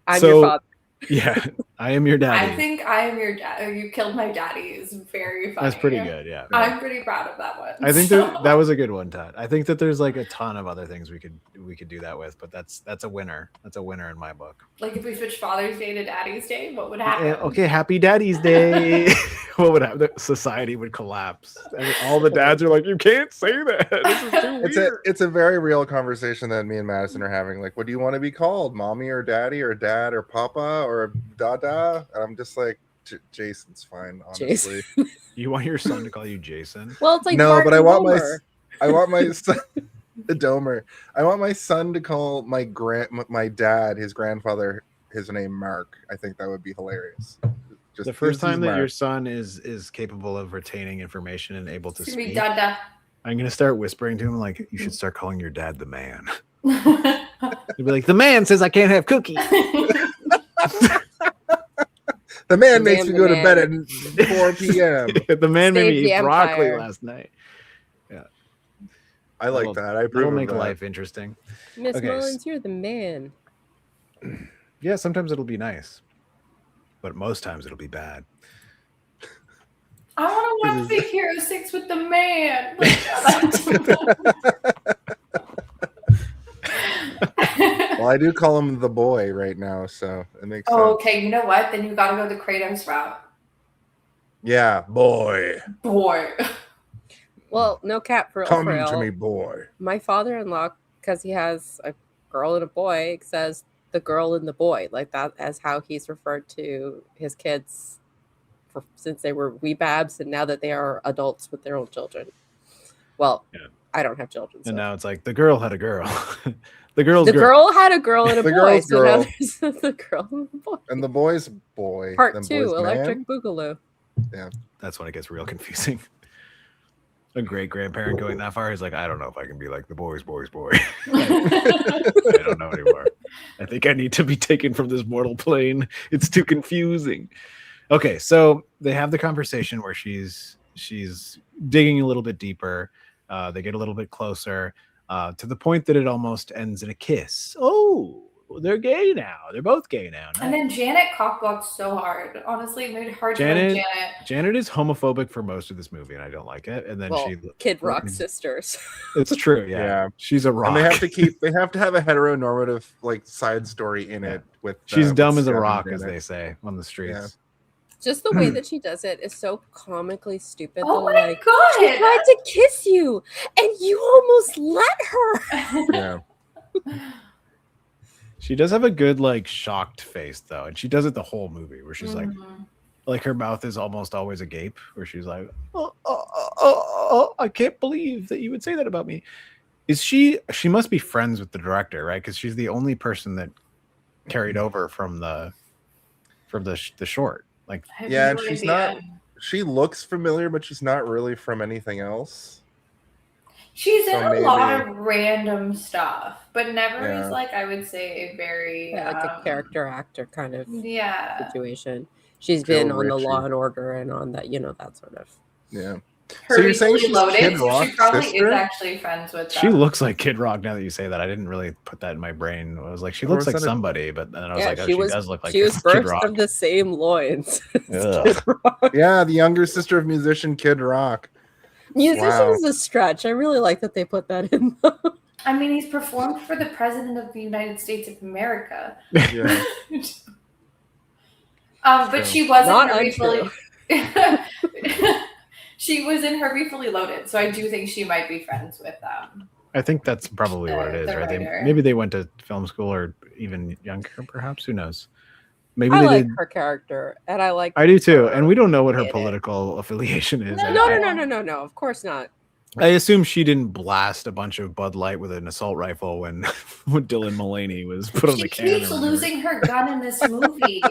I'm your father. Yeah, I am your daddy. I think I am your dad. You killed my daddy is very funny. That's pretty good, yeah. I'm pretty proud of that one. I think that was a good one, Todd. I think that there's like a ton of other things we could do that with, but that's a winner. That's a winner in my book. Like if we switch Father's Day to Daddy's Day, what would happen? Okay, Happy Daddy's Day. What would happen? Society would collapse. I mean, all the dads are like, you can't say that. This is too weird. It's a very real conversation that me and Madison are having. Like, what do you want to be called? Mommy or daddy or dad or papa or dada? And I'm just like, Jason's fine, honestly. Jason. You want your son to call you Jason? Well, it's like no, Bart but and I want Homer. my son the Domer. I want my son to call my dad, his grandfather, his name Mark. I think that would be hilarious. The first time that your son is capable of retaining information and able to speak, Dada. I'm gonna start whispering to him like, you should start calling your dad the man. He'd be like, the man says I can't have cookies. The man makes me go to bed at 4 p.m. The man made me eat broccoli last night. Yeah, I like that. I approve. It'll make that. life interesting. Miss Mullins, you're the man. Yeah, sometimes it'll be nice, but most times it'll be bad. I want to watch Big Hero 6 with the man. Well, I do call him the boy right now, so it makes sense. Okay, you know what? Then you got to go the Kratos route. Yeah, boy. Boy. Well, no cap for Come real. to me, boy. My father-in-law, because he has a girl and a boy, says the girl and the boy, like that as how he's referred to his kids since they were wee babs and now that they are adults with their own children. Well, yeah. I don't have children. So. And now it's like the girl had a girl. The girl had a girl and a boy. So girl. now there's the girl and the boy. And the boy's boy. Part 2, Electric Boogaloo. Yeah. That's when it gets real confusing. A great grandparent going that far is like, I don't know if I can be like the boy. I don't know anymore. I think I need to be taken from this mortal plane. It's too confusing. Okay, so they have the conversation where she's digging a little bit deeper. They get a little bit closer to the point that it almost ends in a kiss. Oh, they're gay now. They're both gay now. And then Janet cockblocked so hard. Honestly, it made it hard to like Janet. Janet is homophobic for most of this movie, and I don't like it. And then Kid Rock sisters. It's true. Yeah. She's a rock. And they have to have a heteronormative like side story in it with. She's dumb as a rock, as they say on the streets. Yeah. Just the way that she does it is so comically stupid. Oh my god! She tried to kiss you, and you almost let her. Yeah. She does have a good like shocked face though, and she does it the whole movie where she's like her mouth is almost always agape, where she's like, oh, I can't believe that you would say that about me. Is she must be friends with the director, right? Because she's the only person that carried over from the short. Like, yeah, and she's not. She looks familiar, but she's not really from anything else. She's in a lot of random stuff, but never is like I would say a very like a character actor kind of situation. She's Joe been on Ritchie. the Law and Order and on that, that sort of. Yeah. So you're saying she's Kid Kid Rock's she probably sister? is actually friends with them. She looks like Kid Rock now that you say that. I didn't really put that in my brain. I was like, she looks like somebody, but then I was like, oh, she does look like she was Kid birthed Rock. from the same loins. Yeah, the younger sister of musician Kid Rock. Musician is a stretch. I really like that they put that in. I mean, he's performed for the President of the United States of America. Yeah. But she wasn't Not Herbie Fully. She was in Herbie Fully Loaded, so I do think she might be friends with them. I think that's probably what it is, right? Maybe they went to film school or even younger, perhaps. Who knows? Maybe I they like did. her character, and I like. I do too, and we don't know what her political affiliation is. No. Of course not. I assume she didn't blast a bunch of Bud Light with an assault rifle when Dylan Mullaney was put on the can. She keeps losing her gun in this movie.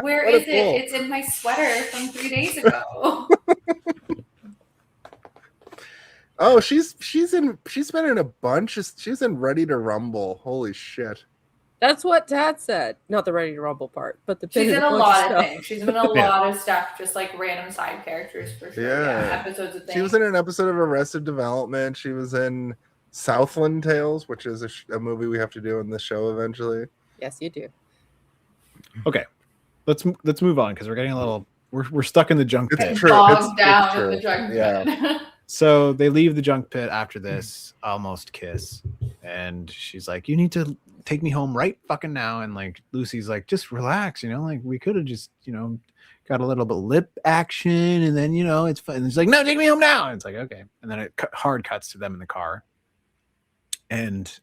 Where is it? It's in my sweater from 3 days ago. Oh, she's been in a bunch. She's in Ready to Rumble. Holy shit! That's what Dad said. Not the Ready to Rumble part, but the She's bit in a lot of things. She's in a lot of stuff, just like random side characters for sure. Yeah, episodes of things. She was in an episode of Arrested Development. She was in Southland Tales, which is a movie we have to do in the show eventually. Yes, you do. Okay, let's move on because we're getting a little we're stuck in the junk pit. It's bogged down in the junk pit. Yeah. So they leave the junk pit after this almost kiss, and she's like, "You need to take me home right fucking now." And like Lucy's like, "Just relax, like we could have just got a little bit lip action, and then it's fun." And he's like, "No, take me home now." And it's like, okay. And then it hard cuts to them in the car. And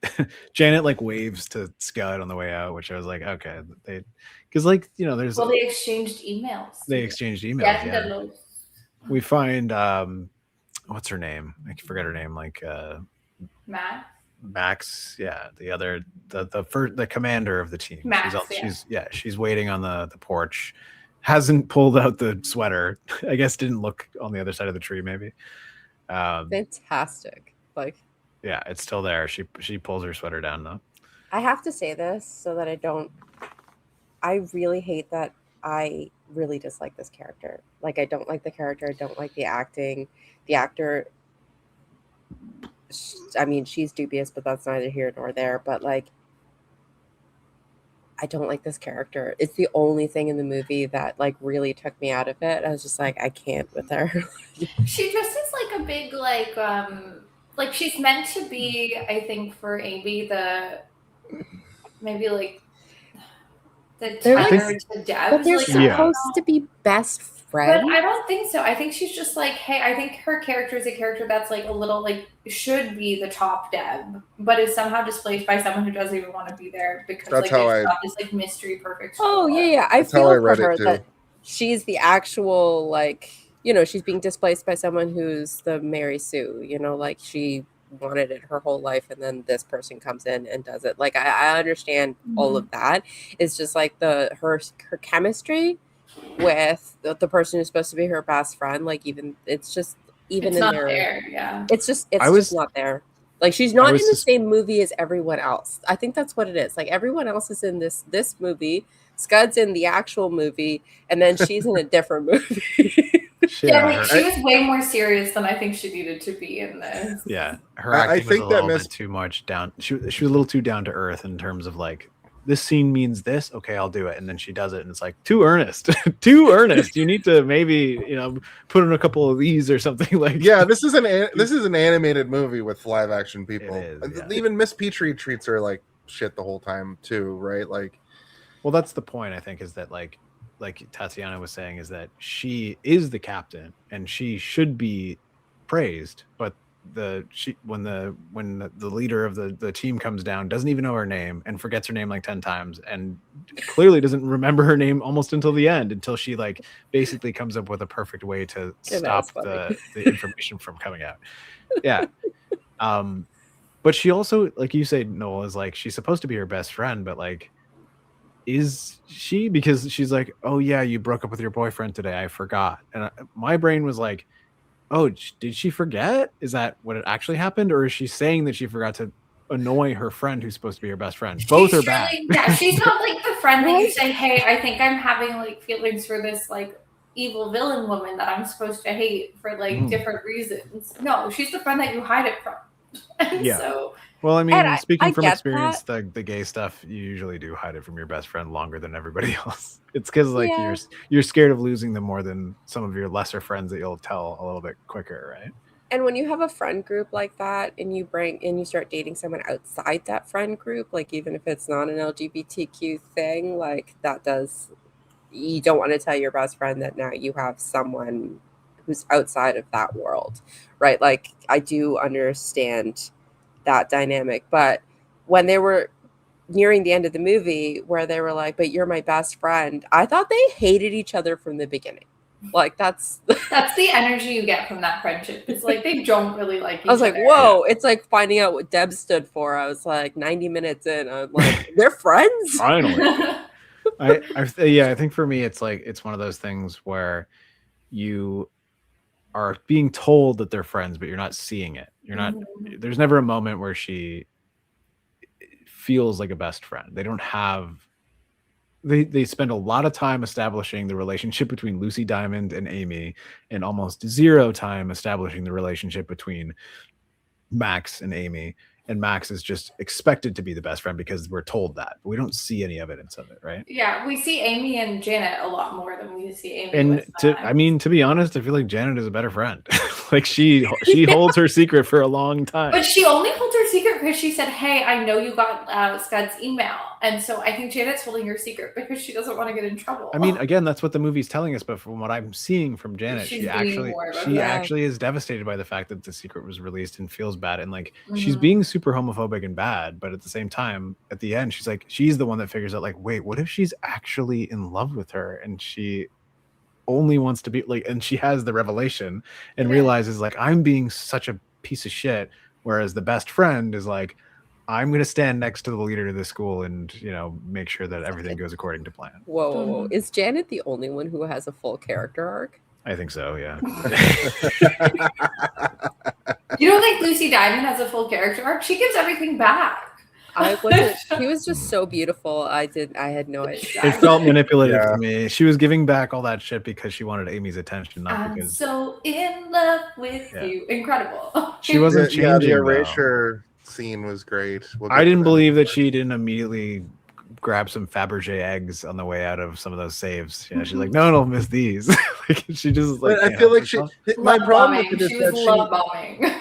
Janet like waves to Scud on the way out, which I was like, okay, because there's they exchanged emails. Yeah. We find what's her name? I forget her name. Like Max. Yeah, the commander of the team. Max, she's waiting on the porch. Hasn't pulled out the sweater. I guess didn't look on the other side of the tree. Maybe. Fantastic. Like. Yeah, it's still there. She pulls her sweater down though. I have to say this so that I really hate that I really dislike this character. Like, I don't like the character. I don't like the acting. The actor, I mean, she's dubious, but that's neither here nor there. But like, I don't like this character. It's the only thing in the movie that like really took me out of it. I was just like, I can't with her. She just is like a big like she's meant to be, I think, for Amy, maybe like the Tyler to Deb. But they're supposed to be best friends. But I don't think so. I think she's just like, hey, I think her character is a character that's like a little like should be the top Deb, but is somehow displaced by someone who doesn't even want to be there because that's like they've got this like mystery perfect. Oh yeah. I feel for her that she's the actual like. She's being displaced by someone who's the Mary Sue, like she wanted it her whole life. And then this person comes in and does it. Like, I understand all of that. It's just like her chemistry with the person who's supposed to be her best friend. Like it's not there. Yeah. It's just not there. Like she's not in the same movie as everyone else. I think that's what it is. Like everyone else is in this movie. Scud's in the actual movie, and then she's in a different movie. She was way more serious than I think she needed to be in this. Yeah, her acting was a little bit too much down. She was a little too down to earth in terms of like, this scene means this. Okay, I'll do it, and then she does it, and it's like too earnest. Too earnest. You need to maybe put in a couple of these or something like. Yeah, this is an animated movie with live action people. It is, yeah. Even Miss Petrie treats her like shit the whole time too, right? Like. Well, that's the point, I think, is that like Tatiana was saying, is that she is the captain and she should be praised, but when the leader of the team comes down, doesn't even know her name and forgets her name like 10 times and clearly doesn't remember her name almost until the end, until she like basically comes up with a perfect way to stop the information from coming out. Yeah. But she also, like you say, Noel, is like, she's supposed to be her best friend, but like, is she? Because she's like, oh yeah, you broke up with your boyfriend today, I forgot. And my brain was like, oh, did she forget? Is that what it actually happened? Or is she saying that she forgot to annoy her friend who's supposed to be her best friend? Both are bad. Yeah, she's not like the friend that you say, hey, I think I'm having like feelings for this like evil villain woman that I'm supposed to hate for like different reasons. No, she's the friend that you hide it from. Yeah. So well, I mean, speaking from experience, the gay stuff, you usually do hide it from your best friend longer than everybody else. It's because like you're scared of losing them more than some of your lesser friends that you'll tell a little bit quicker, right? And when you have a friend group like that and you start dating someone outside that friend group, like even if it's not an LGBTQ thing, like you don't want to tell your best friend that now you have someone who's outside of that world, right? Like I do understand that dynamic, but when they were nearing the end of the movie where they were like, but you're my best friend, I thought they hated each other from the beginning. Like that's the energy you get from that friendship. It's like they don't really like each other. I was like, whoa, it's like finding out what D.E.B.S stood for. I was like 90 minutes in, I'm like, they're friends? Finally. I think for me it's like it's one of those things where you are being told that they're friends, but you're not seeing it. You're not. There's never a moment where she feels like a best friend. They don't have. They spend a lot of time establishing the relationship between Lucy Diamond and Amy, and almost zero time establishing the relationship between Max and Amy. And Max is just expected to be the best friend because we're told that. But we don't see any evidence of it, right? Yeah, we see Amy and Janet a lot more than we see Amy. And to be honest, I feel like Janet is a better friend. Like she holds her secret for a long time. But she only holds her secret because she said, "Hey, I know you got Scud's email," and so I think Janet's holding her secret because she doesn't want to get in trouble. I mean, again, that's what the movie's telling us. But from what I'm seeing from Janet, she actually is devastated by the fact that the secret was released and feels bad. And like she's being super homophobic and bad, but at the same time, at the end, she's the one that figures out like, wait, what if she's actually in love with her and she only wants to be like, and she has the revelation and realizes like, I'm being such a piece of shit, whereas the best friend is like, I'm going to stand next to the leader of the school and, you know, make sure that everything goes according to plan. Whoa. Is Janet the only one who has a full character arc? I think so, yeah. You don't think Lucy Diamond has a full character arc? She gives everything back. She was just so beautiful. I had no idea. It felt manipulative to me. She was giving back all that shit because she wanted Amy's attention, not because so in love with you. Incredible. She wasn't changing. The erasure scene was great. I didn't believe that she didn't immediately grab some Fabergé eggs on the way out of some of those saves. Yeah, she's like, no, don't miss these. Like, she just like. I feel like my problem with it is that love bombing.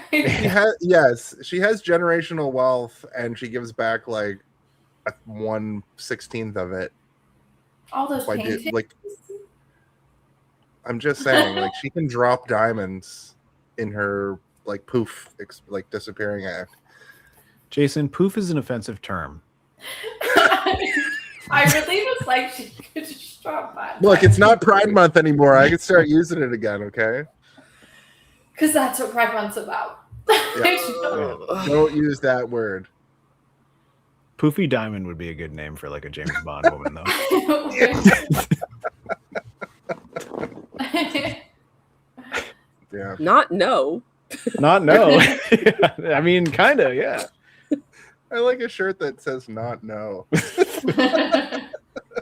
she has generational wealth, and she gives back like 1/16 of it. All those paintings. Like, I'm just saying, like she can drop diamonds in her like poof, like disappearing act. Jason, poof is an offensive term. I really was like, she could just drop that. Look, it's not Pride Month anymore. I can start using it again, okay? Because that's what Pride Month's about. Yeah. Don't use that word. Poofy Diamond would be a good name for like a James Bond woman, though. Yeah. Not no. Not no. I mean, kind of, yeah. I like a shirt that says "not no."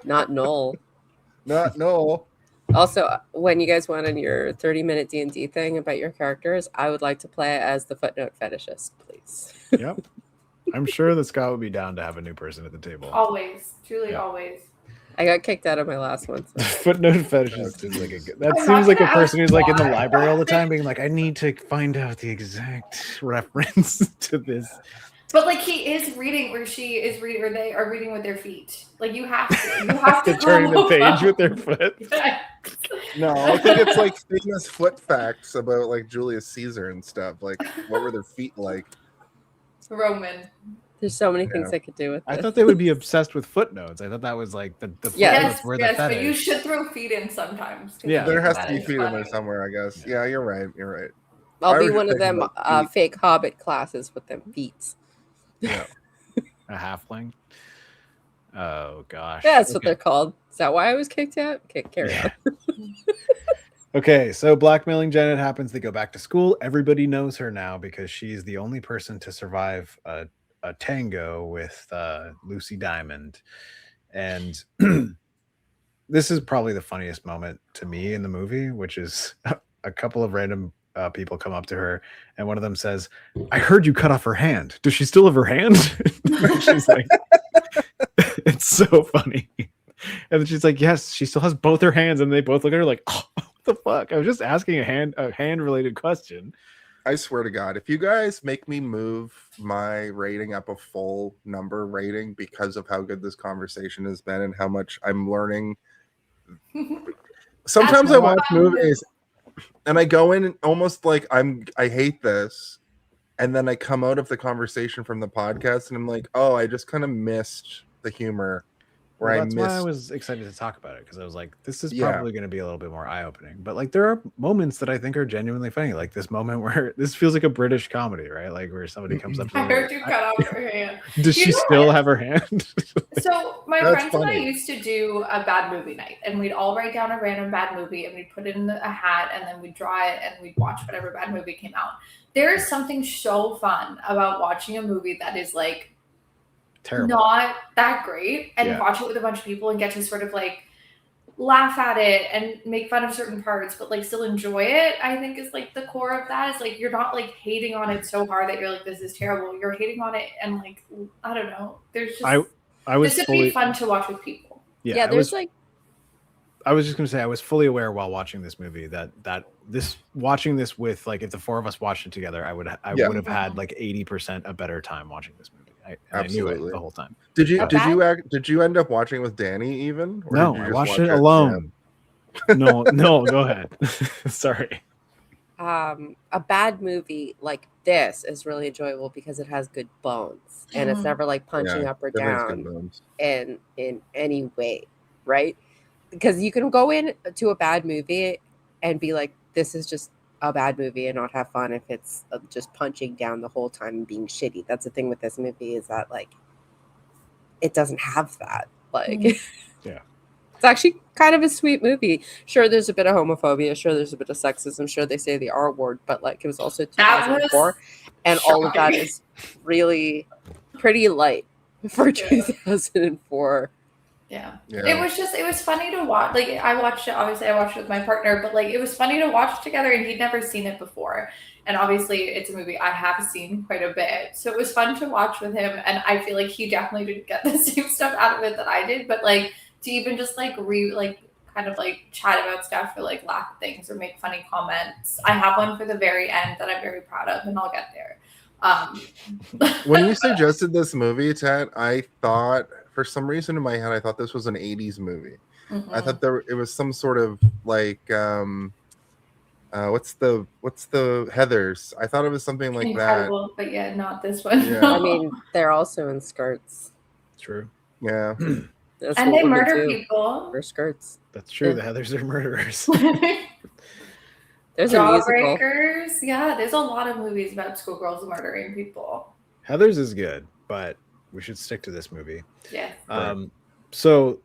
Not Noel. Not Noel. Also, when you guys went on your 30-minute D&D thing about your characters, I would like to play as the footnote fetishist, please. Yep. I'm sure that Scott would be down to have a new person at the table. Always. Truly always. I got kicked out of my last one. So. Footnote fetishist is like that seems like a person who's like in the library all the time being like, I need to find out the exact reference to this. But like he is reading, or she is reading, or they are reading with their feet. Like you have to turn the page with their foot. No, I think it's like famous foot facts about like Julius Caesar and stuff. Like, what were their feet like? Roman. There's so many things I could do with this. I thought they would be obsessed with footnotes. I thought that was like the yes, were yes, the but you should throw feet in sometimes. Yeah, there has to be feet in there somewhere, I guess. Yeah, you're right. You're right. I'll be one of them fake Hobbit classes with them feet. Yeah. A halfling. Oh gosh. Yeah, that's what they're called. Is that why I was kicked out? Okay, carry on. Okay, so blackmailing Janet happens. They go back to school. Everybody knows her now because she's the only person to survive a tango with Lucy Diamond. And this is probably the funniest moment to me in the movie, which is a couple of random people come up to her, and one of them says, I heard you cut off her hand. Does she still have her hand? She's like, it's so funny. And then she's like, yes, she still has both her hands. And they both look at her like, oh, what the fuck? I was just asking a hand related question. I swear to God, if you guys make me move my rating up a full number rating because of how good this conversation has been and how much I'm learning. Sometimes I watch movies and I go in almost like I hate this. And then I come out of the conversation from the podcast and I'm like, oh, I just kind of missed the humor. That's why I was excited to talk about it, because I was like, this is probably going to be a little bit more eye-opening. But like, there are moments that I think are genuinely funny, like this moment where this feels like a British comedy, right? Like where somebody comes up to I heard you cut off her hand. Does she still have her hand? So my friends and I used to do a bad movie night, and we'd all write down a random bad movie and we'd put it in a hat, and then we'd draw it and we'd watch whatever bad movie came out. There is something so fun about watching a movie that is like terrible. not that great, and watch it with a bunch of people and get to sort of like laugh at it and make fun of certain parts, but like still enjoy it, I think is like the core of that. Is like you're not like hating on it so hard that you're like, this is terrible. You're hating on it and like, I don't know. There's just I was this would be fun to watch with people. Yeah, there's like I was just gonna say I was fully aware while watching this movie that watching this with like if the four of us watched it together, I would have had like 80% a better time watching this movie. I knew it the whole time. Did you end up watching with Danny even? Or no, I watched it alone. No, go ahead. Sorry. A bad movie like this is really enjoyable because it has good bones and it's never like punching up or down in any way, right? Because you can go into a bad movie and be like, this is just a bad movie and not have fun if it's just punching down the whole time and being shitty. That's the thing with this movie is that like it doesn't have that. Like it's actually kind of a sweet movie. Sure, there's a bit of homophobia, sure there's a bit of sexism, sure they say the R word, but like it was also 2004 and all of that is really pretty light for 2004. Yeah. It was funny to watch. Like I watched it with my partner, but like it was funny to watch together and he'd never seen it before. And obviously it's a movie I have seen quite a bit. So it was fun to watch with him. And I feel like he definitely didn't get the same stuff out of it that I did. But like to even just like kind of like chat about stuff or like laugh at things or make funny comments. I have one for the very end that I'm very proud of and I'll get there. When you suggested this movie, Tat, I thought for some reason in my head I thought this was an 80s movie. I thought it was some sort of like what's the Heathers? I thought it was something like Incredible, that. But yeah, not this one. Yeah. I mean, they're also in skirts. True. Yeah. And they murder people. For skirts. That's true. The Heathers are murderers. There's Jawbreakers. Yeah, there's a lot of movies about schoolgirls murdering people. Heathers is good, but we should stick to this movie. Yeah. So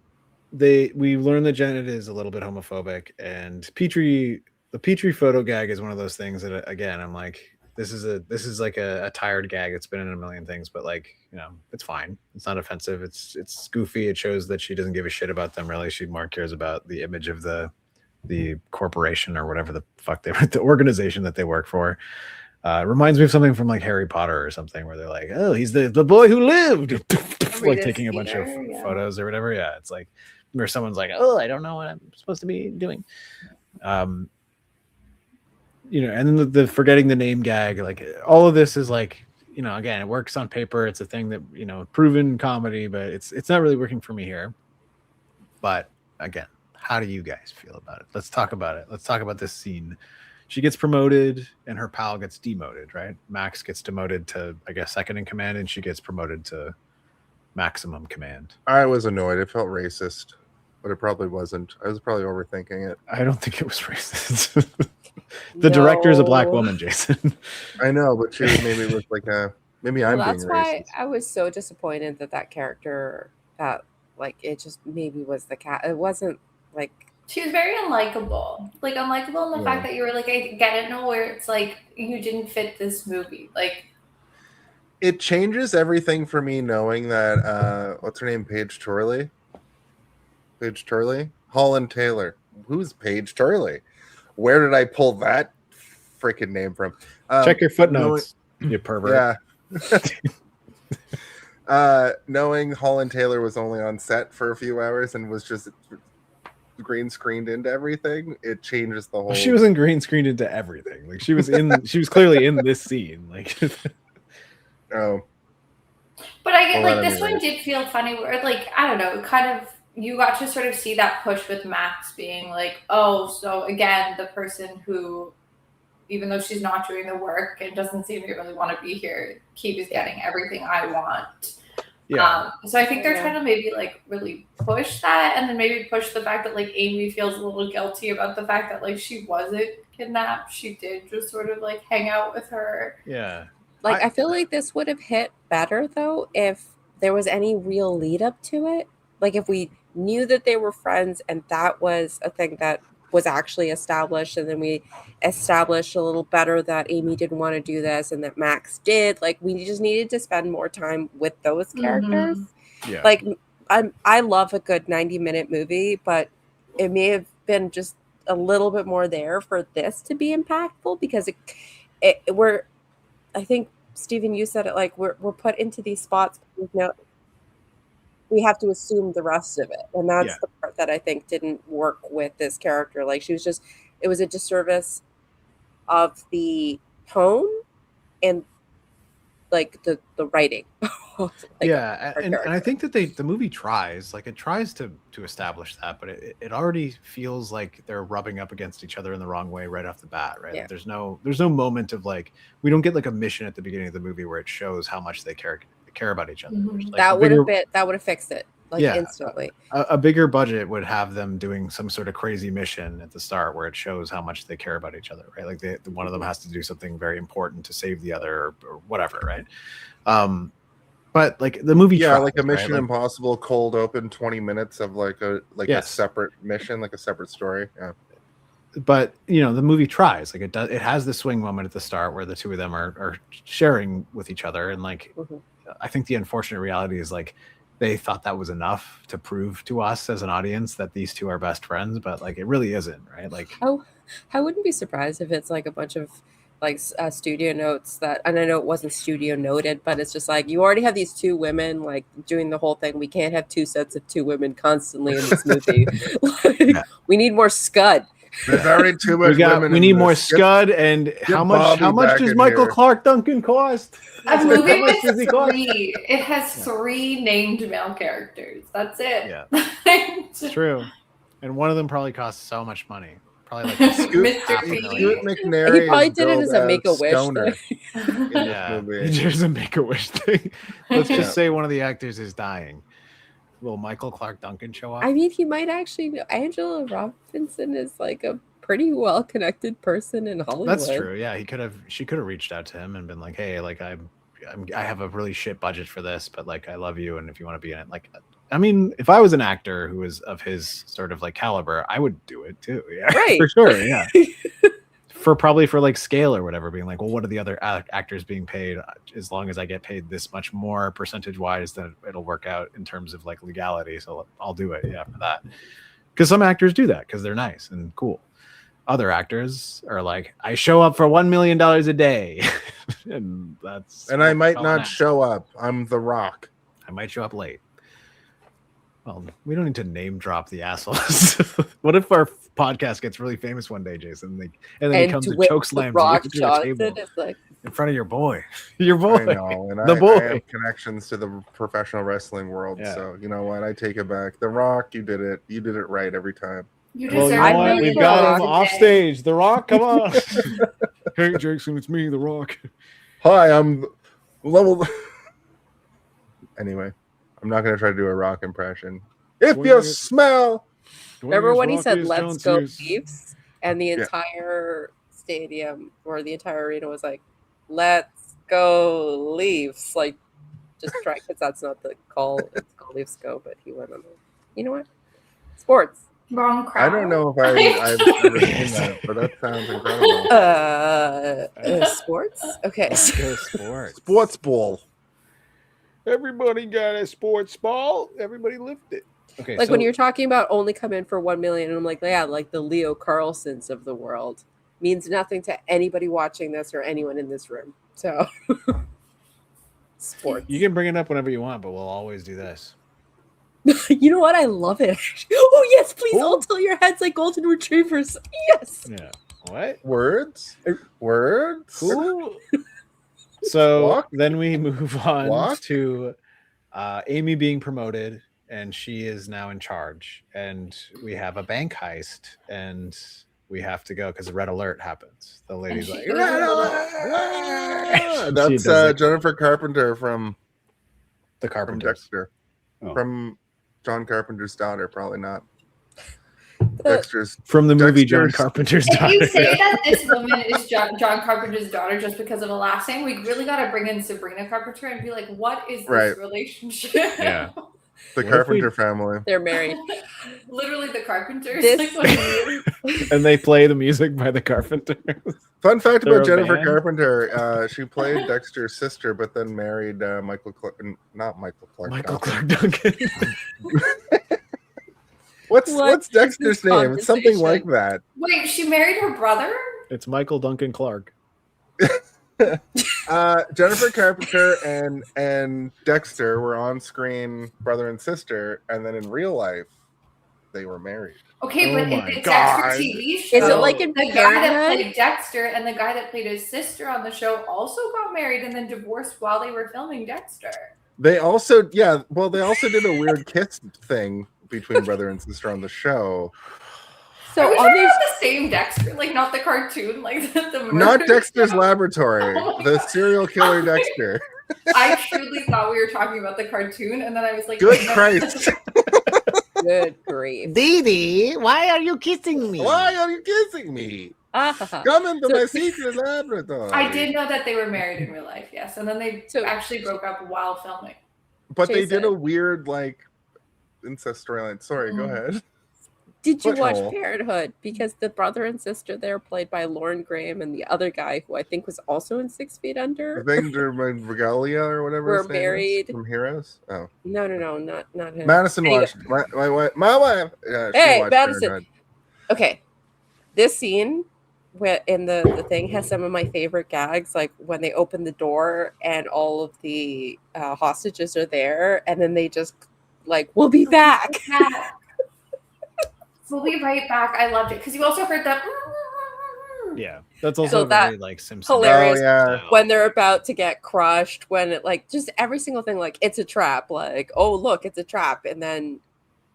we learned that Janet is a little bit homophobic, and the Petrie photo gag is one of those things that again I'm like, this is like a tired gag. It's been in a million things, but like, you know, it's fine. It's not offensive. It's goofy. It shows that she doesn't give a shit about them really. She more cares about the image of the corporation or whatever the fuck the organization that they work for. Reminds me of something from like Harry Potter or something where they're like, oh, he's the boy who lived, like taking a bunch of photos or whatever. Yeah, it's like where someone's like, oh, I don't know what I'm supposed to be doing. You know, and then the forgetting the name gag, like all of this is like, you know, again, it works on paper. It's a thing that, you know, proven comedy, but it's not really working for me here. But again, how do you guys feel about it? Let's talk about it. Let's talk about this scene. She gets promoted and her pal gets demoted, right? Max gets demoted to, I guess, second in command, and she gets promoted to maximum command. I was annoyed. It felt racist, but it probably wasn't. I was probably overthinking it. I don't think it was racist. The director is a black woman, Jason. I know, but she maybe was like maybe I'm being racist. That's why I was so disappointed that character that like it just maybe was the cat. It wasn't like she was very unlikable. Like unlikable in the fact that you were like, I get it, no, where it's like you didn't fit this movie. Like it changes everything for me knowing that what's her name? Paige Turley. Holland Taylor. Who's Paige Turley? Where did I pull that freaking name from? Check your footnotes, you pervert. Yeah. Knowing Holland Taylor was only on set for a few hours and was just green screened into everything, it changes the whole. She wasn't green screened into everything. Like she was clearly in this scene. Like oh. But I get like this one did feel funny where like, I don't know, kind of you got to sort of see that push with Max being like, oh, so again, the person who, even though she's not doing the work and doesn't seem to really want to be here, keeps getting everything I want. Yeah. So I think they're trying to maybe like really push that, and then maybe push the fact that like Amy feels a little guilty about the fact that like she wasn't kidnapped. She did just sort of like hang out with her. Yeah. Like I feel like this would have hit better though if there was any real lead up to it. Like if we knew that they were friends and that was a thing that was actually established, and then we established a little better that Amy didn't want to do this and that Max did. Like, we just needed to spend more time with those characters. Yeah. Like, I love a good 90-minute movie, but it may have been just a little bit more there for this to be impactful, because I think, Stephen, you said it, like, we're put into these spots, we have to assume the rest of it. And that's the part that I think didn't work with this character. Like, she was just, it was a disservice of the tone and like the writing. And I think that the movie tries, like, it tries to establish that, but it already feels like they're rubbing up against each other in the wrong way right off the bat, right? Yeah. There's no moment of, like, we don't get like a mission at the beginning of the movie where it shows how much they care about each other. Like, that would have fixed it, like, instantly. A bigger budget would have them doing some sort of crazy mission at the start where it shows how much they care about each other, right? Like, one of them has to do something very important to save the other, or whatever, right? But like the movie, like a Mission Impossible cold open 20 minutes of a separate mission, like a separate story. Yeah. But the movie tries, like, it has the swing moment at the start where the two of them are sharing with each other, and like I think the unfortunate reality is, like, they thought that was enough to prove to us as an audience that these two are best friends, but like, it really isn't, right? Like, I wouldn't be surprised if it's like a bunch of like studio notes that, and I know it wasn't studio noted, but it's just like, you already have these two women like doing the whole thing. We can't have two sets of two women constantly in this movie. We need more Scud. There's already too much women. We need more Scud. And how much does Michael Clark Duncan cost? A movie with three. It has 3 named male characters. That's it. Yeah, it's true. And one of them probably costs so much money. Probably like Scoot McNairy. He probably did it as a Make-A-Wish thing. There's a Make-A-Wish thing. Let's just say one of the actors is dying. Will Michael Clark Duncan show up? I mean, he might actually know. Angela Robinson is like a pretty well-connected person in Hollywood. That's true. Yeah, she could have reached out to him and been like, "Hey, like, I have a really shit budget for this, but like, I love you, and if you want to be in it, like." I mean, if I was an actor who was of his sort of like caliber, I would do it too. Yeah, right. For sure. Yeah. Probably for like scale or whatever, being like, well, what are the other actors being paid? As long as I get paid this much more percentage wise, then it'll work out in terms of like legality. So I'll do it. Yeah, for that. Because some actors do that because they're nice and cool. Other actors are like, I show up for $1 million a day, and I might not show up. I'm The Rock. I might show up late. Well, we don't need to name drop the assholes. What if our podcast gets really famous one day, Jason? And then he comes and chokeslams you to your table in front of your boy. Your boy. I know, and the boy. I have connections to the professional wrestling world. Yeah. So you know what? I take it back. The Rock, you did it. You did it right every time. You know what? We've got him off stage. The Rock, come on. Hey, Jason, it's me, The Rock. Hi, I'm level. Anyway. I'm not going to try to do a Rock impression. If you smell. Remember when he said, let's go Leafs? And the entire stadium or the entire arena was like, let's go Leafs. Like, just try, because that's not the call. It's called Leafs go, but he went on you know what? Sports. Wrong crowd. I don't know if I've ever seen that, but that sounds incredible. Sports? Okay. Sports ball. Everybody got a sports ball. Everybody lived it. Okay, like when you're talking about only come in for $1 million, and I'm like, yeah, like the Leo Carlsons of the world means nothing to anybody watching this or anyone in this room. So, sports. You can bring it up whenever you want, but we'll always do this. You know what? I love it. Oh yes, please all tilt your heads like golden retrievers. Yes. Yeah. What? Words? Cool. So then we move on to Amy being promoted, and she is now in charge. And we have a bank heist, and we have to go because a red alert happens. The lady's like, red alert! That's Jennifer Carpenter from The Carpenters. From Dexter. Oh. From John Carpenter's daughter, probably not. Dexter's from the movie John Carpenter's daughter. If you say that this woman is John Carpenter's daughter just because of a last name, we really got to bring in Sabrina Carpenter and be like, what is this relationship? Yeah. The Carpenter family. They're married. Literally the Carpenters. And they play the music by the Carpenters. Fun fact They're about a Jennifer band? Carpenter: she played Dexter's sister, but then married Michael Clark. Not Michael Clark. Michael Clark Duncan. What's Dexter's name? It's something like that. Wait, she married her brother? It's Michael Duncan Clark. Jennifer Carpenter and Dexter were on screen brother and sister, and then in real life they were married. Okay, but in the God. Dexter TV show, Is it like in the guy that Parenthood? played Dexter and the guy that played his sister on the show also got married and then divorced while they were filming Dexter. They also did a weird kiss thing between brother and sister on the show. So So are we on talking these, about the same Dexter, like not the cartoon, like the murder Not Dexter's show? Laboratory, Oh my the God. serial killer Oh my Dexter. I truly thought we were talking about the cartoon, and then I was like, Good no. Christ. good grief. Dee, why are you kissing me? Why are you kissing me? Ah. Come into So- my secret laboratory. I did know that they were married in real life, yes, and then they So- actually broke up while filming. But they did a Jason. weird, like, incest storyline. Sorry, go ahead. Did you watch Butthole. Parenthood? Because the brother and sister there, played by Lauren Graham, and the other guy, who I think was also in 6 Feet Under, Victor Regalia or whatever Were his name is married. from Heroes. Oh, no, not him. Madison Anyway. watched my wife. Yeah, she Hey, watched Madison. Parenthood. Okay, this scene where in the thing has some of my favorite gags, like when they open the door and all of the hostages are there, and then they just like, we'll be back. We'll be right back. I loved it because you also heard that. Yeah, that's also So that very like Simpsons. hilarious Oh, yeah. style. when they're about to get crushed, when it like just every single thing, like it's a trap, like, oh look, it's a trap. And then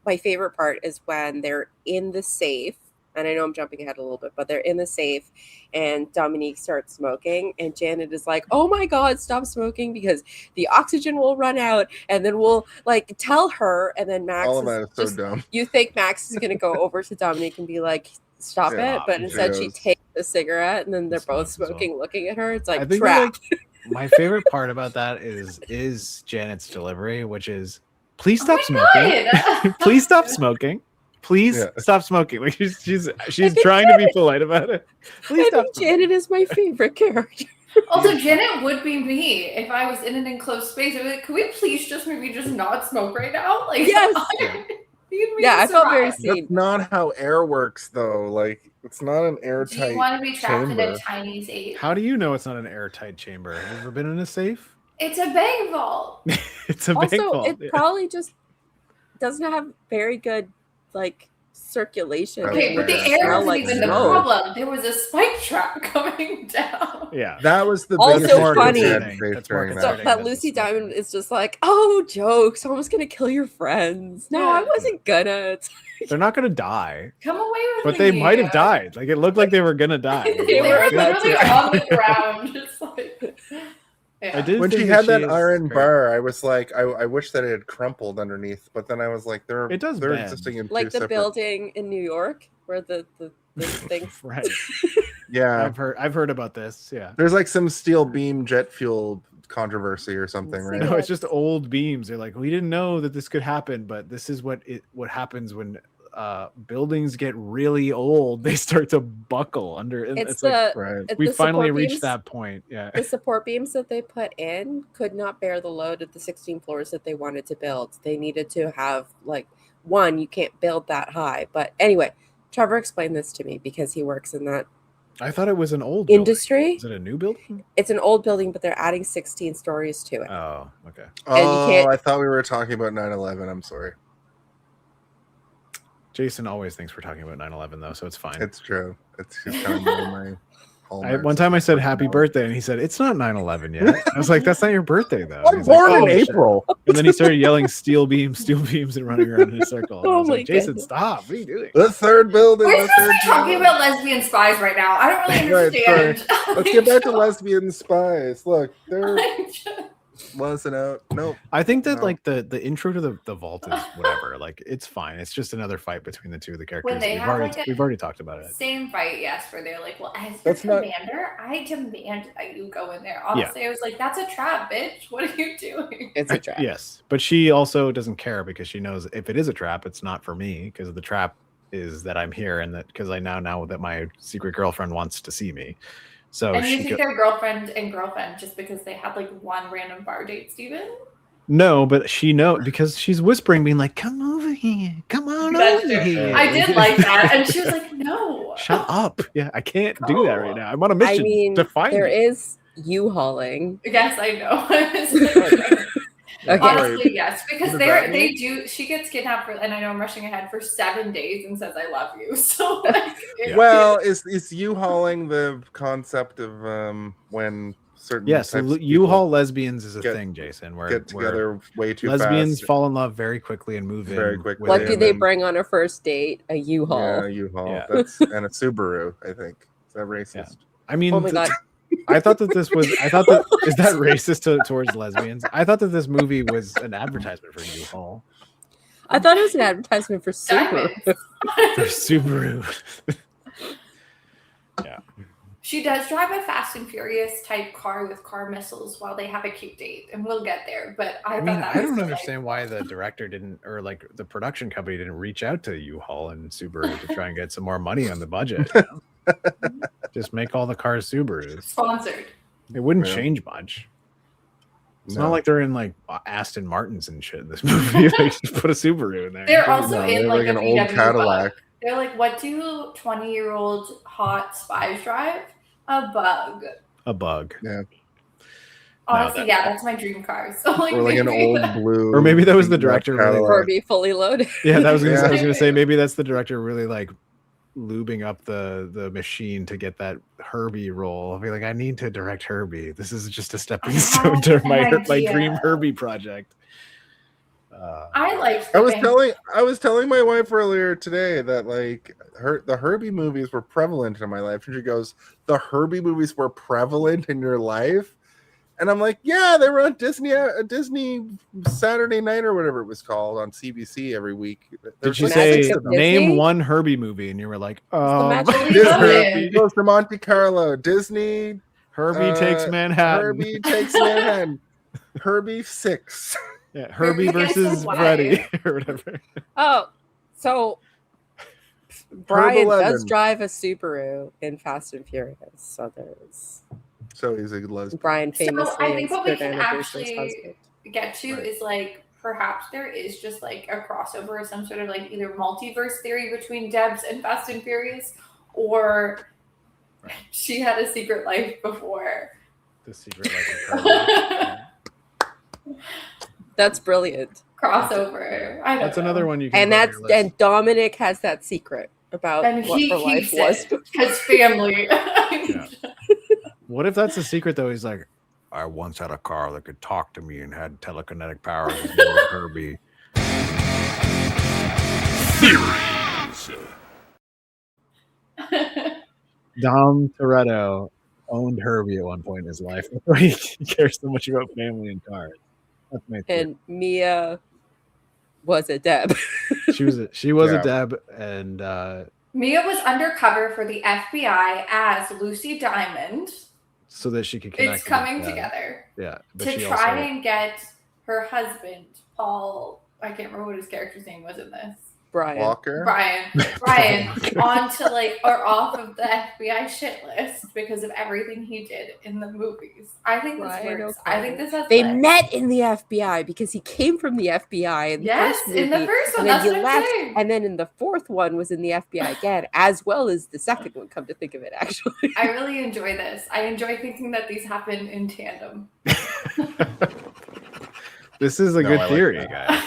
my favorite part is when they're in the safe, and I know I'm jumping ahead a little bit, but they're in the safe and Dominique starts smoking, and Janet is like, oh my god, stop smoking because the oxygen will run out, and then we'll like tell her, and then Max All of is that is so just, dumb. you think Max is gonna go over to Dominique and be like, stop it, Stop, but instead she yes. takes the cigarette, and then they're both Smokes as well. smoking, looking at her. It's I like think trap. that, like, my favorite part about that is Janet's delivery, which is please stop smoking. God. Please stop smoking. Please Yeah. stop smoking. Like she's trying to be polite about it. Please I stop. think Janet is my favorite character. Also, Janet would be me if I was in an enclosed space. I'd be like, could we please just maybe just not smoke right now? Like, Yes. yeah, I felt very seen. That's not how air works, though. Like, it's not an Do airtight. you want to be trapped in chamber. a tiny safe? How do you know it's not an airtight chamber? Have you ever been in a safe? It's a bank vault. It's a big Also, vault. it probably just doesn't have very good like circulation. Okay, but the Yeah. air Smell wasn't like even the smoke. problem. There was a spike trap coming down. Yeah. That was the Also biggest funny. concerning face That's more during So, concerning. that. but Lucy Diamond is just like, oh, jokes. Someone's gonna kill your friends. No, I Yeah. wasn't gonna. It's They're not gonna die, Come away with but me. they might have died. Like it looked like they were gonna die. They were Like, literally on the ground, just like. Yeah. I did When think she had that is iron great. bar, I was like, I wish that it had crumpled underneath. But then I was like, they're It does they're bend. existing in like two the separate. building in New York where the thing. Right. Yeah, I've heard about this. Yeah. there's like some steel beam jet fuel controversy or something, right? No, it's just old beams. They're like, we didn't know that this could happen, but this is what happens when buildings get really old. They start to buckle under. And It's it's like, the Right. it's we the finally support reached beams. that point. Yeah. The support beams that they put in could not bear the load of the 16 floors that they wanted to build. They needed to have like one, you can't build that high. But anyway, Trevor explained this to me because he works in that I thought it was an old building. industry. Is it a new building? It's an old building, but they're adding 16 stories to it. Oh, okay. Oh, can't- I thought we were talking about 9/11. I'm sorry. Jason always thinks we're talking about 9/11 though, so it's fine. It's true. It's just kind of my One time I said happy birthday and he said it's not 9/11 yet. I was like, that's not your birthday though. I'm He's like, born in "Oh, shit." April. And then he started yelling steel beams, and running around in a circle. And I Oh was my like, Jason, goodness. stop. What are you doing? The third building. We're the supposed to third be talking building. about lesbian spies right now. I don't really Right, understand. Let's get back to lesbian spies. Look, they're wasn't out. Nope. I think that No. like the intro to the vault is whatever. Like it's fine. It's just another fight between the two of the characters. When they have We've already talked about it. Same fight, yes, where they're like, well, as your That's not- commander, I demand that you go in there. Honestly, I was like, that's a trap, bitch. What are you doing? It's a trap. Yes, but she also doesn't care because she knows if it is a trap, it's not for me because the trap is that I'm here and that because I now know that my secret girlfriend wants to see me. So And you think they're girlfriend and girlfriend just because they had like one random bar date, Steven? No, but she knows because she's whispering, being like, "Come over here, come on That's over true. here." I did like that, and she was like, "No, Shut up!" Yeah, I can't do that right now. I'm on a mission I mean, to find there you. is U-hauling. Yes, I know. Okay. Honestly, yes, because What about they do. She gets kidnapped for, and I know I'm rushing ahead, for 7 days and says, "I love you." So, like, Well, is U-hauling the concept of when certain Yes, types of U-Haul lesbians is a get- thing, Jason. Where get together way too lesbians fast. fall in love very quickly and move Very in. quickly. What Yeah, do and they then- bring on a first date? A Yeah, U-Haul. U-Haul. Yeah. That's and a Subaru. I think is that racist? I mean, Oh my god. I thought that this was. I thought that is that racist towards lesbians. I thought that this movie was an advertisement for U-Haul. I thought it was an advertisement for Subaru. diamonds. For Subaru. Yeah. She does drive a Fast and Furious type car with car missiles while they have a cute date, and we'll get there. But I I mean, thought that I was don't like, understand why the director didn't, or like the production company didn't reach out to U-Haul and Subaru to try and get some more money on the budget. You know? Just make all the cars Subarus. sponsored. It wouldn't Yeah. change much. It's No. not like they're in like Aston Martins and shit in this movie. Like, just put a Subaru in there. They're also No, in they're like, like a an old VW Cadillac. Bug. They're like, what do 20-year-old hot spies drive? A Bug. A Bug. Yeah. Honestly, that- yeah, that's my dream car. So like, Or like an maybe- old blue. Or maybe that was the beaten up director really Cadillac. Herbie fully loaded. Yeah, that was gonna, Yeah. I was gonna say maybe that's the director really like lubing up the machine to get that Herbie role. I'll be like, I need to direct Herbie. This is just a stepping I stone had to an my idea. dream Herbie project. I like. I was telling my wife earlier today that like the Herbie movies were prevalent in my life, and she goes, "The Herbie movies were prevalent in your life," and I'm like, "Yeah, they were on Disney Saturday Night or whatever it was called on CBC every week." Did she Magic say of name Disney? one Herbie movie? And you were like, Magic of Disney goes to Monte Carlo. Disney Herbie takes Manhattan. Herbie takes Manhattan. Herbie 6. Yeah, Herbie Herbie gets versus away. Freddy or whatever. Oh, so Brian does 11. drive a Subaru in Fast and Furious. So there's So he's a lesbian. Brian famously I think is what we can Jordana Brewster's actually husband. get to is like perhaps there is just like a crossover or some sort of like either multiverse theory between D.E.B.S and Fast and Furious, or she had a secret life before. The secret life of Herbie. That's brilliant. Crossover. I don't That's know. another one you can And put on that's your list. and Dominic has that secret about And what he her life keeps was. it because family. Yeah. What if that's the secret though? He's like, I once had a car that could talk to me and had telekinetic powers. His name was Herbie. Dom Toretto owned Herbie at one point in his life. He cares so much about family and cars. That's my theory. And Mia was a Deb. She was a Yeah. Deb, and Mia was undercover for the FBI as Lucy Diamond. so that she could connect. It's coming with, together Yeah, but to she try also, and get her husband, Paul. I can't remember what his character's name was in this. Brian. Walker. Brian onto like or off of the FBI shit list because of everything he did in the movies. I think this Brian works. O'Connor. I think this has They legs. met in the FBI because he came from the FBI in the Yes, first movie. in the first one. And then That's he what I'm left, saying. and then in the fourth one was in the FBI again, as well as the second one. Come to think of it, actually. I really enjoy this. I enjoy thinking that these happen in tandem. this is a No, good I like theory, that. guys.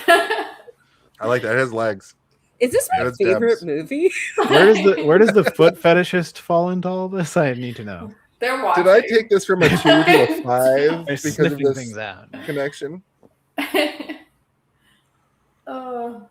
I like that. It has legs. Is this my That's favorite Debs. movie? Where does the foot fetishist fall into all this? I need to know. They're watching. Did I take this from a 2 to a 5 They're because of sniffing this things out. connection? Oh,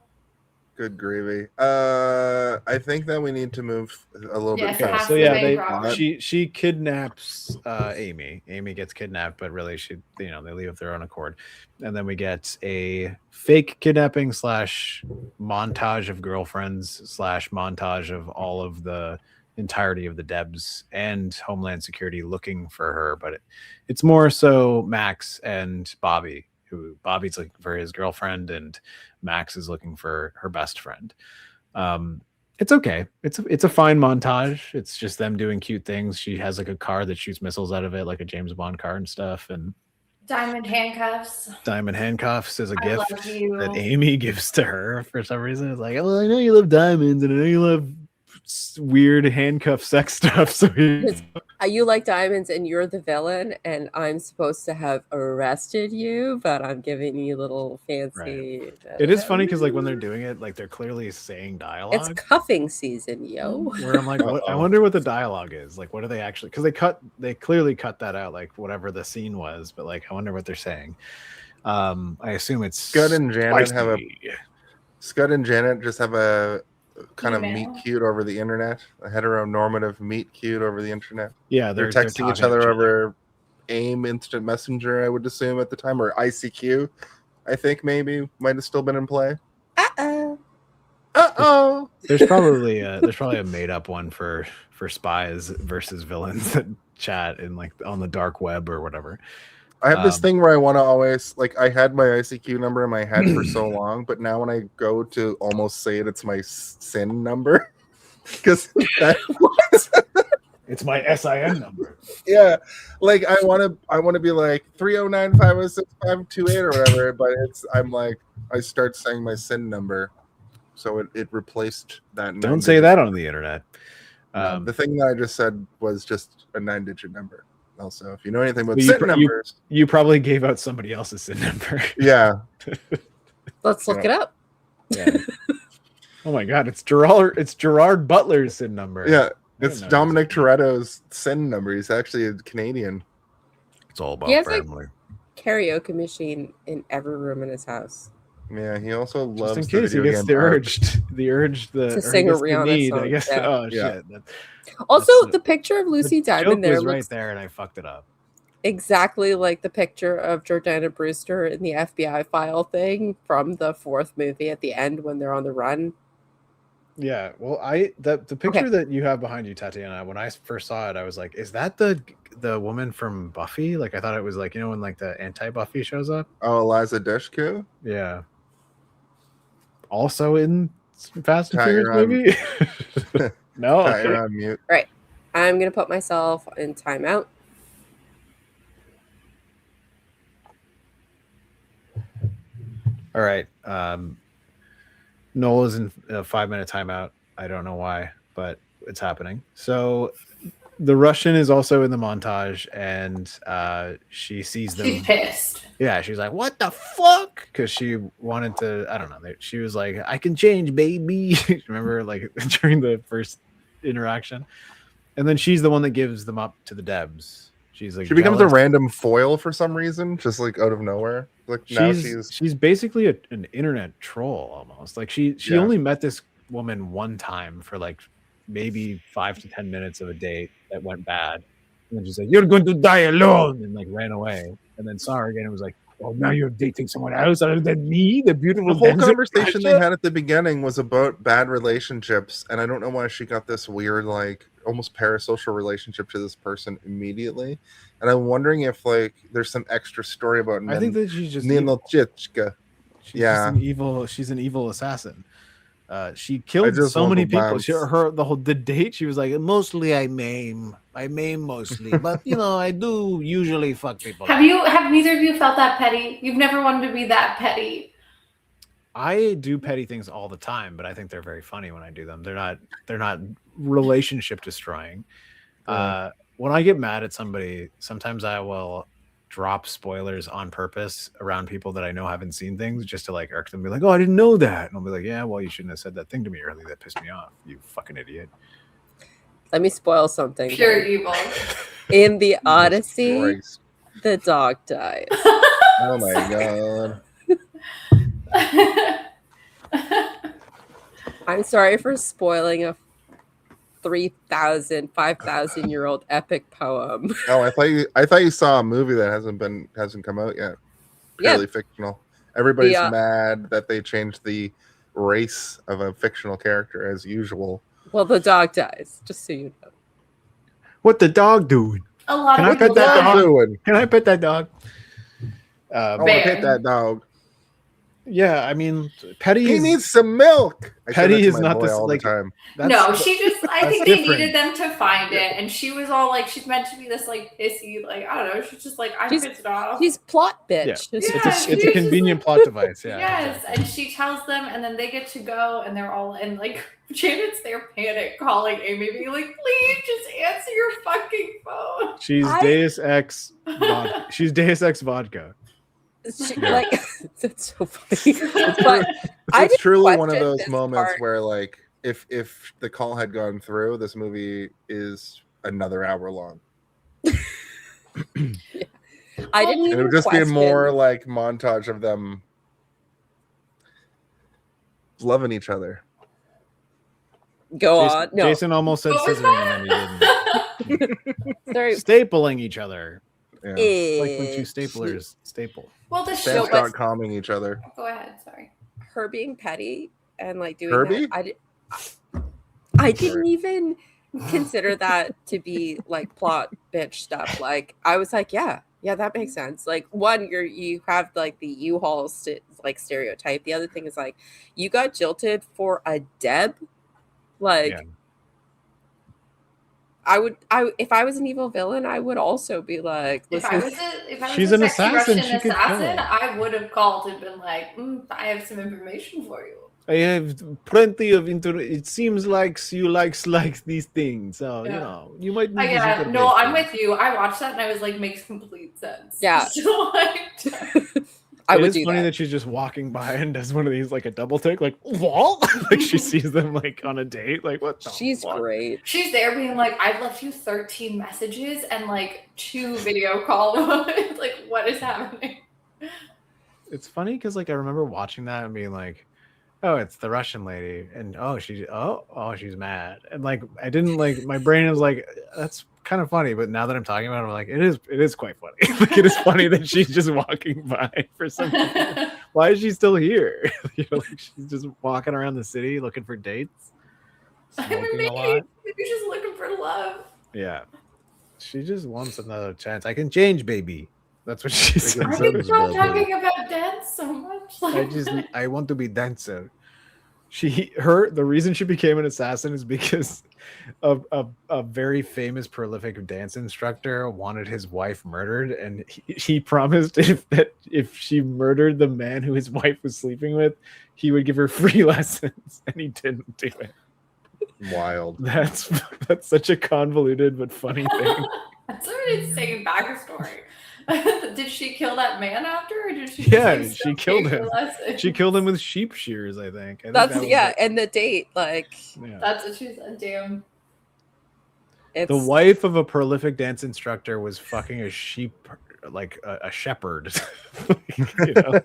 Good gravy. I think that we need to move a little bit Yes, Okay, faster. so the yeah, main problem. she kidnaps Amy. Amy gets kidnapped, but really they leave of their own accord. And then we get a fake kidnapping / montage of girlfriends / montage of all of the entirety of the D.E.B.S and Homeland Security looking for her, but it's more so Max and Bobby, who Bobby's looking for his girlfriend and Max is looking for her best friend. It's okay. It's a fine montage. It's just them doing cute things. She has like a car that shoots missiles out of it, like a James Bond car and stuff. And Diamond handcuffs. diamond handcuffs is a I gift love you. that Amy gives to her for some reason. It's like, well, I know you love diamonds and I know you love weird handcuff sex stuff. So You like diamonds and you're the villain, and I'm supposed to have arrested you, but I'm giving you little fancy. it is funny because like when they're doing it, like they're clearly saying dialogue. It's cuffing season, yo. Where I'm like, I wonder what the dialogue is. Like, what are they actually? Because they clearly cut that out, like whatever the scene was. But like, I wonder what they're saying. I assume it's Scud and Janet spicy. Scud and Janet just have a kind of Email. meet cute over the internet, a heteronormative meet cute over the internet. Yeah, They're texting each other over AIM Instant Messenger, I would assume at the time, or ICQ. I think maybe might have still been in play. Uh-oh. There's probably a made up one for spies versus villains that chat in like on the dark web or whatever. I have this thing where I want to always, like, I had my ICQ number in my head for so long, but now when I go to almost say it, it's my SIN number. Because it's my SIN number. Yeah, like I want to be like 309-506-528 or whatever, but I'm like, I start saying my SIN number, so it replaced that. Don't say that on the internet. The thing that I just said was just a 9-digit number. Also, if you know anything about SIN numbers, you probably gave out somebody else's SIN number. Yeah. Let's look it up. Yeah. Oh my God, it's Gerard Butler's SIN number. Yeah, it's Dominic Toretto's SIN number. He's actually a Canadian. It's all about He has family. a karaoke machine in every room in his house. Yeah, he also loves just in case he gets the urge to sing a Rihanna song. I guess. Yeah. Oh Yeah. shit. Also, the picture of Lucy Diamond there was looks right there, and I fucked it up. exactly like the picture of Jordana Brewster in the FBI file thing from the 4th movie at the end when they're on the run. Yeah, well, the picture that you have behind you, Tatiana, when I first saw it, I was like, is that the woman from Buffy? Like, I thought it was like, you know, when like the anti-Buffy shows up. Oh, Eliza Dushku? Yeah. Also in Fast and Furious Tire movie? No. Tire Okay. on mute. Right. I'm going to put myself in timeout. All right. Noel is in a 5-minute timeout. I don't know why, but it's happening. So the Russian is also in the montage, and she sees them. She's pissed. Yeah, she's like, "What the fuck?" Because she wanted to. I don't know. She was like, "I can change, baby." Remember, like during the first interaction, and then she's the one that gives them up to the D.E.B.S. She's like, She becomes a jealous. random foil for some reason, just like out of nowhere. Like now She's basically an internet troll almost. Like she only met this woman one time for like maybe 5 to 10 minutes of a date that went bad, and then she's like, "You're going to die alone," and like ran away, and then saw her again and was like, "Oh, now you're dating someone else other than me, the beautiful." The whole Denzel conversation they Washington?" had at the beginning was about bad relationships, and I don't know why she got this weird, like almost parasocial relationship to this person immediately. And I'm wondering if like there's some extra story about. I think that she's just Nenotchka. She's just an evil assassin. She killed just so want many to people. bounce. The date, she was like, mostly I maim mostly, but you know, I do usually fuck people. Have neither of you felt that petty? You've never wanted to be that petty. I do petty things all the time, but I think they're very funny when I do them. They're not relationship destroying. When I get mad at somebody, sometimes I will drop spoilers on purpose around people that I know haven't seen things, just to like irk them, be like, "Oh, I didn't know that," and I'll be like, "Yeah, well, you shouldn't have said that thing to me earlier. That pissed me off. You fucking idiot." Let me spoil something. Pure evil. In the Odyssey, Christ. the dog dies. Oh my god. I'm sorry for spoiling a 5,000-year-old epic poem. Oh, I thought you saw a movie that hasn't come out yet. Purely fictional. Everybody's mad that they changed the race of a fictional character as usual. Well, the dog dies, just so you know. What the dog doing? A lot Can of I pet that dog? Can I pet that dog? I want to pet that dog. Yeah, I mean, Petty. He needs some milk. Petty is not this all like. the time. No, she just. I think they different. needed them to find it, and she was all like, she's meant to be this like pissy, like I don't know. She's just like I'm pissed off. She's plot bitch. Yeah. It's a convenient plot device. Yeah. Yes, exactly. and she tells them, and then they get to go, and they're all in like Janet's there, panic, calling Amy, being like, "Please, just answer your fucking phone." She's Deus Ex. She's Deus Ex vodka. Like that's so funny. But it's truly one of those moments where, like, if the call had gone through, this movie is another hour long. I didn't. It would just be more like montage of them loving each other. Go on. No. Jason almost said scissoring and then he didn't. Sorry. Stapling each other. Yeah. Like when two staplers staple. Well, the show start calming each other. Go ahead. Sorry. Her being petty and like doing Herbie? that, I didn't even consider that to be like plot bitch stuff. Like I was like, yeah, that makes sense. Like one, you have like the U-Haul like stereotype. The other thing is like you got jilted for a D.E.B. Like. Yeah. If I was an evil villain, I would also be like, listen, if I was she's a an sexy assassin. Russian She could kill assassin, her. I would have called and been like, I have some information for you. I have plenty of It seems like you likes these things, so you know you might. Need no, I'm with you. I watched that and I was like, makes complete sense. Yeah. So, like, I would It's do funny that. that she's just walking by and does one of these like a double take, like what? Like she sees them like on a date, like what? She's great. She's there being like, I've left you 13 messages and like 2 video calls. Like, what is happening? It's funny because like I remember watching that and being like, oh, it's the Russian lady, and she's mad, and like I didn't like my brain was like that's kind of funny, but now that I'm talking about it, I'm like it is quite funny. Like it is funny that she's just walking by for some reason. Why is she still here? You know, like she's just walking around the city looking for dates, smoking a lot. Maybe she's looking for love. Yeah, she just wants another chance. I can change, baby. That's what she said. Are we still talking about dance so much? I want to be dancer. The reason she became an assassin is because a very famous prolific dance instructor wanted his wife murdered, and he promised if she murdered the man who his wife was sleeping with, he would give her free lessons, and he didn't do it. Wild. That's such a convoluted but funny thing. That's an insane backstory. Did she kill that man after, or did she? She killed him. She killed him with sheep shears, I think. That's and the date, like that's what she said. Damn. The wife of a prolific dance instructor was fucking a sheep, like a shepherd. You know?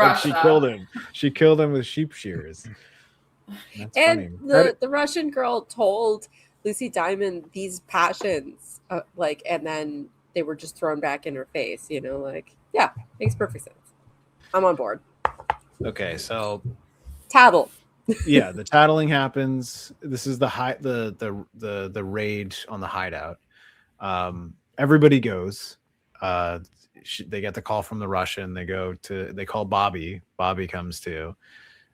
And she killed him. She killed him with sheep shears. That's and funny. the Russian girl told Lucy Diamond these passions, and then they were just thrown back in her face, you know, like, yeah, makes perfect sense. I'm on board. Okay, so tattle. Yeah, the tattling happens. This is the raid on the hideout. Everybody goes. They get the call from the Russian. They call Bobby. Bobby comes too.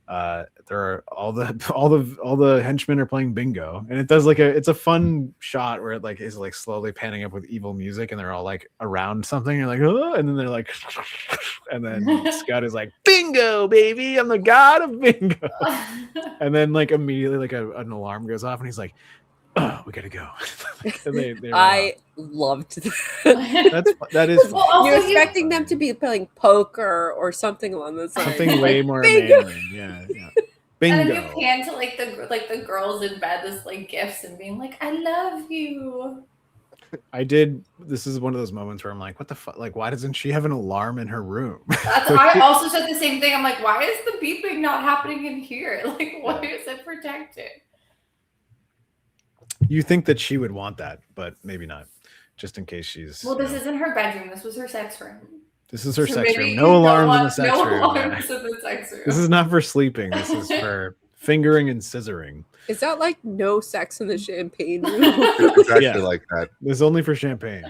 There are all the henchmen are playing bingo, and it does it's a fun shot where it like is like slowly panning up with evil music, and they're all like around something. You're like, oh, and then they're like, and then Scott is like, bingo, baby, I'm the god of bingo. And then like immediately like an alarm goes off, and he's like, oh, we gotta go. And I loved that. That is well, you're expecting them to be playing poker or something along those lines. Something way more manly. Yeah. Bingo. And then you pan to like the girls in bed with like gifts and being like, I love you. This is one of those moments where I'm like, what the fuck? Like, why doesn't she have an alarm in her room? I also said the same thing. I'm like, why is the beeping not happening in here? Like, why is it protected? You think that she would want that, but maybe not. Just in case she's. Well, this isn't her bedroom. This was her sex room. This is her sex room. No alarms in the sex room. No alarms in the sex room. This is not for sleeping. This is for fingering and scissoring. Is that like no sex in the champagne room? It's actually like that. It's only for champagne.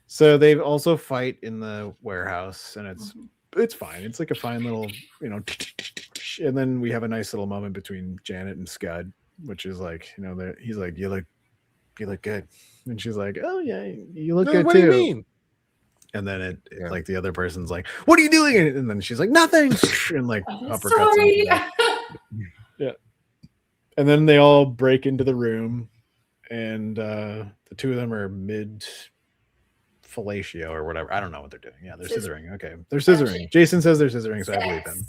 So they also fight in the warehouse, and it's fine. It's like a fine little, and then we have a nice little moment between Janet and Scud, which is like, he's like, you look good, and she's like, oh yeah, you look good what too. Do you mean? And then like the other person's like, what are you doing? And then she's like, nothing, and like uppercuts him. Yeah. And then they all break into the room, and the two of them are mid fellatio or whatever. I don't know what they're doing. Yeah, they're scissoring. Okay, they're scissoring. Jason says they're scissoring, so I believe him.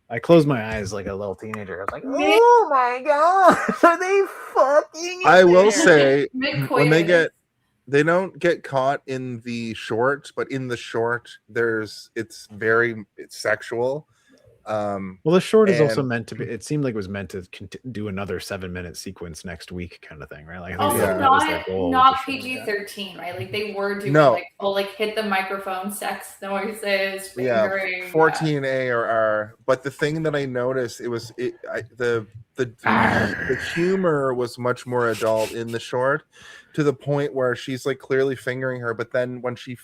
I closed my eyes like a little teenager. I was like, oh my god, are they fucking? I will say, when they don't get caught in the short, but in the short, it's sexual. Well, the short is also meant to be. It seemed like it was meant to do another 7-minute sequence next week, kind of thing, right? Like, I think that was their goal. Not PG-13, right? Like they were doing hit the microphone, sex noises, fingering. Yeah, 14A or R. But the thing that I noticed, the humor was much more adult in the short, to the point where she's like clearly fingering her, but then when she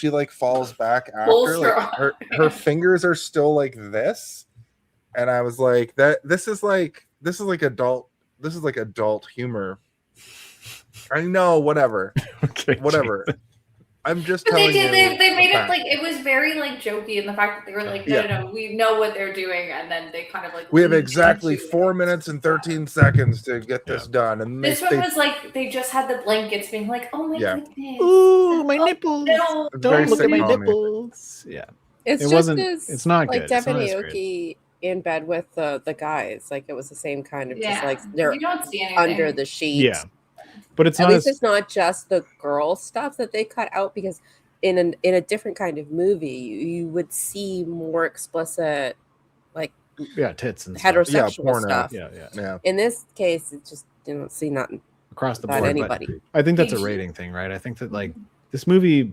like falls back after, like her fingers are still like this, and I was like, this is like adult humor. I know, whatever. Okay, whatever. I'm just but telling they you. They made it like it was very like jokey in the fact that they were like, no, we know what they're doing, and then they kind of like we have exactly 4 minutes and 13 seconds to get this done. And this one was like they just had the blankets being like, oh my goodness, ooh, my nipples! No. Don't look at my nipples. Yeah, it's not good. Like Devon Aoki in bed with the guys. Like it was the same kind of just like they're under the sheet. Yeah. But it's at least it's not just the girl stuff that they cut out, because in a different kind of movie you would see more explicit, like tits and heterosexual stuff. Yeah. In this case, it just didn't see nothing across the board. Anybody. I think that's a rating thing, right? I think that like this movie,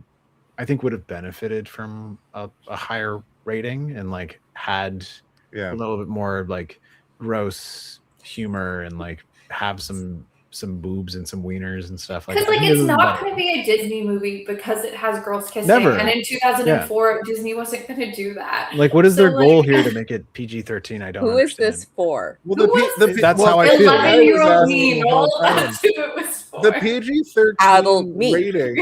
I think would have benefited from a higher rating and like had a little bit more like gross humor and like have some boobs and some wieners and stuff like that. Because like it's not going to be a Disney movie because it has girls kissing. Never. And in 2004, Disney wasn't going to do that. Like, what is their goal here to make it PG-13? I don't. Who is this for? Well, that's how I feel. 11-year-old me. The PG-13 rating,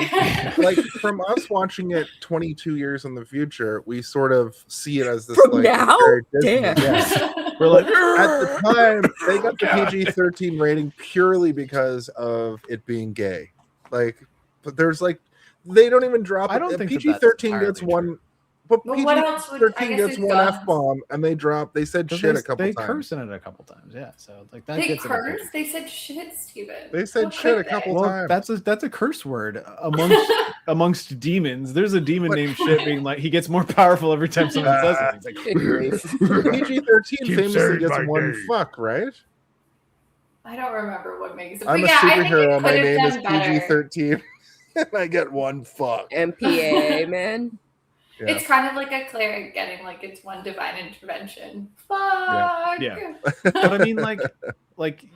like from us watching it 22 years in the future, we sort of see it as this from now. Damn. Yes. We're like, at the time, they got the PG-13 rating purely because of it being gay. Like, but there's like, they don't even drop it. I don't think PG-13 gets one. But PG-13 gets one F-bomb, and they said shit a couple times. They curse in it a couple times, yeah. So like that. They curse. They said shit, Steven. They said shit a couple times. That's a curse word amongst demons. There's a demon named shit being like he gets more powerful every time someone says it. He's like, PG-13 famously gets one fuck, right? I don't remember what makes it. I'm a superhero. My name is PG-13, and I get one fuck. MPA, man. Yeah. It's kind of like a cleric getting like it's one divine intervention. Fuck. Yeah. But I mean, like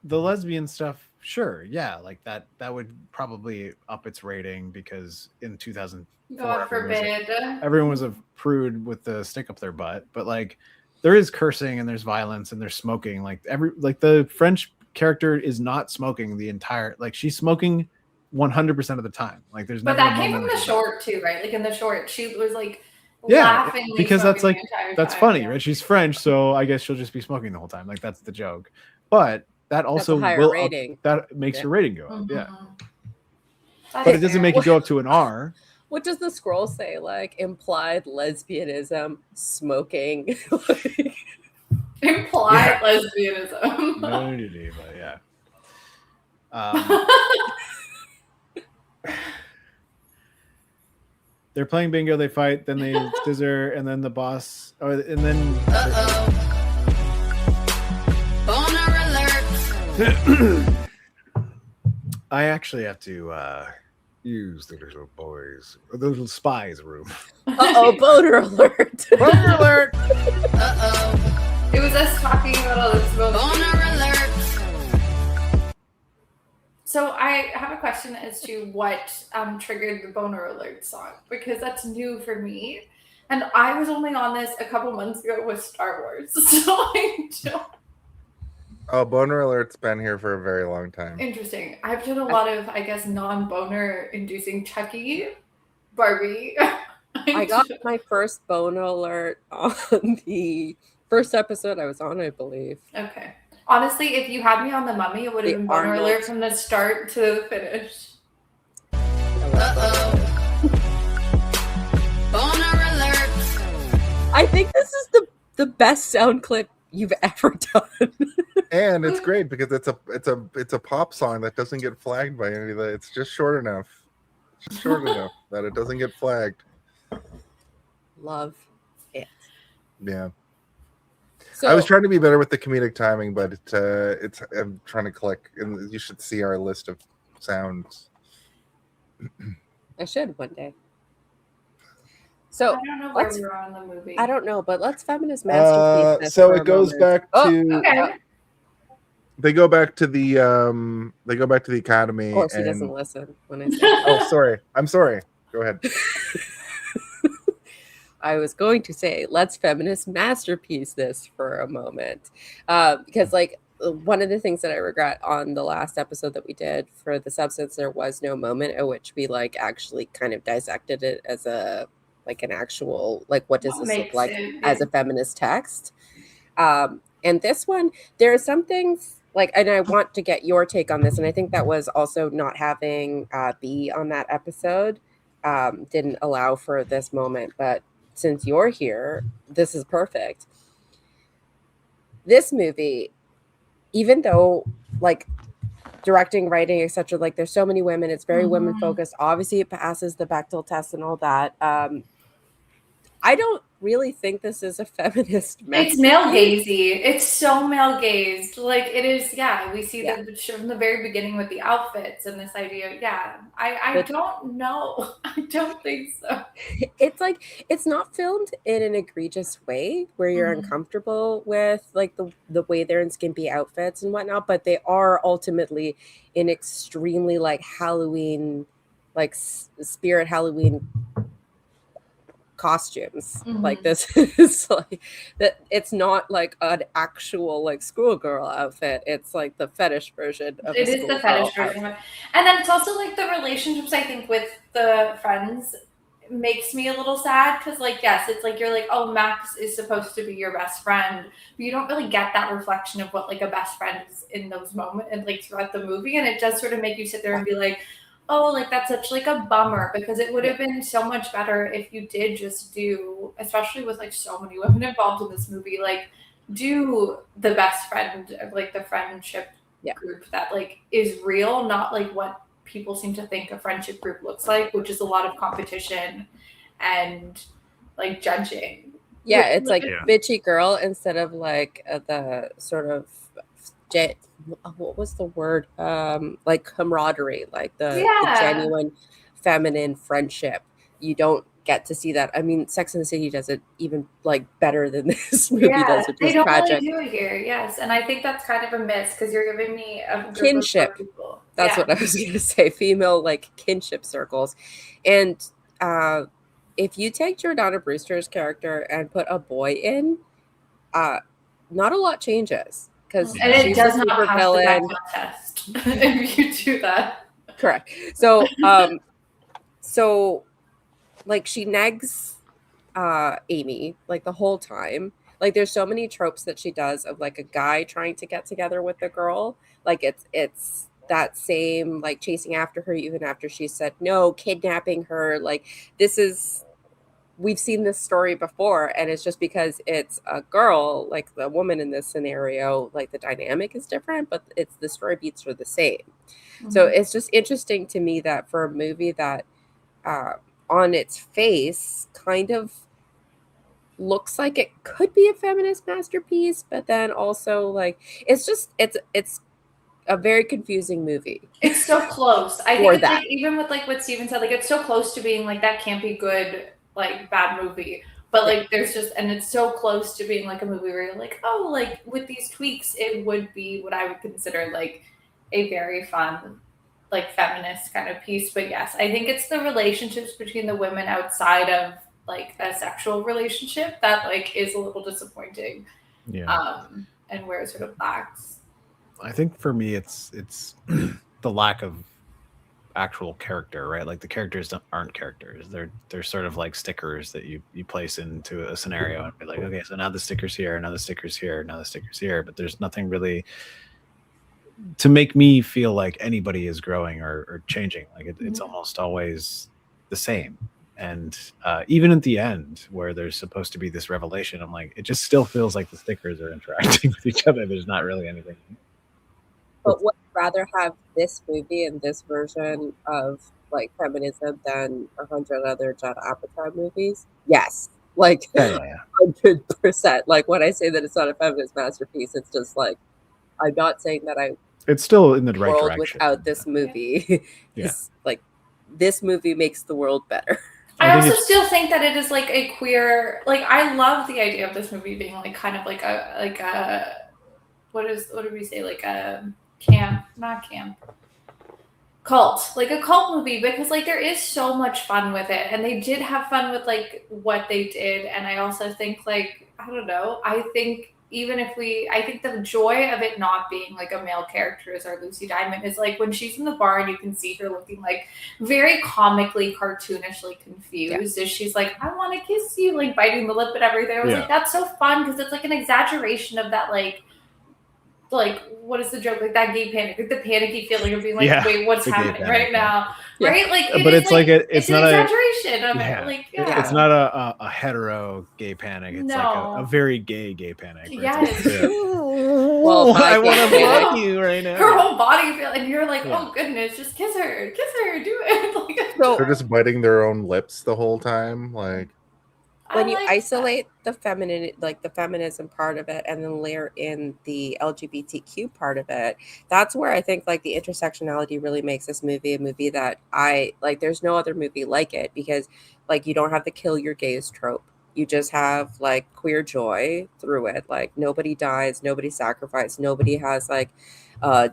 the lesbian stuff, sure, yeah, like that would probably up its rating because in 2004, God forbid, everyone was a prude with the stick up their butt. But like, there is cursing and there's violence and there's smoking. Like the French character is not smoking the entire. Like she's smoking 100% of the time. Like there's but that came from the short too, right? Like in the short she was like laughing because that's like that's funny, right? She's French, so I guess she'll just be smoking the whole time. Like that's the joke. But that also will that makes your rating go up. Yeah, but it doesn't make it go up to an R. What does the scroll say? Like implied lesbianism, smoking, implied lesbianism. Nudity, but yeah. They're playing bingo, they fight, then they scissor, and then the boss, and then... I actually have to use the little boys, the little spies room. Boner alert. Boner alert. It was us talking about all this. Boner alert. So I have a question as to what triggered the Boner Alert song, because that's new for me. And I was only on this a couple months ago with Star Wars. So I don't... Oh, Boner Alert's been here for a very long time. Interesting. I've done a lot of, I guess, non-boner inducing Chucky, Barbie. I got my first Boner Alert on the first episode I was on, I believe. Okay. Honestly, if you had me on The Mummy, it would have been Boner Alert from the start to the finish. Boner alert. I think this is the best sound clip you've ever done. And it's great because it's a pop song that doesn't get flagged by any of that. It's just short enough. It's just short enough that it doesn't get flagged. Love it. Yeah. So, I was trying to be better with the comedic timing, but it's I'm trying to click, and you should see our list of sounds. I should one day. So I don't know where we were on the movie. I don't know, but let's Feminist Masterpiece this so for it a goes moment. back to Okay. they go back to the academy. Of course, he and, doesn't listen when I say Oh, sorry. I'm sorry. Go ahead. I was going to say, let's Feminist Masterpiece this for a moment. Because, like, one of the things that I regret on the last episode that we did for The Substance, there was no moment at which we, like, actually kind of dissected it as a, like, an actual, like, what does this look like as a feminist text? And this one, there are some things, like, and I want to get your take on this, and I think that was also not having B on that episode didn't allow for this moment, but since you're here, this is perfect. This movie, even though, like, directing, writing, etc., like, there's so many women, it's very women focused. Obviously, it passes the Bechdel test and all that. I don't really think this is a feminist message. It's male gazy. It's so male gazed. Like, it is, yeah. We see the from the very beginning with the outfits and this idea. Yeah. I don't know. I don't think so. It's like, it's not filmed in an egregious way where you're uncomfortable with, like, the way they're in skimpy outfits and whatnot, but they are ultimately in extremely, like, Halloween, like, spirit Halloween costumes. Like, this is like that. It's not like an actual, like, schoolgirl outfit. It's like the fetish version of it. Is the fetish version, and then it's also like the relationships. I think with the friends makes me a little sad because, like, yes, it's like you're like, oh, Max is supposed to be your best friend, but you don't really get that reflection of what, like, a best friend is in those moments and, like, throughout the movie, and it does sort of make you sit there and be like, oh, like, that's such, like, a bummer, because it would have been so much better if you did just do, especially with, like, so many women involved in this movie, like, do the best friend of, like, the friendship group that, like, is real, not like what people seem to think a friendship group looks like, which is a lot of competition and, like, judging. Yeah, it's like bitchy girl instead of, like, the sort of what was the word? Like, camaraderie, like the genuine feminine friendship. You don't get to see that. I mean, Sex and the City does it even, like, better than this movie does, which they is don't tragic. really do it here, yes, and I think that's kind of a miss because you're giving me a group Kinship. Of people. That's what I was going to say. Female, like, kinship circles, and if you take Jordana Brewster's character and put a boy in, not a lot changes. And it does not pass the Bechdel test if you do that. Correct. So, so, like, she negs Amy, like, the whole time. Like, there's so many tropes that she does of, like, a guy trying to get together with a girl. Like, it's that same, like, chasing after her even after she said no, kidnapping her. Like, this is we've seen this story before, and it's just because it's a girl, like the woman in this scenario, like the dynamic is different, but it's the story beats are the same. So it's just interesting to me that for a movie that on its face kind of looks like it could be a feminist masterpiece, but then also like it's a very confusing movie. It's so close. I think it's like, even with like what Steven said, like it's so close to being like that can't be good, like bad movie. But like there's just, and it's so close to being like a movie where you're like, oh, like with these tweaks, it would be what I would consider like a very fun, like feminist kind of piece. But yes, I think it's the relationships between the women outside of like a sexual relationship that like is a little disappointing. And where it sort of lacks. I think for me, it's the lack of actual character, right? Like the characters aren't characters. They're sort of like stickers that you place into a scenario and be like, okay, so now the sticker's here, now the sticker's here, now the sticker's here, but there's nothing really to make me feel like anybody is growing or changing. Like it's almost always the same. And even at the end where there's supposed to be this revelation, I'm like, it just still feels like the stickers are interacting with each other. There's not really anything. But would you rather have this movie and this version of like feminism than 100 other Judd Apatow movies? Yes. Like 100%. Like when I say that it's not a feminist masterpiece, it's just like, I'm not saying that it's still in the right world direction. Without this movie. It's like this movie makes the world better. I also still think that it is like a queer, like I love the idea of this movie being like kind of like a what do we say, like a cult, like a cult movie, because like there is so much fun with it, and they did have fun with like what they did. And I also think like, I don't know, I think I think the joy of it not being like a male character as our Lucy Diamond is like when she's in the bar and you can see her looking like very comically, cartoonishly confused as she's like, I want to kiss you, like biting the lip and everything. I was like, that's so fun because it's like an exaggeration of that like what is the joke, like that gay panic, like the panicky feeling of being like, wait, what's happening right now, right? Like, but it's like it's not an exaggeration of it. Like, it's not a hetero gay panic. It's like a very gay panic. Yes. Well, I want to block you right now. Her whole body and you're like, oh goodness, just kiss her, do it. Like, they're just biting their own lips the whole time, like. When you isolate the feminism part of it and then layer in the LGBTQ part of it, that's where I think like the intersectionality really makes this movie a movie that I like. There's no other movie like it because like you don't have the kill your gays trope. You just have like queer joy through it. Like nobody dies, nobody sacrificed, nobody has like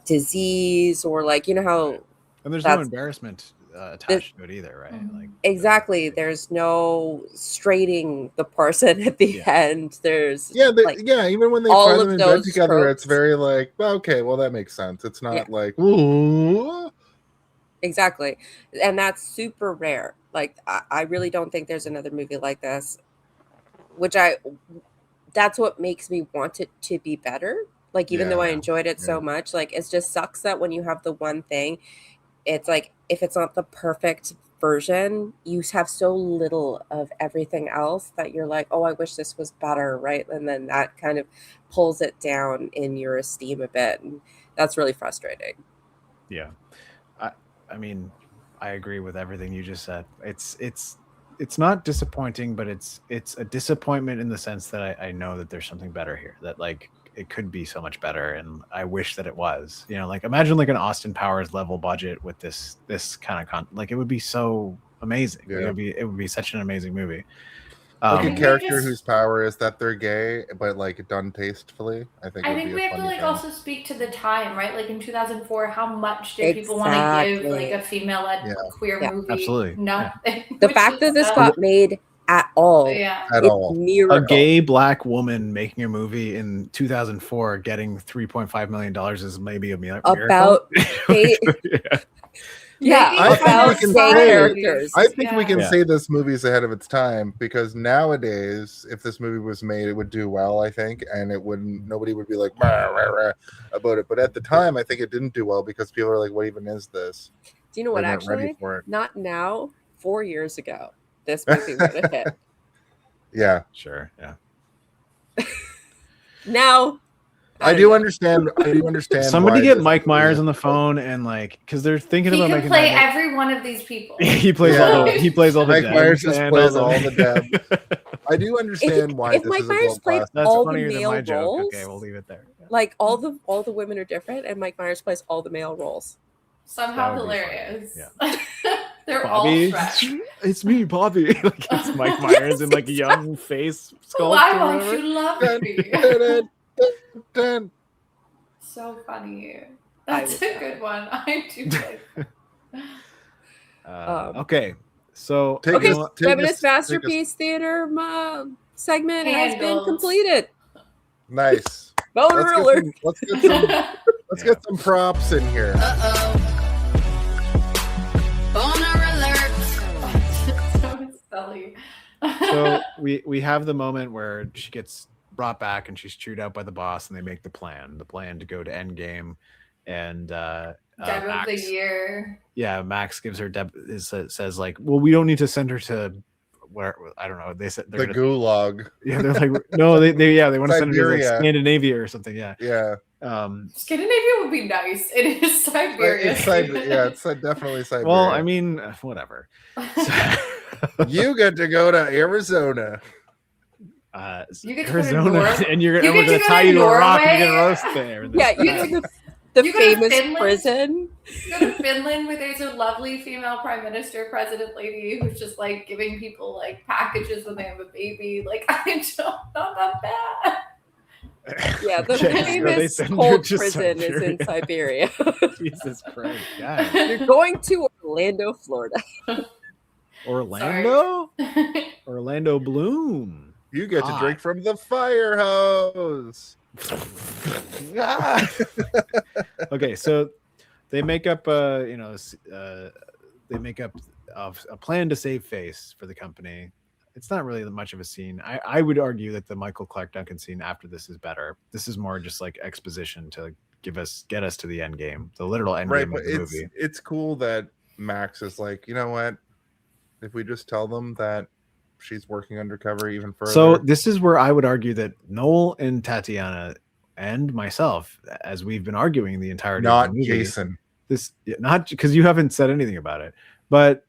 disease or like, you know how. And there's no embarrassment attached to it either, right? Like exactly. There's no straighting the person at the end. There's even when they find them in bed together, it's very like, okay, well that makes sense. It's not like ooh. Exactly, and that's super rare. Like I really don't think there's another movie like this, that's what makes me want it to be better. Like even though I enjoyed it so much, like it just sucks that when you have the one thing, it's like if it's not the perfect version, you have so little of everything else that you're like, oh, I wish this was better, right? And then that kind of pulls it down in your esteem a bit, and that's really frustrating. Yeah, I mean, I agree with everything you just said. It's not disappointing, but it's a disappointment in the sense that I know that there's something better here. That like it could be so much better, and I wish that it was. You know, like imagine like an Austin Powers level budget with this kind of like it would be so amazing. It would be such an amazing movie. Like a character whose power is that they're gay, but like done tastefully. I think we have to like also speak to the time, right? Like in 2004, how much did people want to give like a female-led queer movie? Absolutely. Nothing. The fact that this got made at all. A gay black woman making a movie in 2004 getting $3.5 million is maybe a miracle. About I think we can say this movie's ahead of its time, because nowadays, if this movie was made, it would do well, I think, and nobody would be like about it. But at the time, I think it didn't do well because people are like, "What even is this?" Do you know what? Actually, not now. 4 years ago, this movie would have hit. Yeah, sure. Yeah. Now I do understand. Somebody why get this Mike movie Myers is- on the phone and like, because they're thinking He about can making play that. every one of these people. He plays all the Mike Myers Debs just and plays all all the Debs. I do understand why if this Mike is a Myers gold played class. That's all the funnier than male my joke. roles, Okay, we'll leave it there. like all the women are different, and Mike Myers plays all the male roles. Somehow That would be hilarious. funny. They're Bobby, all Shrek. it's me, Bobby. Like it's Mike Myers in like a young face sculpt. Why or won't whatever. you love me? Dun, dun, dun. So funny. That's a good one. I do like Okay, so Feminist Masterpiece Theater segment has been Handled. completed. Nice. Boner alert. Let's get some props in here. so silly. So we have the moment where she gets brought back and she's chewed out by the boss, and they make the plan to go to Endgame, and Deb of the year. Yeah, Max gives her says like, well, we don't need to send her to where, I don't know. They said The gulag. Yeah, they're like, no, they want to send her to like Siberia. Scandinavia or something. Yeah. Yeah. Scandinavia would be nice. It is Siberia. It's definitely Siberia. Well, I mean, whatever. You get to go to Arizona. You get to Arizona, go to and we're You gonna get to tie go you to to a rock and you're Norway. gonna roast there. Yeah, you know the You go to famous Finland? prison. You go to Finland where there's a lovely female prime minister, president lady who's just like giving people like packages when they have a baby. Like, not that bad. Yeah, the Okay, so they famous send her cold to prison is in Siberia. Jesus Christ, guys. You're going to Orlando, Florida. Orlando? Orlando Bloom. You get to Hot. drink from the fire hose. Okay, so they make up they make up a plan to save face for the company. It's not really much of a scene. I would argue that the Michael Clark Duncan scene after this is better. This is more just like exposition to get us to the end game, the literal end Right, game but of the movie. it's cool that Max is like, you know what? If we just tell them that she's working undercover even further. So this is where I would argue that Noel and Tatiana and myself, as we've been arguing the entirety of not the movie, Jason. not because you haven't said anything about it, but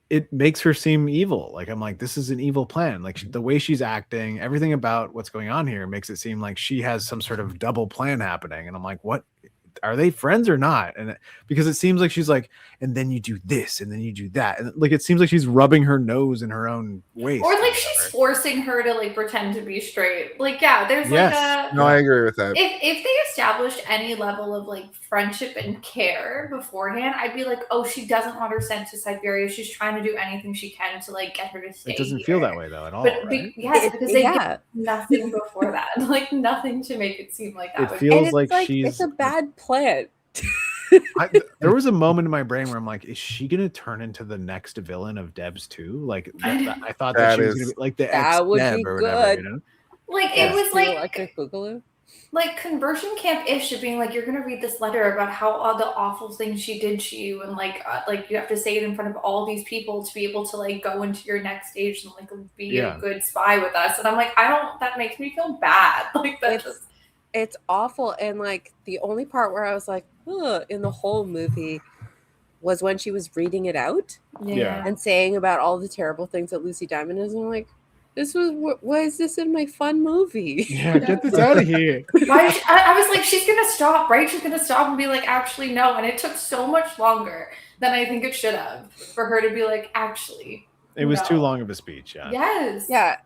it makes her seem evil. Like I'm like, this is an evil plan. Like the way she's acting, everything about what's going on here makes it seem like she has some sort of double plan happening. And I'm like, what? Are they friends or not? And because it seems like she's like, and then you do this, and then you do that, and like it seems like she's rubbing her nose in her own waist, Or like she's forcing her to like pretend to be straight. Like, yeah, there's like a No, I agree with that. if they established any level of like friendship and care beforehand, I'd be like, oh, she doesn't want her sent to Siberia. She's trying to do anything she can to like get her to stay. It doesn't here. feel that way though at all. But Right? yes, because they Yeah. did nothing before that. Like nothing to make it seem like that. It would- feels And it's like like she's it's a bad plan. there was a moment in my brain where I'm like, is she gonna turn into the next villain of D.E.B.S 2? Like I thought that she was gonna be like the That would ex-Deb be or whatever, good. you know? Like Yeah. it was The like Electric Boogaloo. like conversion camp ish of being like, you're gonna read this letter about how all the awful things she did to you, and like you have to say it in front of all these people to be able to like go into your next stage and like be Yeah. a good spy with us. And I'm like, that makes me feel bad. Like that just It's awful. And like the only part where I was like, ugh, in the whole movie was when she was reading it out Yeah. and saying about all the terrible things that Lucy Diamond is. And I'm like, why is this in my fun movie? Yeah, get this out of here. I was like, she's gonna stop, right? She's gonna stop and be like, actually no. And it took so much longer than I think it should have for her to be like, actually. It was no. too long of a speech. Yeah. Yes. Yeah.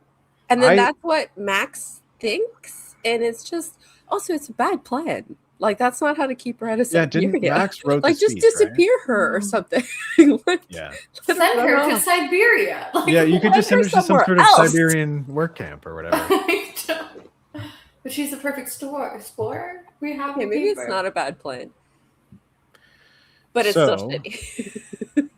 And then I- that's what Max thinks. And it's just, also, it's a bad plan. Like, that's not how to keep her out of Yeah, Siberia. didn't Max wrote the like, just speech, right? disappear her or something. Like, Yeah. Send her to Siberia. Like, Yeah, you could let just send her her to some somewhere sort of else. Siberian work camp or whatever. But she's the perfect explorer. We have Okay, the maybe it's paper. not a bad plan. But it's So- still shitty.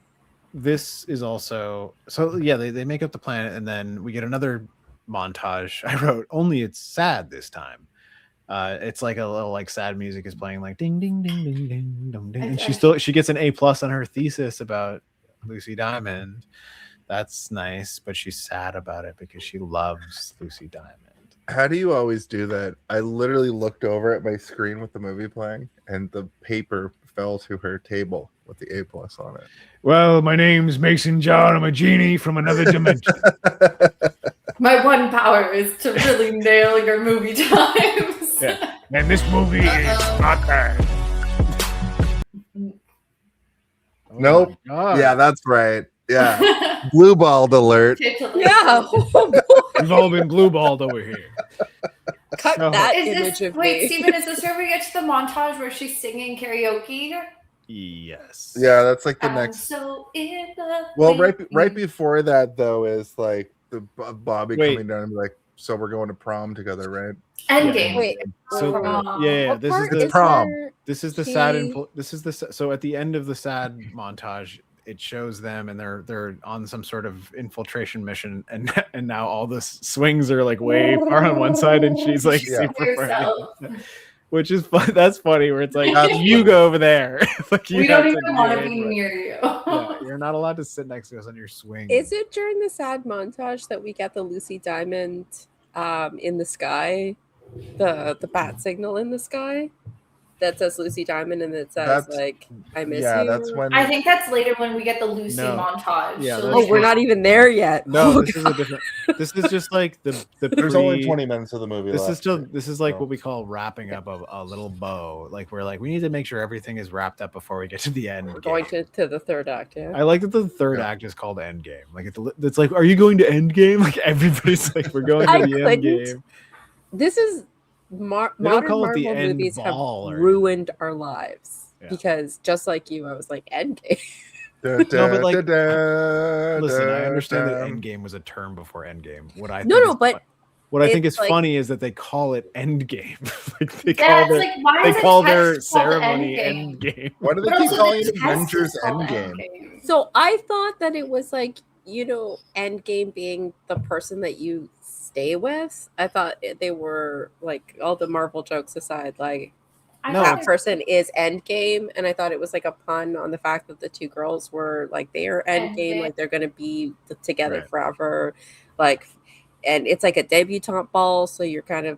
This is also they make up the plan, and then we get another montage. I wrote, only it's sad this time. It's like a little like sad music is playing, like ding ding ding ding ding ding ding, and she gets an A+ on her thesis about Lucy Diamond, That's nice, but she's sad about it because she loves Lucy Diamond. How do you always do that? I literally looked over at my screen with the movie playing, and the paper fell to her table with the A+ on it. Well, my name's Mason John. I'm a genie from another dimension. My one power is to really nail your movie times. Yeah. And this movie is not bad. Nope. Yeah, that's right. Yeah. Blue balled alert. Yeah. We've all been blue balled over here. Cut that image of wait, me. Steven, is this where we get to the montage where she's singing karaoke? Yes. Yeah, that's like the I'm next. so in love Well, with right you. before that though is like the Bobby Wait. coming down and be like, "So we're going to prom together, right?" Endgame. Wait. So Prom. yeah, What this is part the is prom. there? This is the He- sad. So at the end of the sad montage, it shows them and they're on some sort of infiltration mission, and now all the swings are like way far on one side, and she's like Yeah. super far. Yourself. Which is fun. That's funny. Where it's like you go over there. Like you We have don't to even want to be be near you. Yeah, you're not allowed to sit next to us on your swing. Is it during the sad montage that we get the Lucy Diamond in the sky? The bat signal in the sky that says Lucy Diamond and it says That's- like I miss Yeah, you. that's when. I think that's later when we get the Lucy No. montage. Yeah, So, that's Oh, we're not even there yet. No, Oh, this is a different. This is just like the There's only pre- 20 minutes of the movie This left. is still this is like So- what we call wrapping up a little bow. Like we're like we need to make sure everything is wrapped up before we get to the end. we're going to the third act. Yeah. I like that the third act is called Endgame. Like it's like, are you going to Endgame? Like everybody's like, we're going I to the couldn't. Endgame. This is They don't modern call it the Marvel end movies have ball or ruined our lives Yeah. because just like you, I was like Endgame. Da, but like- da, Listen, I da, understand that da. Endgame was a term before Endgame. What I No, think no, is but fun- what I think it's is like- funny is that they call it Endgame. Like they yeah, call it's their, like why they is call it their text called ceremony Endgame? Endgame. Why do they But keep also calling the it test Avengers is called Endgame? So I thought that it was like, Endgame being the person that you stay with. I thought they were like all the Marvel jokes aside, like I No. thought that person is Endgame, and I thought it was like a pun on the fact that the two girls were like they are Endgame, Endgame. like they're gonna be together Right. forever, like, and it's like a debutante ball, so you're kind of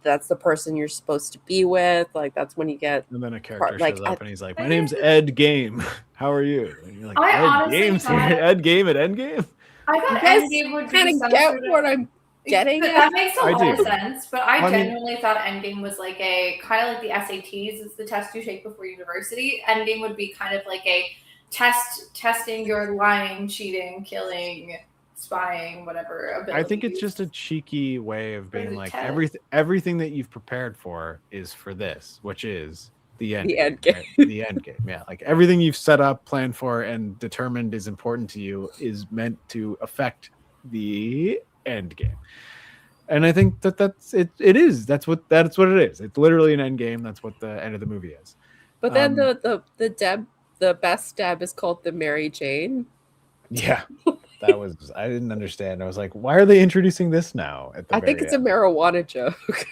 that's the person you're supposed to be with, like that's when you get And then a character like, shows up and he's like, "My name's Ed Game. How are you?" And you're like, I "Ed honestly Game's here. thought- Ed Game at Endgame." I you thought guys Endgame would be kind some of get sort of. what I'm getting But at. that makes a I lot do. of sense. But I I mean- genuinely thought Endgame was like a kind of like the SATs is the test you take before university. Endgame would be kind of like a testing your lying, cheating, killing, spying, whatever abilities. I think it's just a cheeky way of being There's a like test. everything that you've prepared for is for this, which is the end. The end game. Right? The end game. Yeah, like everything you've set up, planned for, and determined is important to you is meant to affect the end game. And I think that's it. It is. That's what it is. It's literally an end game. That's what the end of the movie is. But then the best Deb is called the Mary Jane. Yeah, that was. I didn't understand. I was like, why are they introducing this now? At the I think very it's a end? marijuana joke.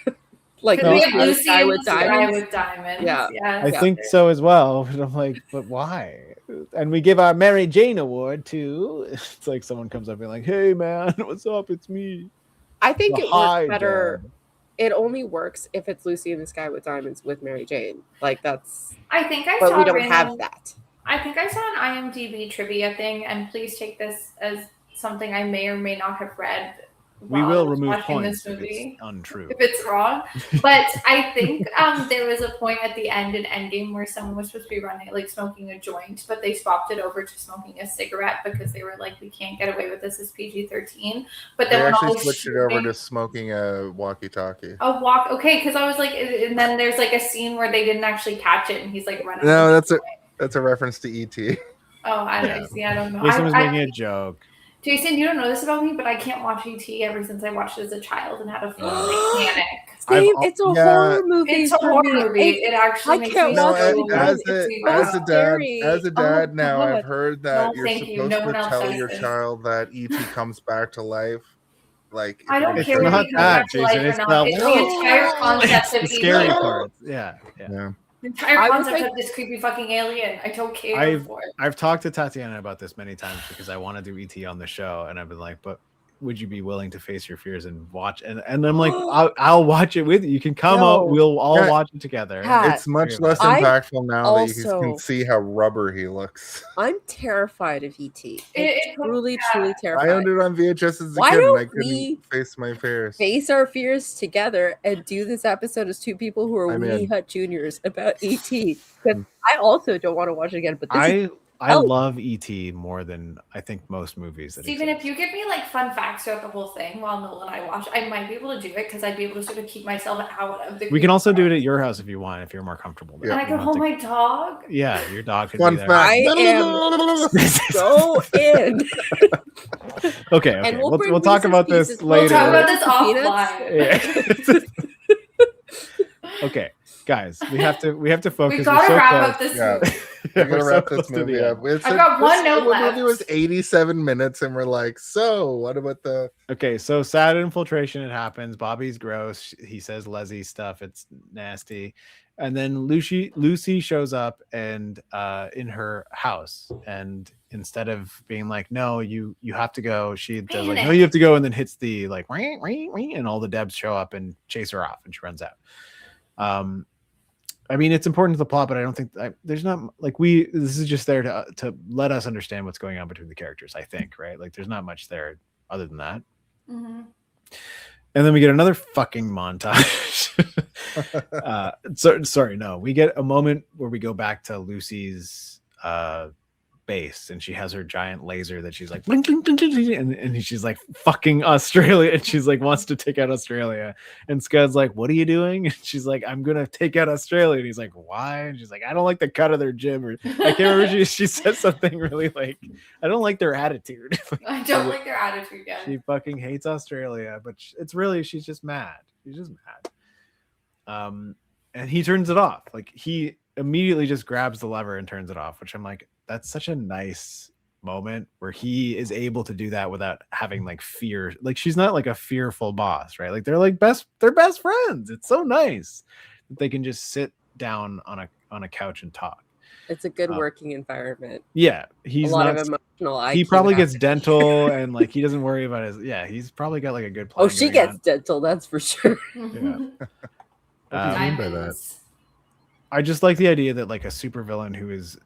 Like Because we have the Lucy guy and with the guy diamonds. with diamonds. Yeah. Yes. I think so as well. But I'm like, but why? And we give our Mary Jane award to. It's like someone comes up and like, hey man, what's up? It's me. I think The it high works better. Deb. It only works if it's Lucy in the Sky with Diamonds with Mary Jane. Like that's, I think I but saw we don't random- have that. I think I saw an IMDb trivia thing, and please take this as something I may or may not have read. We while I will was remove watching points this if movie. it's untrue. If it's wrong, but I think there was a point at the end in Endgame where someone was supposed to be running, like smoking a joint, but they swapped it over to smoking a cigarette because they were like, we can't get away with this as PG-13. But They then when all actually the switched it over shooting- to smoking a walkie-talkie. a walk. Okay, because I was like, and then there's like a scene where they didn't actually catch it, and he's like running. No, with that's the that's a reference to ET. Oh, I Yeah. see. I don't know. Jason was I- making a joke. Jason, you don't know this about me, but I can't watch ET ever since I watched it as a child and had a full like, panic. Steve, I've- it's a yeah. horror movie. It's a for horror me. movie. It actually I makes can't me No, watch so it again. as It's a so dad, scary. as a Oh, dad now, God. I've heard that No, you're thank you. supposed No one to else tell says your this. child that ET comes back to life. Like I don't if care you're if not he comes that, back to life Jason. or It's not. the- It's the entire concept It's of the scary evil. part. Yeah. Yeah. entire I was concept like- of this creepy fucking alien. I don't care for it. I've talked to Tatiana about this many times because I want to do ET on the show, and I've been like, but would you be willing to face your fears and watch? And I'm like, I'll watch it with you. You can come No. out. We'll all Yeah. watch it together. Pat, It's much less I impactful now that you also- can see how rubber he looks. I'm terrified of ET. It- Truly I terrified. owned it on VHS as a Why kid, and don't I couldn't we face my fears. Face our fears together and do this episode as two people who are I'm wee in. hut juniors about ET. Because I also don't want to watch it again. But this is I love ET more than I think most movies. That Steven, exist. if you give me like fun facts throughout the whole thing while Noel and I watch, I might be able to do it because I'd be able to sort of keep myself out of the. We can also do it at your house if you want, if you're more comfortable. And I can hold my dog. Yeah, your dog can Fun be there. fact. I am so in. Okay, And we'll bring talk Reese's about this Pieces. later. We'll talk about this Peanuts. offline. Yeah. Okay, guys, we have to focus. We gotta We're so wrap close. up this Yeah. movie. We're gonna We're so wrap close this to the movie end. up. I've got one note The movie left. was 87 minutes, and we're like, so what about the? Okay, so sad infiltration. It happens. Bobby's gross. He says Leslie stuff. It's nasty. And then Lucy shows up and in her house, and instead of being like, no, you have to go, she does like, no, you have to go, and then hits the like ring, ring, ring, and all the Debs show up and chase her off, and she runs out. I mean, it's important to the plot, but I don't think there's not like this is just there to let us understand what's going on between the characters, I think, right? Like there's not much there other than that. Mm-hmm. And then we get another fucking montage. We get a moment where we go back to Lucy's base, and she has her giant laser that she's like, blink, blink, blink, blink, blink, and she's like fucking Australia, and she's like wants to take out Australia, and Scud's like, what are you doing? And she's like, I'm gonna take out Australia, and he's like, why? And she's like, I don't like the cut of their gym, or I can't remember. She said something really like, I don't like their attitude. I don't like their attitude yet. She fucking hates Australia, but it's really, she's just mad. She's just mad. And he turns it off. Like he immediately just grabs the lever and turns it off, which I'm like, that's such a nice moment where he is able to do that without having like fear. Like she's not like a fearful boss, right? Like they're best friends. It's so nice that they can just sit down on a couch and talk. It's a good working environment. Yeah, he's a lot not, of emotional. he IQ probably gets happening. dental and like he doesn't worry about his. Yeah, he's probably got like a good plan. Oh, she going gets on. dental. That's for sure. Yeah. What do you mean by that? I just like the idea that like a supervillain who is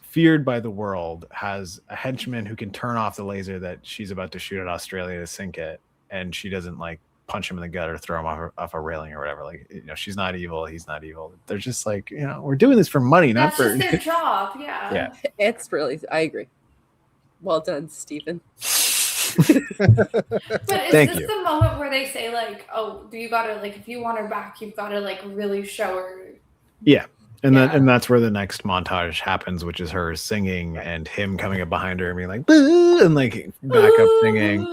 feared by the world has a henchman who can turn off the laser that she's about to shoot at Australia to sink it, and she doesn't like punch him in the gut or throw him off a railing or whatever. Like, you know, she's not evil, he's not evil. They're just like, you know, we're doing this for money, not That's for just their job. Yeah. Yeah. It's really. I agree. Well done, Stephen. But is Thank this you. the moment where they say like, oh, you gotta like, if you want her back, you've gotta like really show her? Yeah. And then and that's where the next montage happens, which is her singing and him coming up behind her and being like, boo, and like back up singing.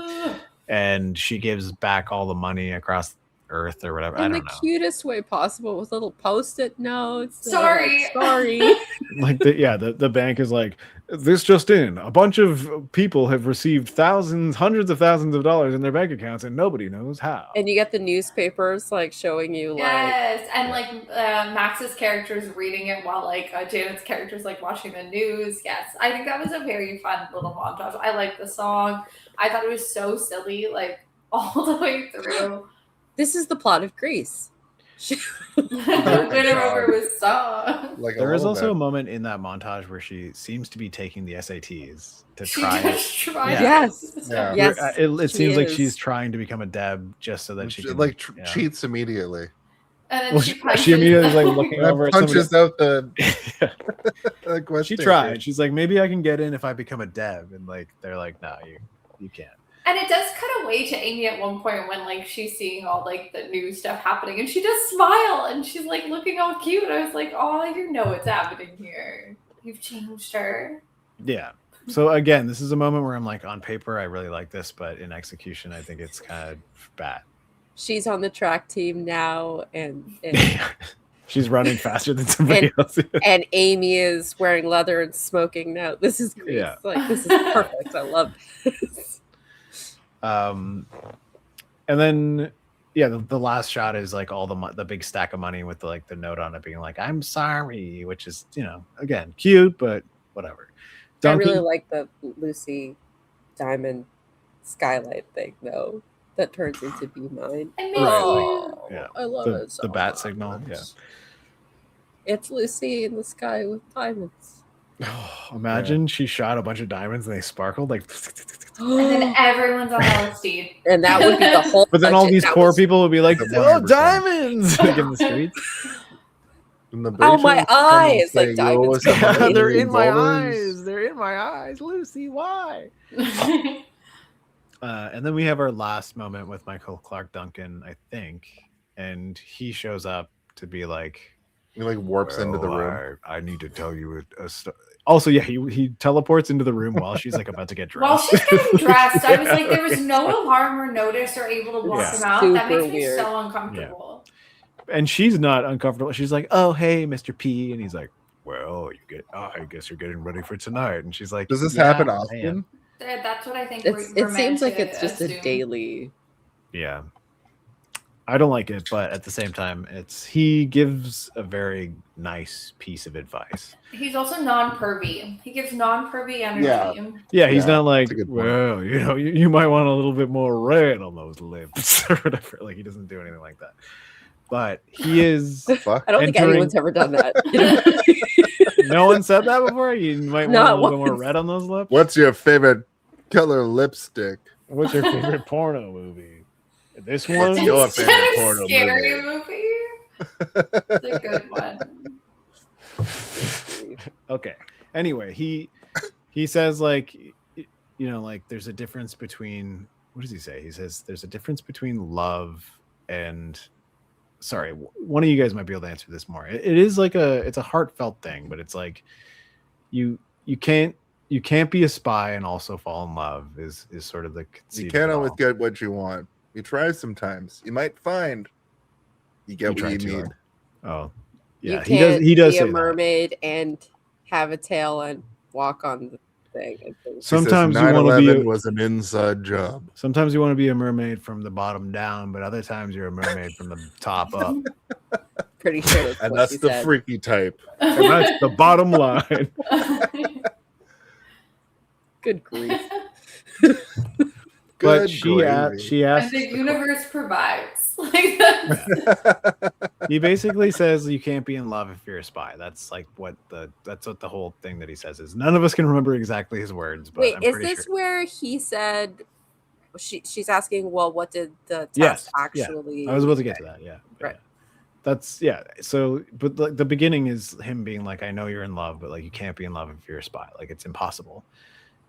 And she gives back all the money across Earth or whatever. I In don't the know. cutest way possible with little post-it notes. that are Sorry. like, sorry. Like the bank is like, this just in, a bunch of people have received hundreds of thousands of dollars in their bank accounts and nobody knows how. And you get the newspapers like showing you like Yes, and like Max's character's reading it while like Janet's character's like watching the news. Yes, I think that was a very fun little montage. I like the song. I thought it was so silly, like all the way through. this is the plot of Grease. Whenever it was song. Like There is also a moment in that montage where she seems to be taking the SATs to She try does it. try Yeah. Yes. Yeah. Yes. It she seems like is. she's trying to become a Deb just so that she can, like yeah. cheats immediately. And then Well, she she punches. immediately is like looking And over at somebody. punches out the. She question. tried. She's like, maybe I can get in if I become a Deb, and like they're like, no, you can't. And it does cut away to Amy at one point when like she's seeing all like the new stuff happening, and she does smile and she's like looking all cute. I was like, oh, you know what's happening here. You've changed her. Yeah. So again, this is a moment where I'm like, on paper, I really like this, but in execution, I think it's kind of bad. She's on the track team now and She's running faster than somebody else. and Amy is wearing leather and smoking now. This is great. Yeah. Like this is perfect. I love this. And then yeah, the last shot is like all the big stack of money with the note on it being like, I'm sorry, which is, again, cute, but whatever. I really like the Lucy Diamond skylight thing though. That turns into Be Mine. I miss you. Yeah. I love it. So the bat much. signal. Yeah. It's Lucy in the sky with diamonds. Imagine she shot a bunch of diamonds and they sparkled like. And then everyone's on LSD. And that would be the whole. But then all these poor people would be like, "Oh, 100%. diamonds!" like in the streets. Oh, my eyes! Like diamonds. Yeah, they're in my eyes. They're in my eyes, Lucy. Why? And then we have our last moment with Michael Clark Duncan, I think, and he shows up to be like, he like warps into the room. I need to tell you a Also, yeah, he teleports into the room while she's like about to get dressed. While she's getting dressed, I was like, there was no alarm or notice or able to walk him out. That makes me so uncomfortable. Yeah. And she's not uncomfortable. She's like, "Oh, hey, Mr. P," and he's like, "Well, I guess you're getting ready for tonight." And she's like, "Does this happen often?" That's what I think. It seems like it's just a daily. Yeah. I don't like it, but at the same time, he gives a very nice piece of advice. He's also non-pervy. He gives non-pervy energy. Yeah, he's not like, well, you might want a little bit more red on those lips or whatever. Like, he doesn't do anything like that. But he is. I don't think anyone's ever done that. No one said that before? You might want a little bit more red on those lips? What's your favorite color lipstick? What's your favorite porno movie? This one? What's your favorite porno scary movie? It's a good one. Okay. Anyway, he says like there's a difference between, what does he say? He says there's a difference between love and, sorry, one of you guys might be able to answer this more. It is like it's a heartfelt thing, but it's like you can't be a spy and also fall in love is sort of the conceit. You can't always get what you want. You try sometimes. You might find you get what you need. Oh, yeah. He does be say a mermaid and have a tail and walk on the thing. Sometimes you want to be was an inside job. Sometimes you want to be a mermaid from the bottom down, but other times you're a mermaid from the top up. Pretty sure that's the freaky type. And that's the bottom line. Good grief. But she asks, and the universe provides. Like that. He basically says you can't be in love if you're a spy. That's like what the whole thing that he says is. None of us can remember exactly his words. But wait, I'm is pretty this sure. where he said she's asking? Well, what did the test actually? Yeah. I was about to get to that. Yeah, right. That's So, but the beginning is him being like, "I know you're in love, but like you can't be in love if you're a spy. Like it's impossible."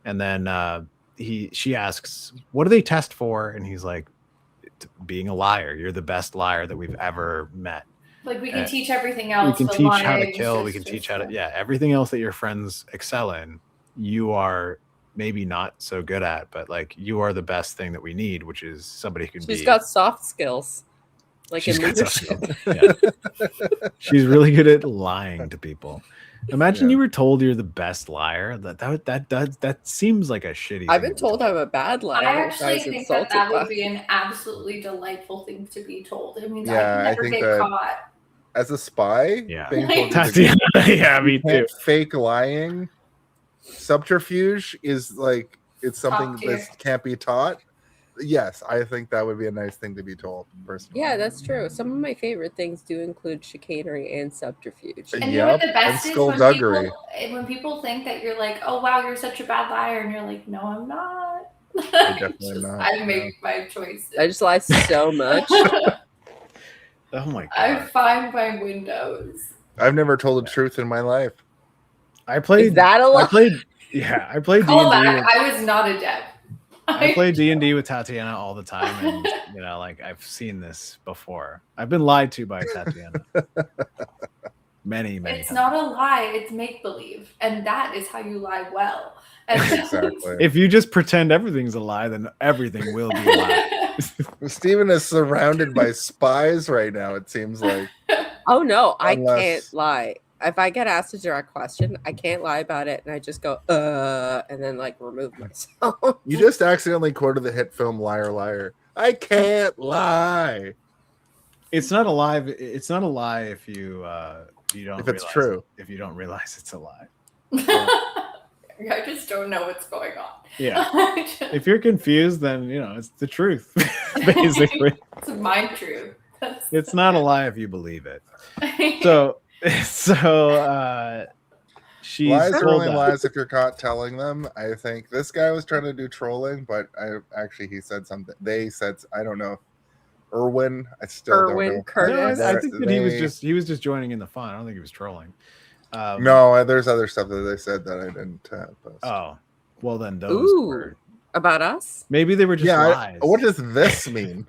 And then she asks, "What do they test for?" And he's like, "Being a liar. You're the best liar that we've ever met. Like we can teach everything else. We can teach how to kill. We can teach how to everything else that your friends excel in. You are maybe not so good at, but like you are the best thing that we need, which is somebody who can be." She's got soft skills, like in leadership. Yeah. She's really good at lying to people. Imagine you were told you're the best liar. That seems like a shitty. I've been told I'm a bad liar. I actually think that would be an absolutely delightful thing to be told. It means I can never get caught. As a spy, being told Tatiana, me too. Fake lying, subterfuge is like it's something that can't be taught. Yes, I think that would be a nice thing to be told, personally. Yeah, that's true. Some of my favorite things do include chicanery and subterfuge. And you know what the best is when people think that you're like, "Oh wow, you're such a bad liar," and you're like, "No, I'm not." Definitely not. I make my choices. I just lie so much. Oh my god! I find my windows. I've never told the truth in my life. I played. Is that a lie? I played D&D. I was not a Deb. I play D&D with Tatiana all the time, and like I've seen this before. I've been lied to by Tatiana many It's times. not a lie; it's make believe, and that is how you lie well. And Exactly. If you just pretend everything's a lie, then everything will be a lie. Steven is surrounded by spies right now. It seems like. Oh no, I can't lie. If I get asked a direct question, I can't lie about it, and I just go, and then like remove myself. You just accidentally quoted the hit film Liar Liar. I can't lie. It's not a lie. It's not a lie if you don't. If it's realize true. If you don't realize it's a lie. I just don't know what's going on. Yeah. If you're confused, then it's the truth. Basically, it's my truth. It's not a lie if you believe it. So she's lies are told only that. lies if you're caught telling them. I think this guy was trying to do trolling, but he said something. They said, I don't know. Irwin, I still don't know. Curtis. No, I think that he was just joining in the fun. I don't think he was trolling. No, there's other stuff that they said that I didn't post. Oh, well then those were about us. Maybe they were just lies. What does this mean?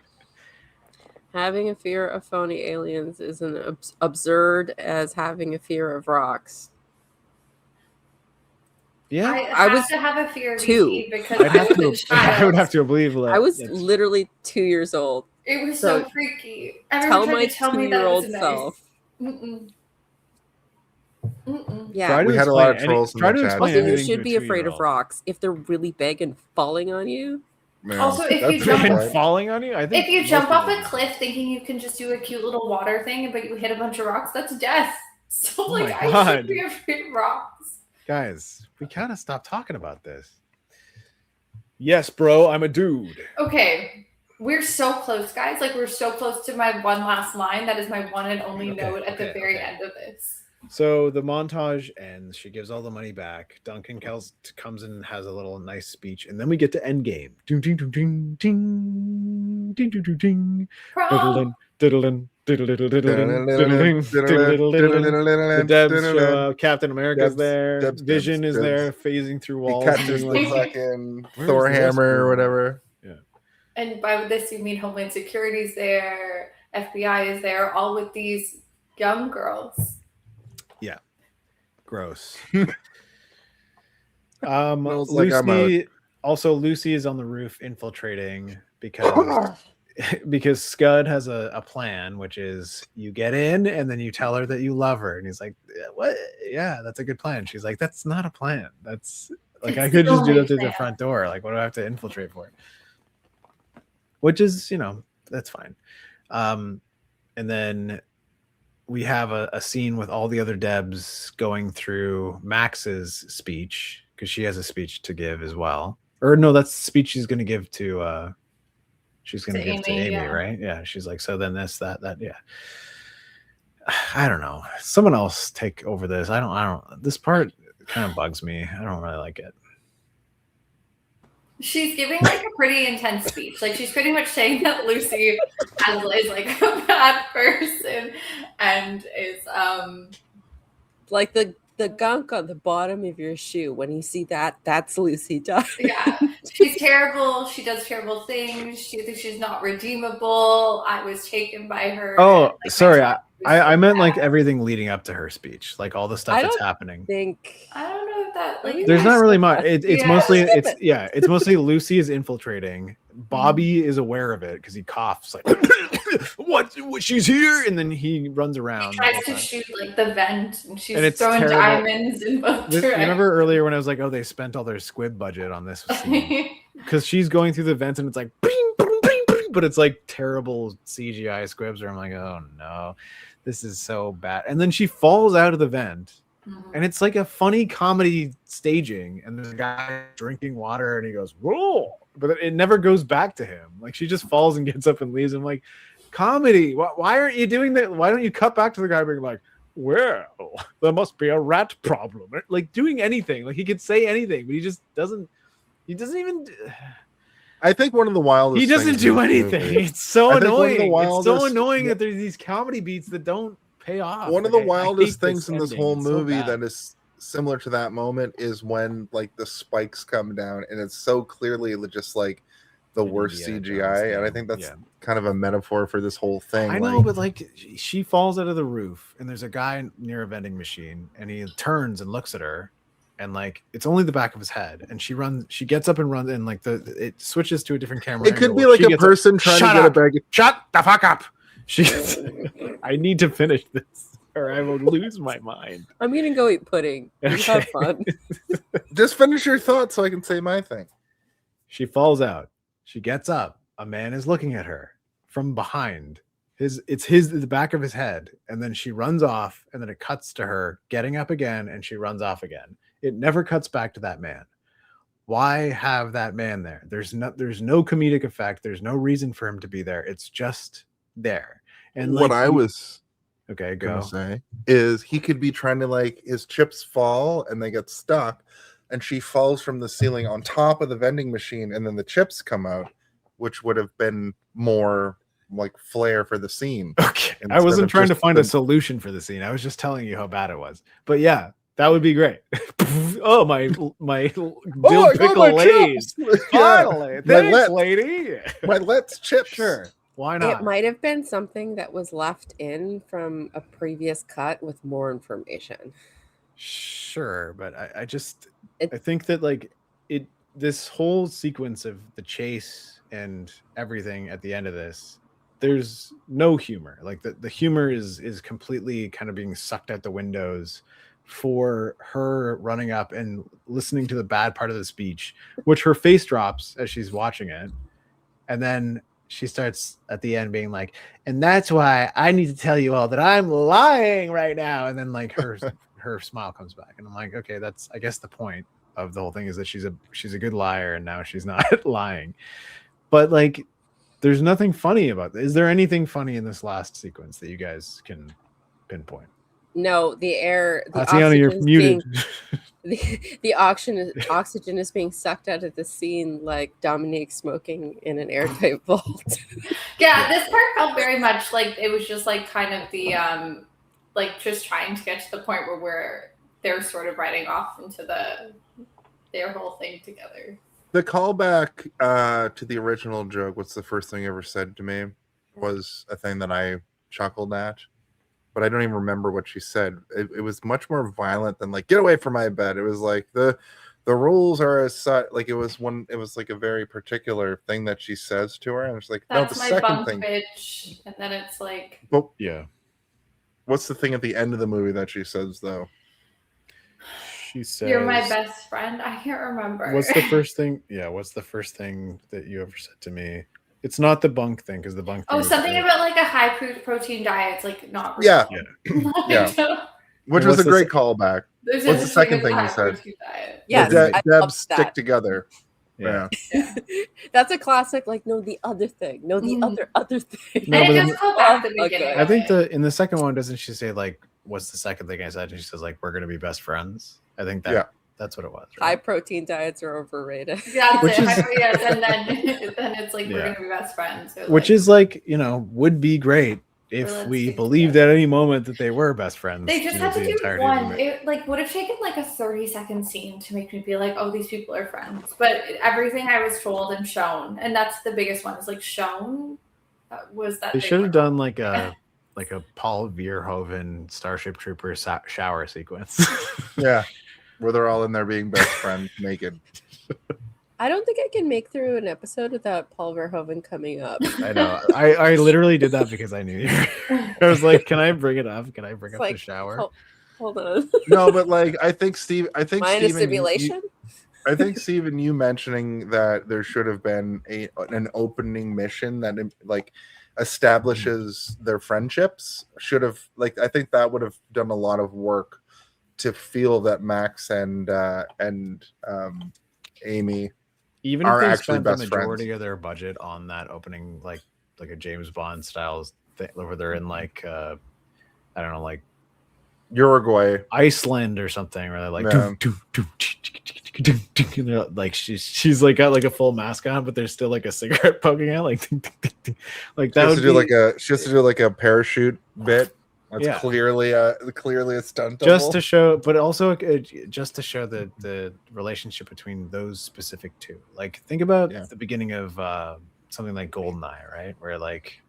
Having a fear of phony aliens is as absurd as having a fear of rocks. Yeah, I was to have a fear of 2 because I would have to believe. I was literally 2 years old. It was so freaky. Everyone tried to tell me that was nice. Self. Yeah, we had a lot of trolls. Try to explain. You should be afraid of rocks if they're really big and falling on you. Man, also, if you jump falling on you, I think if you jump off a cliff thinking you can just do a cute little water thing, but you hit a bunch of rocks, that's death. So I should be afraid of rocks. Guys, we gotta stop talking about this. Yes, bro, I'm a dude. Okay. We're so close, guys. We're so close to my one last line. That is my one and only note at the very end of this. So the montage ends. She gives all the money back. Duncan comes in and has a little nice speech. And then we get to Endgame. Ding, ding, ding, ding, ding, ding, ding, ding. Diddle-in, the Debs show up. Captain America's there. Vision is there, phasing through walls. He catches the fucking Thor hammer or whatever. Yeah. And by this, you mean Homeland Security's there, FBI is there, all with these young girls. Yeah. Gross. Lucy is on the roof infiltrating because Scud has a plan, which is you get in and then you tell her that you love her. And he's like, what? Yeah, that's a good plan. She's like, that's not a plan. That's I could just do that through the front door. What do I have to infiltrate for? Which is, that's fine. And then we have a scene with all the other Debs going through Max's speech because she has a speech to give as well. Or no, that's the speech she's going to give to Amy, right? Yeah. She's like, so then this, that, yeah. I don't know. Someone else take over this. I don't. This part kind of bugs me. I don't really like it. She's giving a pretty intense speech. She's pretty much saying that Lucy is a bad person and is like the gunk on the bottom of your shoe. When you see that, that's Lucy Dunn. Yeah, she's terrible. She does terrible things. She thinks she's not redeemable. I was taken by her. Oh, sorry. I meant everything leading up to her speech, all the stuff that's happening. I don't know if that there's not really much. It's mostly Lucy is infiltrating. Bobby is aware of it because he coughs what she's here, and then he runs around. He tries to shoot the vent, and she's throwing diamonds in both directions. You remember earlier when I was like, oh, they spent all their squib budget on this scene because she's going through the vents and it's like bing, bing, bing, bing, but it's terrible CGI squibs where I'm like, oh no, this is so bad. And then she falls out of the vent. And it's a funny comedy staging, and there's a guy drinking water, and he goes, whoa, but it never goes back to him. She just falls and gets up and leaves. I'm like, comedy, why aren't you doing that? Why don't you cut back to the guy being like, well, there must be a rat problem? Doing anything. He could say anything, but he just doesn't. He doesn't even. I think one of the wildest. He doesn't do anything. It's so annoying. It's so annoying that there's these comedy beats that don't pay off. One of the wildest things in this whole movie that is similar to that moment is when the spikes come down, and it's so clearly just the worst CGI, and I think that's kind of a metaphor for this whole thing. I know, but she falls out of the roof, and there's a guy near a vending machine, and he turns and looks at her, and it's only the back of his head, and she gets up and runs, and it switches to a different camera. It could be a person trying to get a bag. Shut the fuck up. I need to finish this, or I will lose my mind. I'm gonna go eat pudding. You have fun. Just finish your thought so I can say my thing. She falls out. She gets up a man is looking at her from behind. The back of his head, and then she runs off, and then it cuts to her getting up again, and she runs off again. It never cuts back to that man. Why have that man there? There's no comedic effect. There's no reason for him to be there. It's just there. And what I was gonna say is he could be trying to, like, his chips fall and they get stuck, and she falls from the ceiling on top of the vending machine, and then the chips come out, which would have been more like flair for the scene. Okay, I wasn't trying to find a solution for the scene. I was just telling you how bad it was. But yeah, that would be great. Oh, my dill pickle lays. Finally, thanks, lady. My Let's chips. Sure, why not? It might have been something that was left in from a previous cut with more information. Sure, but I think that, like, this whole sequence of the chase and everything at the end of this, there's no humor. Like, the humor is completely kind of being sucked out the windows for her running up and listening to the bad part of the speech, which her face drops as she's watching it. And then she starts at the end being like, and that's why I need to tell you all that I'm lying right now. And then, like, her smile comes back. And I'm like, okay, that's, I guess, the point of the whole thing is that she's a good liar, and now she's not lying. But, like, there's nothing funny about this. Is there anything funny in this last sequence that you guys can pinpoint? No, Tatiana, you're muted. The oxygen is being sucked out of the scene like Dominique smoking in an airtight vault. Yeah, this part felt very much like it was just like kind of the like just trying to get to the point where they're sort of riding off into their whole thing together. The callback to the original joke, what's the first thing ever said to me, was a thing that I chuckled at, but I don't even remember what she said. It was much more violent than, like, get away from my bed. It was like the rules are as such. Like, it was like a very particular thing that she says to her, and it's like, that's no, the my second bunk thing, bitch, and then it's like, well, yeah. What's the thing at the end of the movie that she says though? She says, "You're my best friend." I can't remember. What's the first thing? Yeah, what's the first thing that you ever said to me? It's not the bunk thing, because the bunk thing. Oh, something about like a high protein diet. It's like not real. Yeah. Yeah. Which was a great callback. What's the second thing you said? Yes, Debs stick together. Yeah. That's a classic. Like, no, the other thing. No, the other thing. No, and it does call back the beginning. I think in the second one, doesn't she say, like, what's the second thing I said? And she says, like, we're gonna be best friends. I think that's what it was. Right? High protein diets are overrated. Yeah, yes, and then it's like, we're gonna be best friends. So, which is like, would be great if we believed at any moment that they were best friends. They just had to do one. It like would have taken like a 30-second scene to make me be like, oh, these people are friends. But everything I was told and shown, and that's the biggest one, is like shown was that they should have done like a Paul Verhoeven Starship Troopers shower sequence. Yeah. Where they're all in there being best friends naked. I don't think I can make through an episode without Paul Verhoeven coming up. I know. I literally did that because I knew you. I was like, can I bring it up? Can I bring up the shower? Hold on. No, but like I think minus simulation. I think, Steven, you mentioning that there should have been an opening mission that like establishes their friendships should have, like, I think that would have done a lot of work to feel that Max and Amy even are if they actually spent the best majority friends. of their budget on that opening, like a James Bond style thing, where they're in like I don't know, like Uruguay, Iceland or something, where they're like and they're like she's like got like a full mask on, but there's still like a cigarette poking out, like like that. She has to do like a parachute bit. That's clearly a stunt double. Just to show, but also just to show the relationship between those specific two. Like, think about the beginning of something like GoldenEye, right? Where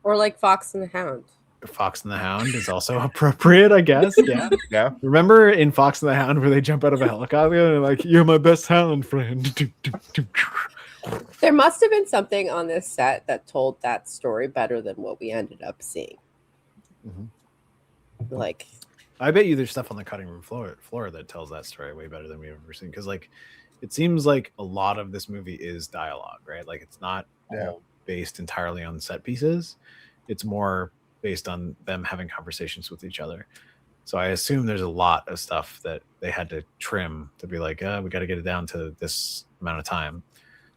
or like Fox and the Hound. Fox and the Hound is also appropriate, I guess. Yeah. Yeah. Remember in Fox and the Hound where they jump out of a helicopter and they're like, "You're my best hound friend." There must have been something on this set that told that story better than what we ended up seeing. Mm-hmm. Like, I bet you there's stuff on the cutting room floor that tells that story way better than we've ever seen. Because like, it seems like a lot of this movie is dialogue, right? Like, it's not all based entirely on set pieces. It's more based on them having conversations with each other. So I assume there's a lot of stuff that they had to trim to be like, we got to get it down to this amount of time.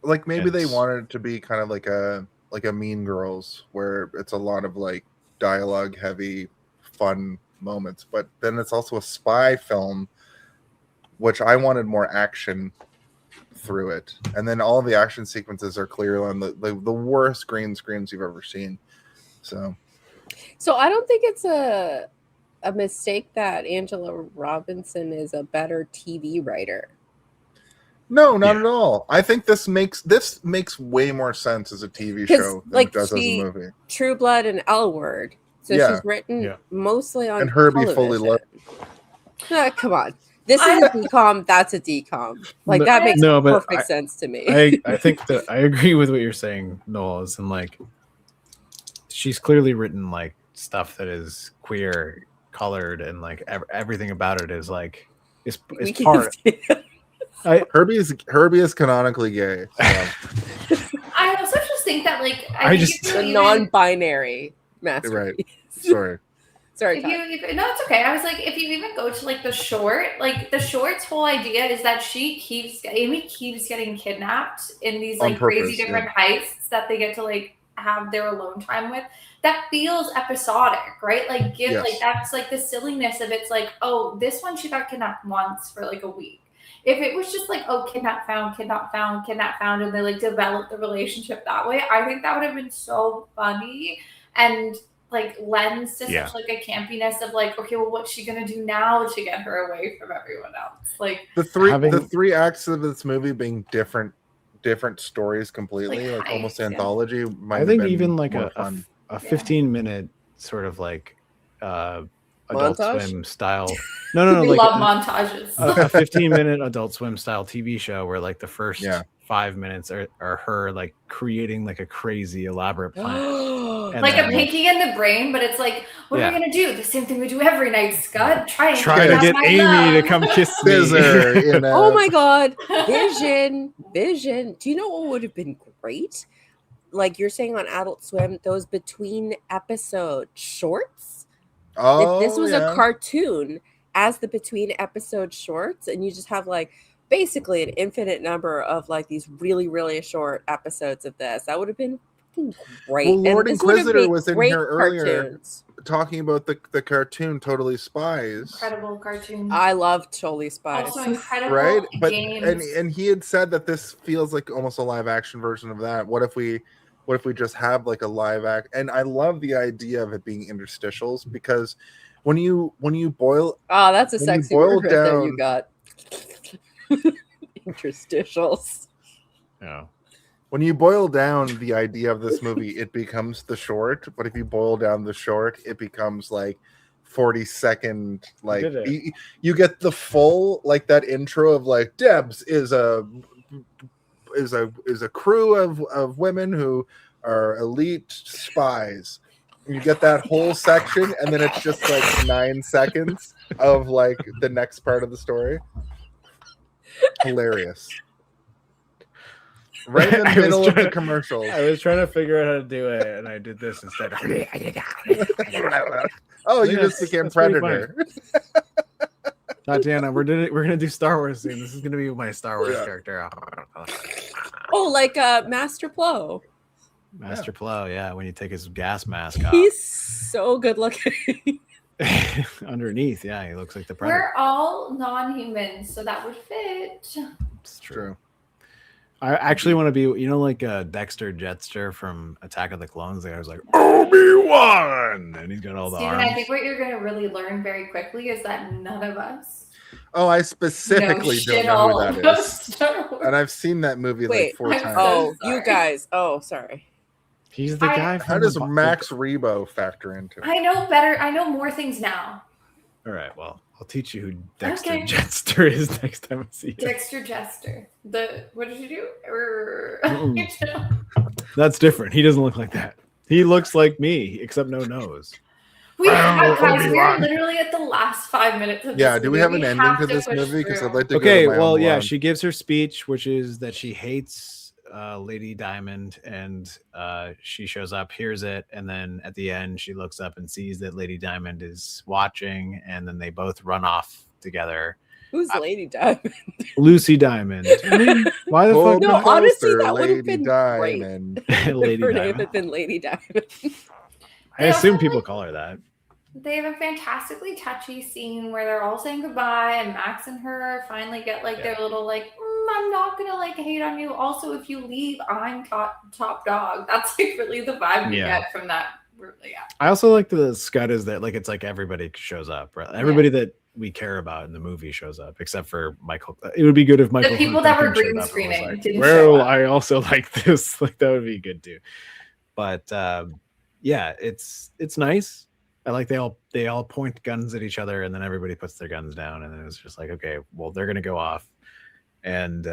Like maybe they wanted it to be kind of like a Mean Girls, where it's a lot of like dialogue heavy, fun moments. But then it's also a spy film, which I wanted more action through it. And then all the action sequences are clearly on the worst green screens you've ever seen. So I don't think it's a mistake that Angela Robinson is a better TV writer. No, not at all. I think this makes way more sense as a TV show than it does as a movie. True Blood and L Word. So she's written mostly on and Herbie television. Fully Loaded. Come on. This is a DCOM, that's a DCOM. Like that makes perfect sense to me. I think that I agree with what you're saying, Noel, is and like she's clearly written like stuff that is queer, colored, and like everything about it is like is part. Herbie is canonically gay. So. I also just think that like I just the non-binary masterpiece. Right. Sorry. No, it's okay. I was like, if you even go to like the short's whole idea is that Amy keeps getting kidnapped in these like crazy different heists that they get to like have their alone time with. That feels episodic, right? Like like that's like the silliness of it's like, oh, this one she got kidnapped once for like a week. If it was just like, oh, kidnap found, and they like develop the relationship that way, I think that would have been so funny and like lends to such like a campiness of like, okay, well, what's she gonna do now to get her away from everyone else? Like the three acts of this movie being different stories completely, like almost anthology. I think even like a 15-minute sort of like Adult Swim style. No, we like love montages. A 15-minute Adult Swim style TV show where like the first 5 minutes are her like creating like a crazy elaborate plan. Like a Pinky in the Brain, but it's like, what are we gonna do? The same thing we do every night, Scud. Try to get Amy to come kiss me. Oh my god, Vision. Do you know what would have been great? Like you're saying on Adult Swim, those between episode shorts. Oh, if this was a cartoon as the between episode shorts, and you just have like basically an infinite number of like these really, really short episodes of this, that would have been great. Well, Lord Inquisitor was in here earlier talking about the cartoon Totally Spies. Incredible cartoon. I love Totally Spies. Also incredible right? But games. and he had said that this feels like almost a live action version of that. What if we just have like a live act? And I love the idea of it being interstitials, because when you boil that's a sexy word right there you got. Interstitials. Yeah. When you boil down the idea of this movie, it becomes the short. But if you boil down the short, it becomes like 40-second. Like you get the full like that intro of like D.E.B.S is a crew of women who are elite spies. You get that whole section, and then it's just like 9 seconds of like the next part of the story. Hilarious. Right in the middle of the commercials. I was trying to figure out how to do it, and I did this instead. Oh, you just became Predator. Tatiana, we're gonna do Star Wars soon. This is gonna be my Star Wars character. Oh, like Master Plo. Master Plo, yeah. When you take his gas mask off, he's so good looking. Underneath, yeah, he looks like the Predator. We're all non-humans, so that would fit. It's true. I actually want to be, like Dexter Jetster from Attack of the Clones. The guy was like, Obi-Wan! And he's got all the arms. I think what you're going to really learn very quickly is that none of us. Oh, I specifically don't know who that is. And I've seen that movie like 4 times. Oh, you guys. Oh, sorry. He's the guy. How does Max Rebo factor into it? I know better. I know more things now. All right. Well, I'll teach you who Dexter Jetster is next time I see you. Dexter Jetster. What did you do? That's different. He doesn't look like that. He looks like me, except no nose. We are literally at the last 5 minutes of this do we have an ending to this movie? Because I'd like to go to my well, own yeah, line. she gives her speech, which is that she hates Lady Diamond, and she shows up, hears it, and then at the end she looks up and sees that Lady Diamond is watching, and then they both run off together. Who's Lady Diamond? Lucy Diamond. I mean, why the fuck? No, honestly, that would have Lady been Diamond. great. Lady Her name Diamond. had been Lady Diamond. I assume people call her that. They have a fantastically touchy scene where they're all saying goodbye, and Max and her finally get like their little like, I'm not gonna like hate on you. Also, if you leave, I'm top dog. That's like really the vibe you get from that. Yeah. I also like the scud is that like it's like everybody shows up, right? Everybody that we care about in the movie shows up, except for Michael. It would be good if Michael. The people that were green screening like, didn't show up. I also like this. Like that would be good too. But yeah, it's nice. I like they all point guns at each other, and then everybody puts their guns down, and then it was just like, okay, well they're gonna go off. And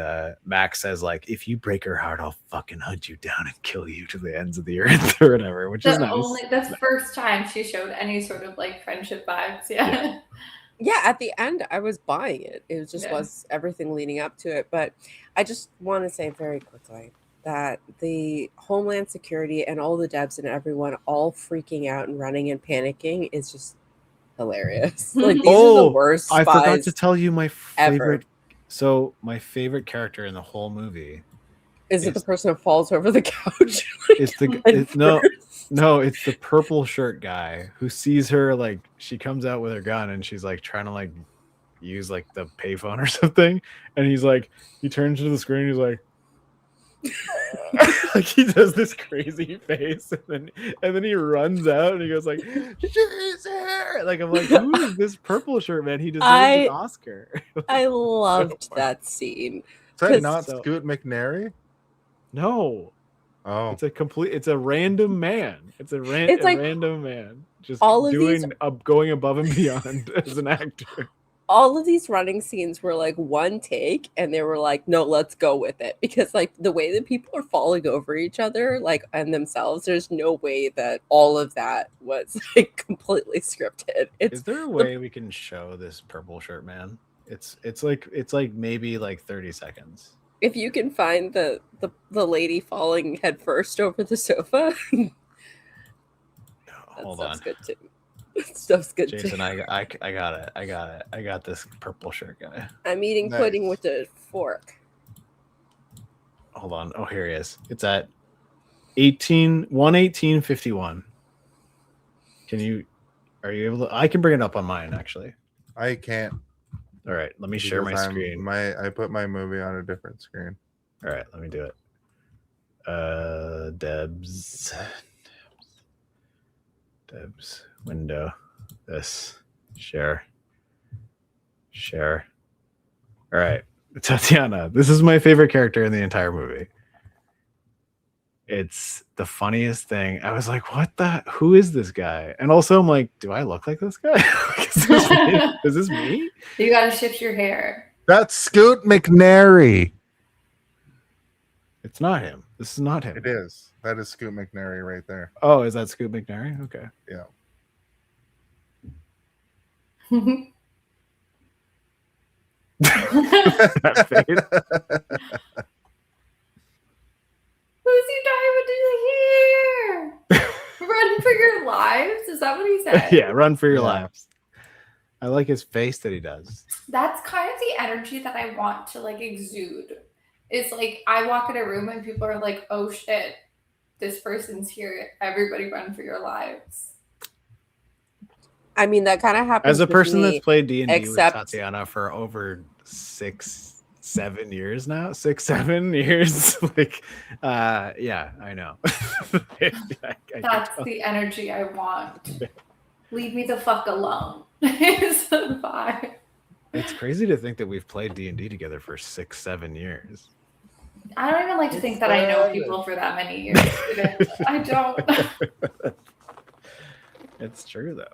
Max says like, if you break her heart, I'll fucking hunt you down and kill you to the ends of the earth or whatever, which is nice. That's the first time she showed any sort of like friendship vibes. Yeah. Yeah, at the end, I was buying it. It just was everything leading up to it. But I just want to say very quickly that the Homeland Security and all the devs and everyone all freaking out and running and panicking is just hilarious. Like these are the worst spies. I forgot to tell you my favorite. Ever. So my favorite character in the whole movie is it the person who falls over the couch? It's it's the purple shirt guy who sees her, like she comes out with her gun and she's like trying to like use like the payphone or something, and he's like, he turns to the screen, he's like like he does this crazy face, and then he runs out and he goes like, she's here. Like I'm like, who is this purple shirt man? He deserves an Oscar. I loved that scene. Is that not Scoot McNairy? No. Oh, it's a random man. It's a random man just all of going above and beyond as an actor. All of these running scenes were like one take, and they were like, no, let's go with it, because like the way that people are falling over each other like and themselves, there's no way that all of that was like completely scripted. Is there a way we can show this purple shirt man? It's like maybe like 30 seconds. If you can find the lady falling headfirst over the sofa. Hold on. Good too. Stuff's good Jason, too. I got it. I got this purple shirt guy. I'm eating pudding with a fork. Hold on. Oh, here he is. It's at 118:51. Are you able to? I can bring it up on mine actually. I can't. All right, let me share my screen. I put my movie on a different screen. All right, let me do it. D.E.B.S. Window. This. Share. All right, Tatiana. This is my favorite character in the entire movie. It's the funniest thing. I was like, who is this guy? And also I'm like, do I look like this guy? Is this me? You gotta shift your hair. That's Scoot McNairy. It's not him. This is not him. It is. That is Scoot McNairy right there. Oh, is that Scoot McNairy? Okay. Yeah. That face. Lucy Diamond is here. Run for your lives. Is that what he said? Yeah, run for your lives. I like his face that he does. That's kind of the energy that I want to like exude. It's like I walk in a room and people are like, oh shit, this person's here. Everybody run for your lives. I mean, that kind of happens as a person with me, that's played D&D with Tatiana for over 6-7 years now. 6-7 years. Like, yeah, I know. That's the energy I want. Leave me the fuck alone. It's the vibe. It's crazy to think that we've played D&D together for 6-7 years. I don't even like to think that I know people for that many years. I don't. It's true though.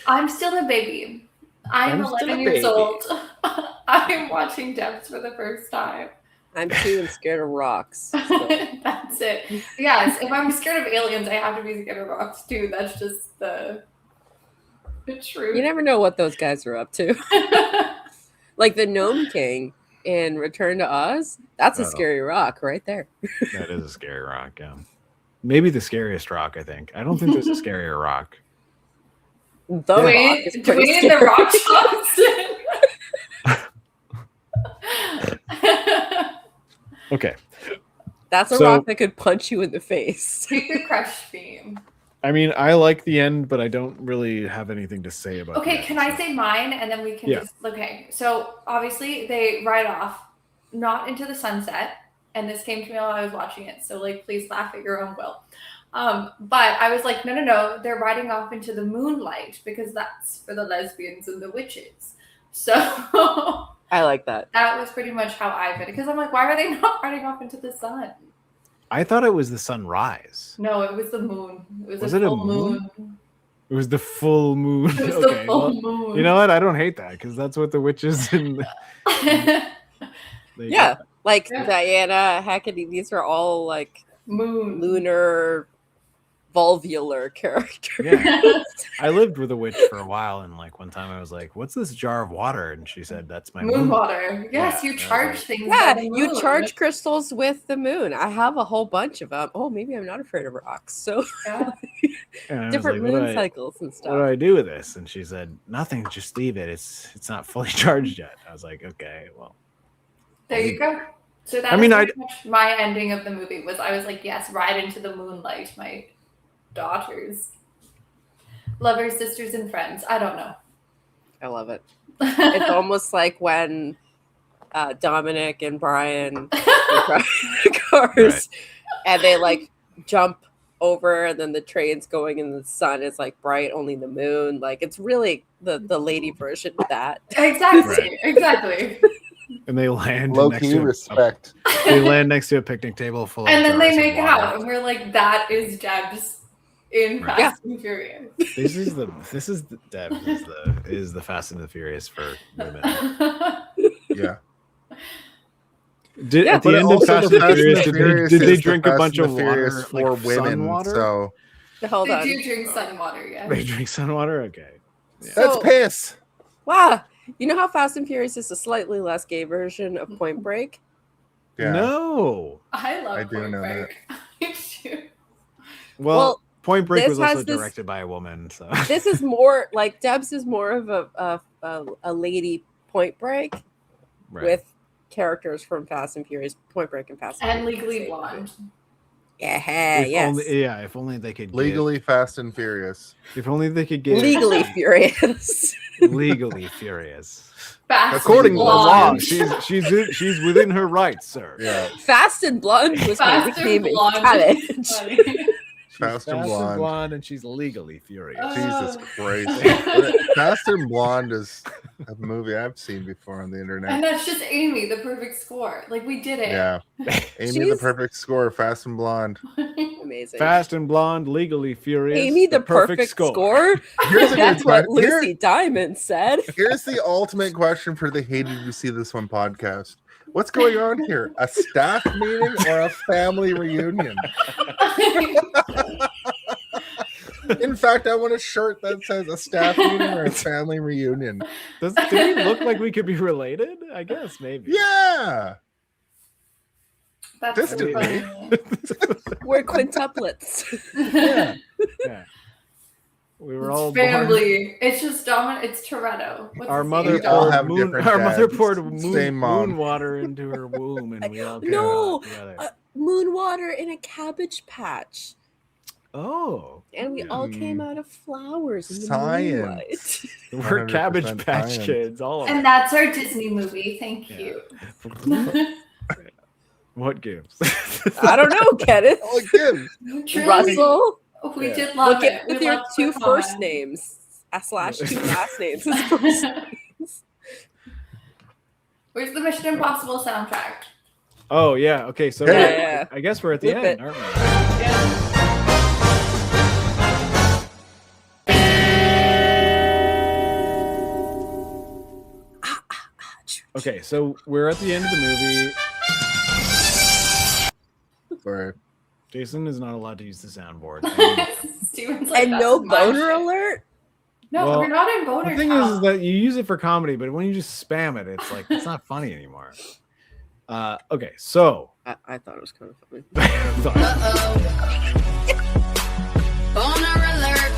I'm still a baby. I'm 11 years old. I am watching D.E.B.S for the first time. I'm 2 and scared of rocks. So. That's it. Yes, if I'm scared of aliens, I have to be scared of rocks too. That's just the truth. You never know what those guys are up to. Like the Gnome King in Return to Oz. That's a scary rock right there. That is a scary rock, yeah. Maybe the scariest rock, I think. I don't think there's a scarier rock. Dwayne The Rock Johnson. Okay. That's a rock that could punch you in the face. Pick your crush theme. I mean, I like the end, but I don't really have anything to say about it. Okay, can I say mine and then we can just okay. So obviously they ride off, not into the sunset, and this came to me while I was watching it. So like please laugh at your own will. But I was like, no, they're riding off into the moonlight because that's for the lesbians and the witches. So I like that. That was pretty much how I read it because I'm like, why are they not riding off into the sun? I thought it was the sunrise. No, it was the moon. It was it a a full moon? It was the full moon. It was the full moon. You know what? I don't hate that because that's what the witches and like Diana, Hecate. These are all like lunar, vulvular characters. Yeah. I lived with a witch for a while, and like one time I was like, "What's this jar of water?" And she said, "That's my moon water." Yes, you charge things. Yeah, you charge crystals with the moon. I have a whole bunch of them. Oh, maybe I'm not afraid of rocks. So different moon cycles and stuff. What do I do with this? And she said, "Nothing. Just leave it. It's not fully charged yet." I was like, "Okay, well." There you go. So that's pretty much my ending of the movie. I was like, yes, ride into the moonlight, my daughters, lovers, sisters, and friends. I don't know. I love it. It's almost like when Dominic and Brian drive the cars and they like jump over and then the train's going in the sun is like bright, only the moon. Like it's really the lady version of that. Exactly. Exactly. And they land low-key respect. They land next to a picnic table full of and then they jars make of out, water. and we're like, that is Debs in Fast and Furious. This is the Debs is the Fast and the Furious for women. Yeah. At the end of Fast and Furious, did they drink a bunch of water for like women? sun water? So They do drink sun water, yeah. They drink sun water. Okay, that's piss. Wow. You know how Fast and Furious is a slightly less gay version of Point Break? Yeah. No. I love I do Point know Break. I do. Well, Point Break was also this- directed by a woman. So This is more like Debs is more of a lady Point Break with characters from Fast and Furious, Point Break and Fast And Furious. Legally Blonde. If only they could legally Fast and Furious. If only they could get Legally Furious. Legally furious. According to the law, she's within her rights, sir. Yeah. Fast and Blonde was my nickname in college. Fast and Blonde, and she's legally furious. Jesus Christ. Fast and Blonde is a movie I've seen before on the internet. And that's just Amy, the perfect score. Like, we did it. Yeah. Amy, the perfect score, Fast and Blonde. Amazing. Fast and Blonde, legally furious. Amy, the perfect score. That's what Lucy Diamond said. Here's the ultimate question for the Hey Did You See This One podcast. What's going on here? A staff meeting or a family reunion? In fact, I want a shirt that says a staff meeting or a family reunion. Do we look like we could be related? I guess maybe. Yeah. That's Distantly. We're quintuplets. Yeah. We were all family. born. It's just dominant. It's Toretto. Our mother poured moon water into her womb, and we all came out together. Moon water in a cabbage patch. Oh. And we all came out of flowers in the Science. moonlight. We're Cabbage Patch Kids, all of And us. that's our Disney movie. Thank you. What gives? I don't know, Kenneth. What gives? Russell. We did love Look it. with We your loved two the first con. names / 2 last names as first names. Where's the Mission Impossible soundtrack? Oh, yeah. Okay, so Yeah. I guess we're at the Flip end, it. aren't we? Yeah. Okay, so we're at the end of the movie. Right. Jason is not allowed to use the soundboard. Steven's like, And that's no my boner shit. alert? No, Well, we're not in boner the thing town. is that you use it for comedy, but when you just spam it, it's like it's not funny anymore. Okay, so I thought it was kind of funny. Boner alert.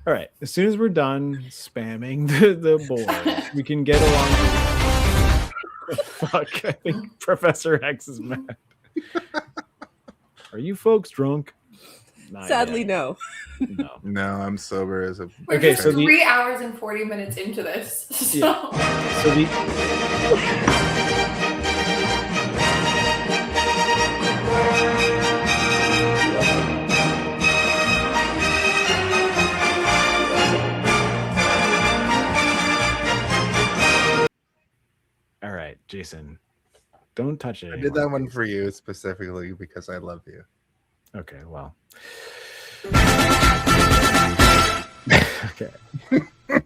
All right, as soon as we're done spamming the board, we can get along. Fuck, I think Professor X is mad. Are you folks drunk? Not Sadly, yet. no. No, I'm sober as a. We're Okay, just so 3 hours and 40 minutes into this. So. Yeah. So all right, Jason, don't touch it. I did that one for you specifically because I love you. Okay, well. Okay.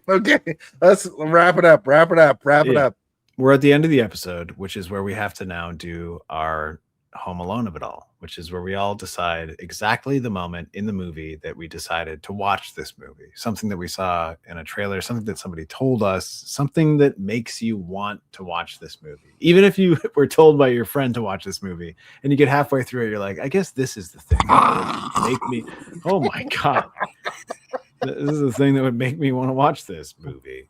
Okay, let's wrap it up. Wrap it up. We're at the end of the episode, which is where we have to now do our Home Alone of it all, which is where we all decide exactly the moment in the movie that we decided to watch this movie. Something that we saw in a trailer, something that somebody told us, something that makes you want to watch this movie. Even if you were told by your friend to watch this movie and you get halfway through it, you're like, I guess this is the thing that would make me, oh my God. This is the thing that would make me want to watch this movie.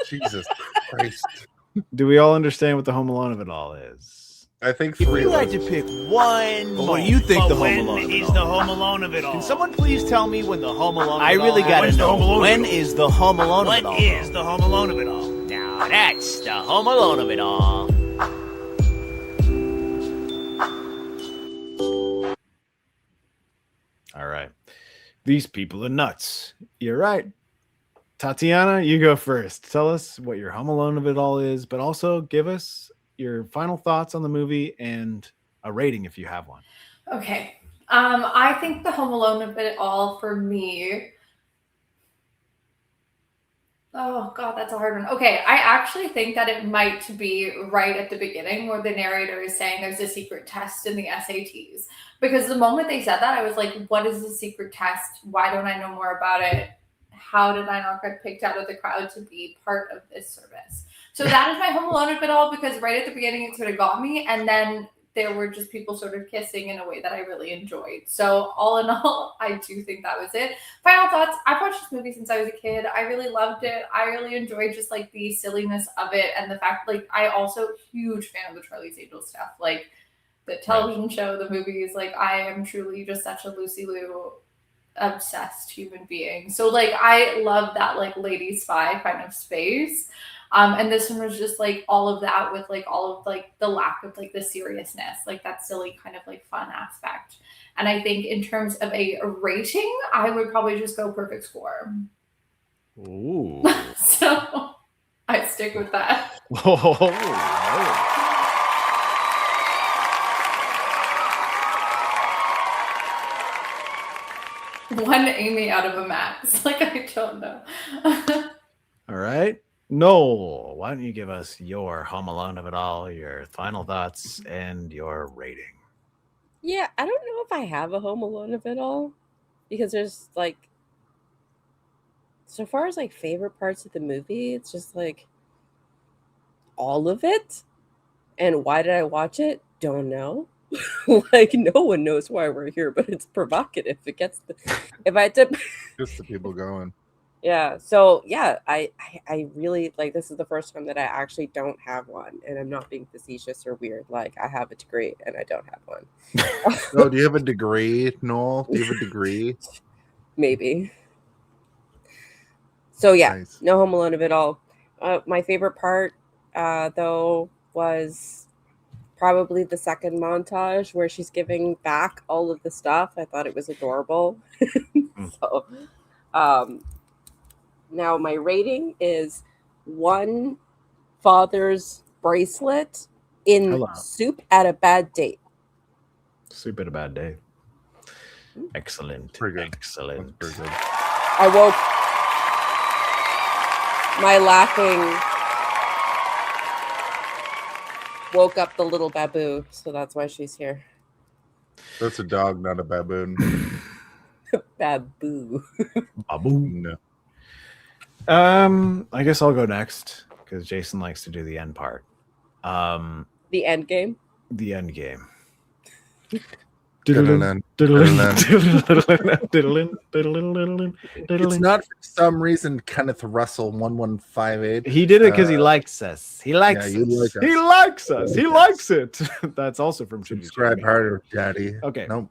Jesus Christ. Do we all understand what the Home Alone of it all is? I think If three you of had us. to pick one, What do you think the Home when Alone of it is all? the Home Alone of it all? Can someone please tell me when the Home Alone of I it all really gotta happens? know. When is the Home Alone of it all? What is the Home Alone of it all? Now that's the Home Alone of it all. All right. These people are nuts. You're right. Tatiana, you go first. Tell us what your Home Alone of it all is, but also give us your final thoughts on the movie and a rating if you have one. Okay. I think the Home Alone of it all for me. Oh God, that's a hard one. Okay, I actually think that it might be right at the beginning where the narrator is saying there's a secret test in the SATs. Because the moment they said that, I was like, what is the secret test? Why don't I know more about it? How did I not get picked out of the crowd to be part of this service? So that is my Home Alone of it all, because right at the beginning it sort of got me, and then there were just people sort of kissing in a way that I really enjoyed. So all in all, I do think that was it. Final thoughts. I've watched this movie since I was a kid. I really loved it. I really enjoyed just like the silliness of it, and the fact, like, I also huge fan of the Charlie's Angels stuff. Like the television show, the movies, like I am truly just such a Lucy Liu obsessed human being. So like I love that like lady spy kind of space. And this one was just like all of that with like all of like the lack of like the seriousness, like that silly kind of like fun aspect. And I think in terms of a rating, I would probably just go perfect score. Ooh. So I stick with that. Oh, One Amy out of a max. Like I don't know. all right. Noel, why don't you give us your Home Alone of it all, your final thoughts, and your rating? Yeah, I don't know if I have a Home Alone of it all, because there's like, so far as like favorite parts of the movie, it's just like all of it. And why did I watch it? Don't know. Like no one knows why we're here, but it's provocative. It gets the, if I had to Just the people going. Yeah. So yeah, I really like, this is the first time that I actually don't have one, and I'm not being facetious or weird. Like I have a degree and I don't have one. Oh, do you have a degree, Noel? Do you have a degree? Maybe. So yeah, Nice. no Home Alone of it all. My favorite part though was probably the second montage where she's giving back all of the stuff. I thought it was adorable. So now my rating is 1 father's bracelet in soup at a bad date. Soup at a bad day. Excellent. Pretty good. Excellent. Pretty good. I woke my laughing woke up the little baboo, so that's why she's here. That's a dog, not a baboon. Baboo. Baboon. No. I guess I'll go next because Jason likes to do the end part. The end game. The end game. It's not for some reason Kenneth Russell 1158. He did it because he likes us. He likes us. you like us. He likes us. He likes it. That's also from Subscribe harder, Daddy. Okay. Nope.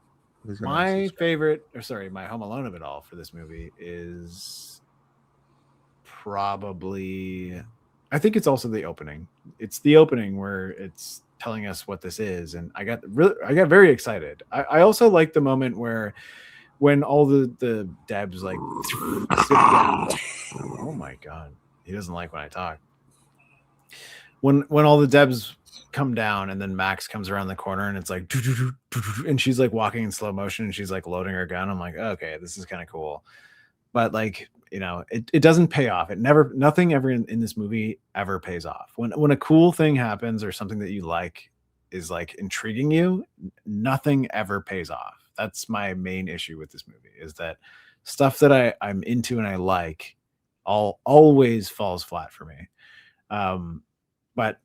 My favorite, my Home Alone of it all for this movie is probably, I think it's also the opening. It's the opening where it's telling us what this is, and I got very excited. I also like the moment when all the Debs like sit down. Oh my god, he doesn't like when I talk. When all the Debs come down and then Max comes around the corner and it's like and she's like walking in slow motion and she's like loading her gun. I'm like, okay, this is kind of cool. But like, it doesn't pay off. Nothing ever in this movie ever pays off. When a cool thing happens or something that you like is like intriguing you, nothing ever pays off. That's my main issue with this movie, is that stuff that I'm into and I like always falls flat for me. But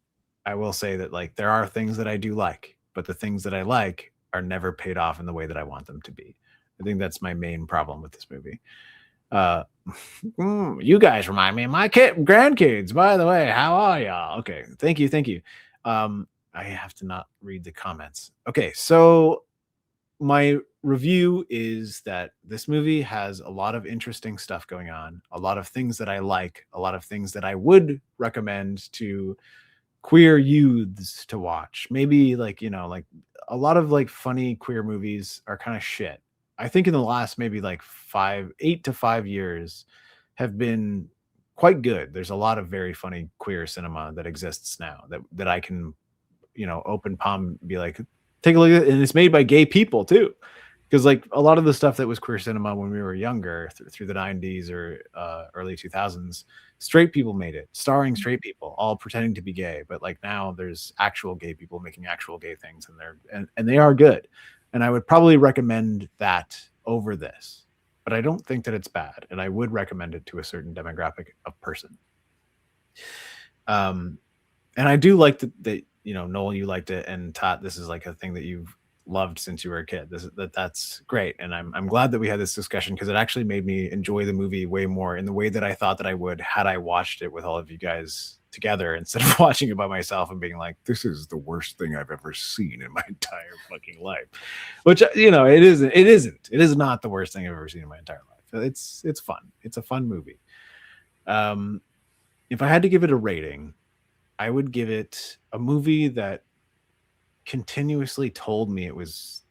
I will say that like there are things that I do like, but the things that I like are never paid off in the way that I want them to be. I think that's my main problem with this movie. You guys remind me of my grandkids, by the way. How are y'all? Okay, thank you. I have to not read the comments. Okay, so my review is that this movie has a lot of interesting stuff going on, a lot of things that I like, a lot of things that I would recommend to queer youths to watch. Maybe like a lot of like funny queer movies are kind of shit. I think in the last maybe like 8 to 5 years have been quite good. There's a lot of very funny queer cinema that exists now that I can, open palm, be like, take a look at it. And it's made by gay people too. Because like a lot of the stuff that was queer cinema when we were younger through the 90s or early 2000s, straight people made it, starring straight people, all pretending to be gay. But like now there's actual gay people making actual gay things, and they are good. And I would probably recommend that over this, but I don't think that it's bad. And I would recommend it to a certain demographic of person. And I do like that, Noel, you liked it, and Tot, this is like a thing that you've loved since you were a kid. That's great. And I'm glad that we had this discussion, because it actually made me enjoy the movie way more in the way that I thought that I would had I watched it with all of you guys together instead of watching it by myself and being like, this is the worst thing I've ever seen in my entire fucking life. Which, it is not the worst thing I've ever seen in my entire life. It's fun. It's a fun movie. If I had to give it a rating, I would give it a movie that continuously told me it was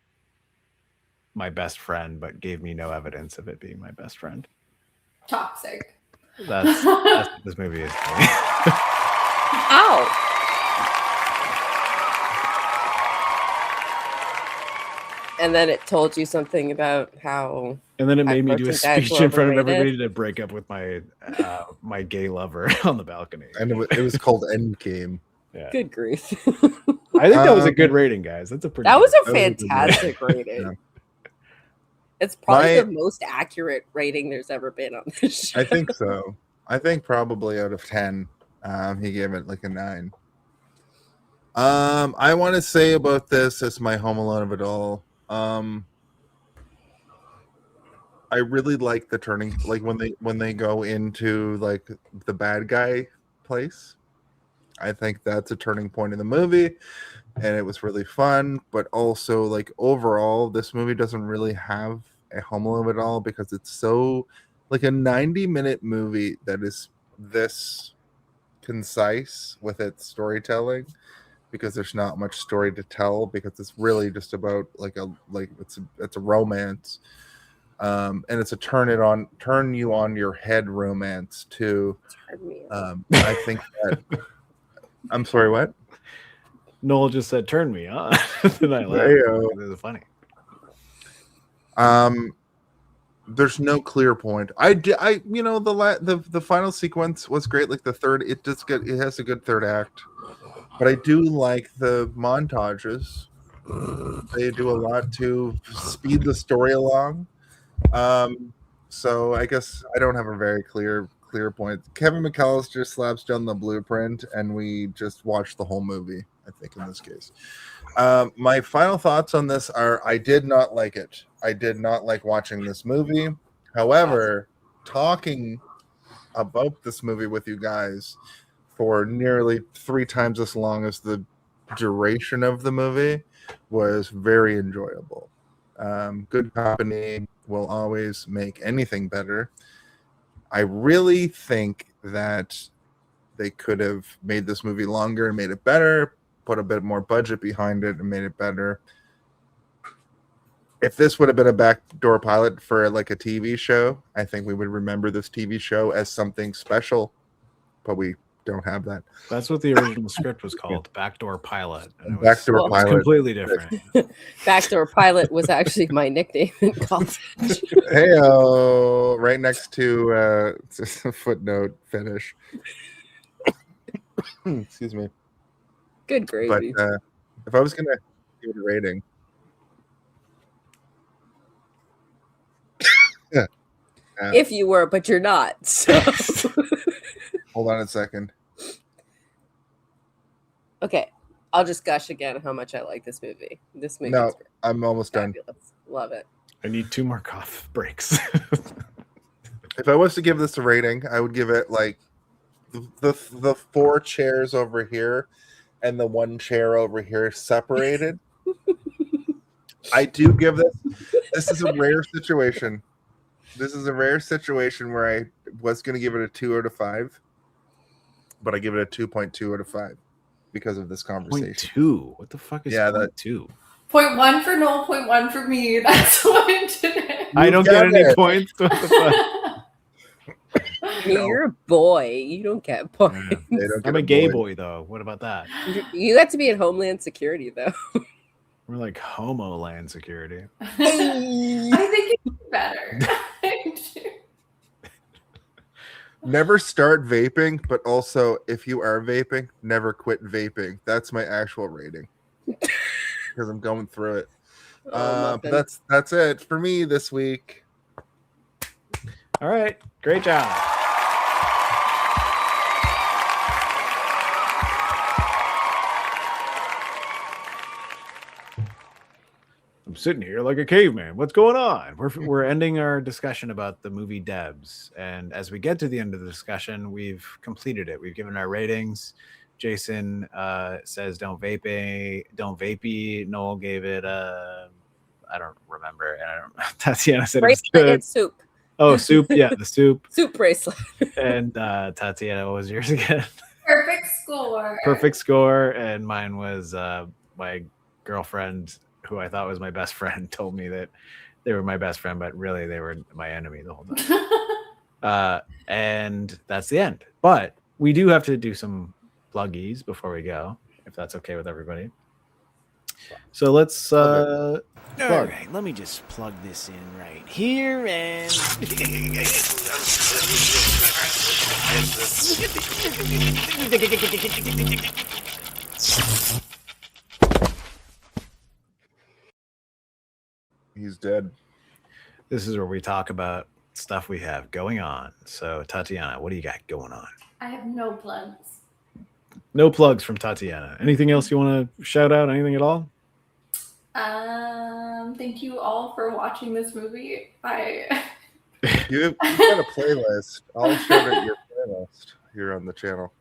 my best friend, but gave me no evidence of it being my best friend. Toxic. That's what this movie is. Ow. And then it told you something about how. And then it made me do a speech in front of everybody to break up with my my gay lover on the balcony. And it was called Endgame. Yeah. Good grief. I think that was a good rating, guys. That was a fantastic rating. Yeah. It's probably the most accurate rating there's ever been on this show. I think so. I think probably out of 10, he gave it like a 9. I want to say about this as my Home Alone of it all. I really like the turning, like when they go into like the bad guy place. I think that's a turning point in the movie, and it was really fun. But also, like overall, this movie doesn't really have a Home Alone at all, because it's so like a 90-minute movie that is this concise with its storytelling, because there's not much story to tell, because it's really just about it's a romance, and it's a turn you on your head romance too. I think that. I'm sorry, what? Noel just said, "Turn me on." And I laughed. It was funny. There's no clear point. The final sequence was great. Like the third, it has a good third act. But I do like the montages They do a lot to speed the story along. So I guess I don't have a very clear point. Kevin McAllister slaps down the blueprint, and we just watch the whole movie. I think in this case, my final thoughts on this are: I did not like it. I did not like watching this movie. However, talking about this movie with you guys for nearly 3 times as long as the duration of the movie was very enjoyable. Good company will always make anything better. I really think that they could have made this movie longer and made it better, put a bit more budget behind it and made it better. If this would have been a backdoor pilot for like a TV show, I think we would remember this TV show as something special, but we don't have that. That's what the original script was called, Backdoor Pilot. And it was, Backdoor Pilot. Completely different. Backdoor Pilot was actually my nickname in college. Hey-o, right next to footnote finish. Excuse me. Good gravy. But if I was going to give it a rating, if you were, but you're not. So. Hold on a second. Okay, I'll just gush again how much I like this movie. This movie. No, I'm almost fabulous. done. Love it. I need 2 more cough breaks. If I was to give this a rating, I would give it like the 4 chairs over here and the 1 chair over here separated. I do give this is a rare situation. This is a rare situation where I was going to give it a 2 out of 5, but I give it a 2.2 out of 5 because of this conversation. 0.2? What the fuck is that 2? 0.1 for Noel, 0.1 for me. That's what I did. I don't get any points. What the fuck? You're a boy. You don't get points. I'm a gay boy, though. What about that? You got to be in Homeland Security, though. We're like homo land security. I think it's better. Never start vaping, but also if you are vaping, never quit vaping. That's my actual rating because I'm going through it. But that's it for me this week. All right, great job. I'm sitting here like a caveman. What's going on? We're ending our discussion about the movie D.E.B.S. And as we get to the end of the discussion, we've completed it. We've given our ratings. Jason says don't vapey. Noel gave it I don't remember. And I don't, Tatiana said it was good. And soup. Oh, soup. Yeah, the soup. Soup bracelet. And Tatiana, what was yours again? Perfect score. Perfect score. And mine was my girlfriend, who I thought was my best friend, told me that they were my best friend, but really they were my enemy the whole time. And that's the end. But we do have to do some pluggies before we go, if that's okay with everybody. So let's all right, let me just plug this in right here and He's dead. This is where we talk about stuff we have going on. So Tatiana, what do you got going on? I have no plugs. No plugs from Tatiana. Anything else you want to shout out? Anything at all? Thank you all for watching this movie. You've got a playlist. I'll show you your playlist here on the channel.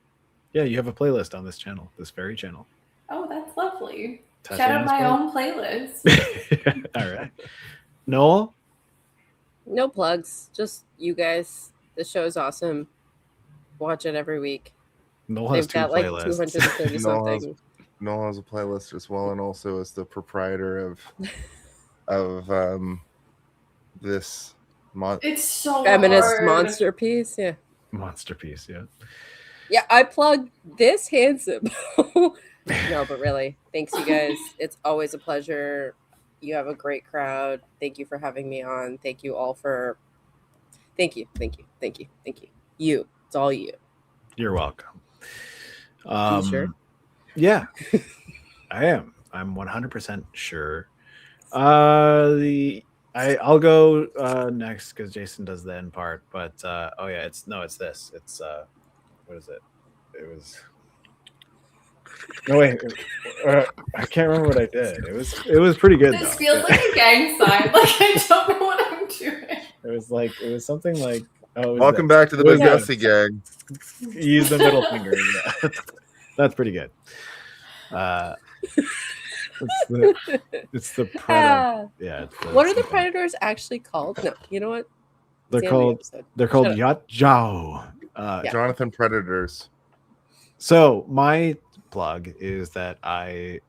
Yeah, you have a playlist on this channel, this very channel. Oh, that's lovely. Tatiana's Shout out my own playlist. All right. Noel? No plugs. Just you guys. The show's awesome. Watch it every week. Noel has They've got like 230 something. Noel has a playlist as well, and also is the proprietor of this it's so Feminist hard. Masterpiece. Yeah. Masterpiece, yeah. Yeah, I plugged this handsome. No, but really, thanks you guys. It's always a pleasure. You have a great crowd. Thank you for having me on. Thank you all for. Thank you. You. It's all you. You're welcome. You sure? Yeah, I am. I'm 100% sure. I'll go next because Jason does the end part. But it's this. It's what is it? It was. No wait, I can't remember what I did. It was pretty good. This though. feels like a gang sign. Like I don't know what I'm doing. It was something like. Welcome back to the Bugatti gang. Use the middle finger. Yeah. That's pretty good. It's the predator. Yeah. What are the predators actually called? No, you know what? They're called Yacht Jow. Jonathan Predators. So my plug is that I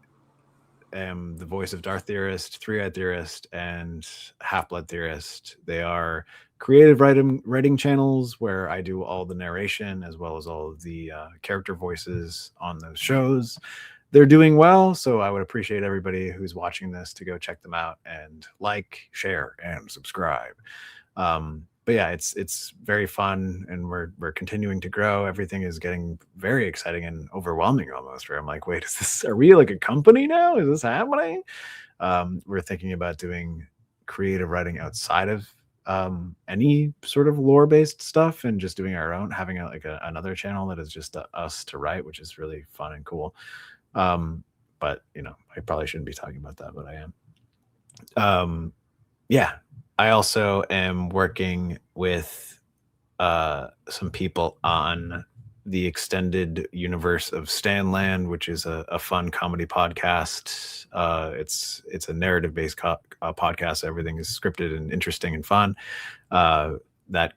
am the voice of Darth Theorist, Three-Eyed Theorist, and Half-Blood Theorist. They are creative writing channels where I do all the narration as well as all of the character voices on those shows. They're doing well, so I would appreciate everybody who's watching this to go check them out and like, share, and subscribe. But yeah, it's very fun, and we're continuing to grow. Everything is getting very exciting and overwhelming almost. Where I'm like, wait, are we like a company now? Is this happening? We're thinking about doing creative writing outside of any sort of lore-based stuff, and just doing our own, having another channel that is just us to write, which is really fun and cool. But I probably shouldn't be talking about that, but I am. Yeah. I also am working with some people on the extended universe of Stanland, which is a fun comedy podcast. It's a narrative-based podcast. Everything is scripted and interesting and fun. That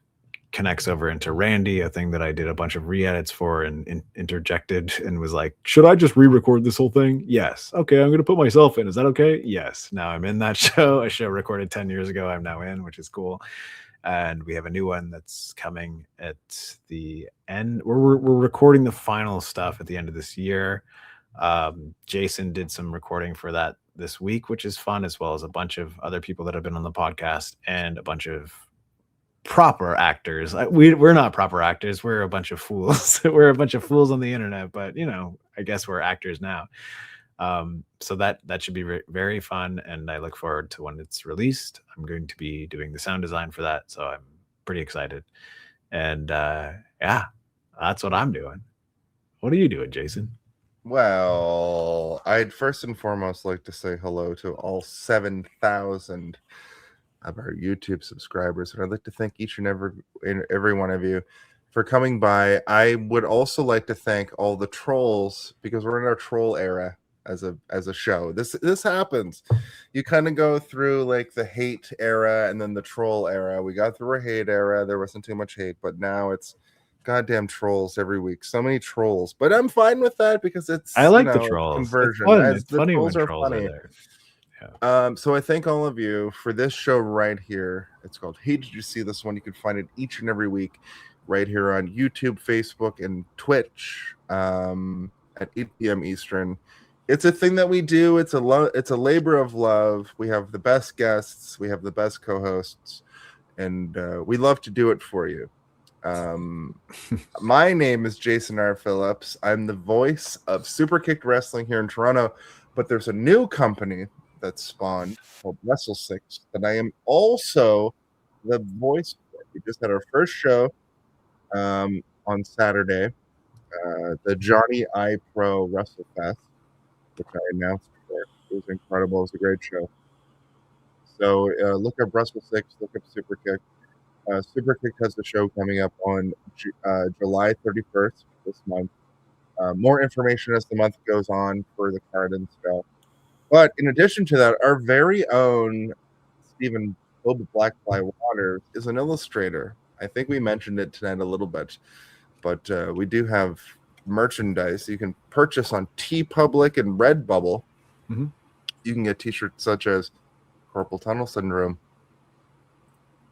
connects over into Randy, a thing that I did a bunch of re-edits for and interjected and was like, should I just re-record this whole thing? Yes. Okay, I'm going to put myself in. Is that okay? Yes. Now I'm in that show. A show recorded 10 years ago. I'm now in, which is cool. And we have a new one that's coming at the end. We're recording the final stuff at the end of this year. Jason did some recording for that this week, which is fun, as well as a bunch of other people that have been on the podcast and a bunch of proper actors. We're not proper actors. We're a bunch of fools. We're a bunch of fools on the internet, but I guess we're actors now. So that should be very fun, and I look forward to when it's released. I'm going to be doing the sound design for that, so I'm pretty excited. And yeah, that's what I'm doing. What are you doing, Jason? Well, I'd first and foremost like to say hello to all 7,000 of our YouTube subscribers, and I'd like to thank each and every one of you for coming by. I would also like to thank all the trolls, because we're in our troll era as a show. This happens. You kind of go through like the hate era and then the troll era. We got through a hate era. There wasn't too much hate, but now it's goddamn trolls every week. So many trolls, but I'm fine with that because I like the trolls. Conversion. It's the funny trolls when are trolls funny. are there. Yeah. So I thank all of you for this show right here. It's called Hey, Did You See This One? You can find it each and every week right here on YouTube, Facebook, and Twitch at 8 p.m. Eastern. It's a thing that we do. It's a labor of love. We have the best guests. We have the best co-hosts, and we love to do it for you. My name is Jason R. Phillips. I'm the voice of Superkicked Wrestling here in Toronto, but there's a new company that's spawned called Wrestle 6 that I am also the voice for. We just had our first show on Saturday, the Johnny I Pro Wrestle Fest, which I announced before. It was incredible. It was a great show. So look up Wrestle 6, look up Superkicked. Superkicked has a show coming up on July 31st this month. More information as the month goes on for the card and stuff. But in addition to that, our very own Stephen Boba Blackfly Waters is an illustrator. I think we mentioned it tonight a little bit, but we do have merchandise you can purchase on TeePublic and Redbubble. Mm-hmm. You can get t-shirts such as Carpal Tunnel Syndrome.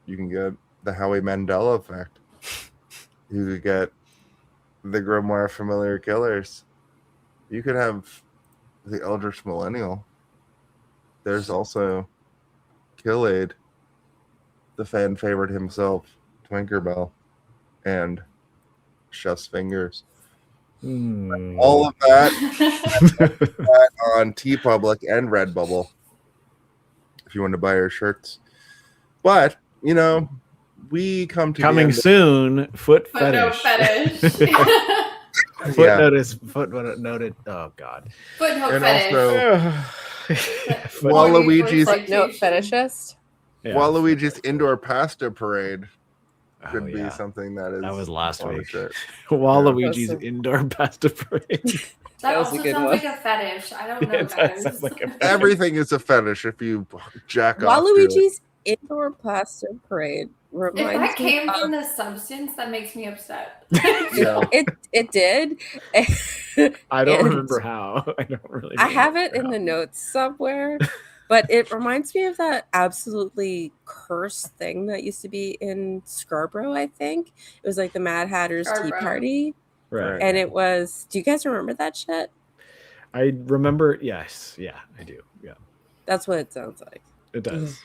You can get the Howie Mandel Effect. You could get the Grimoire Familiar Killers. You could have the Eldritch Millennial. There's also Kill-Aid, the fan favorite himself, Twinkerbell, and Chef's Fingers. All of that on TeePublic and Redbubble if you want to buy our shirts. But, you know, we come to coming soon, foot fetish. Footnote noted. Oh God. Footnote and fetish. Also, Waluigi's footnote fetishist. Yeah. Waluigi's indoor pasta parade could be something that was last week. Waluigi's indoor pasta parade. That also sounds like a fetish. I don't know, guys. Everything is a fetish if you jack off. Waluigi's indoor pasta parade. If that came from the substance, that makes me upset. It did. I don't remember how. I don't really. I have it in the notes somewhere, but it reminds me of that absolutely cursed thing that used to be in Scarborough. I think it was like the Mad Hatter's Tea Party, right? And it was. Do you guys remember that shit? I remember. Yes. Yeah, I do. Yeah. That's what it sounds like. It does.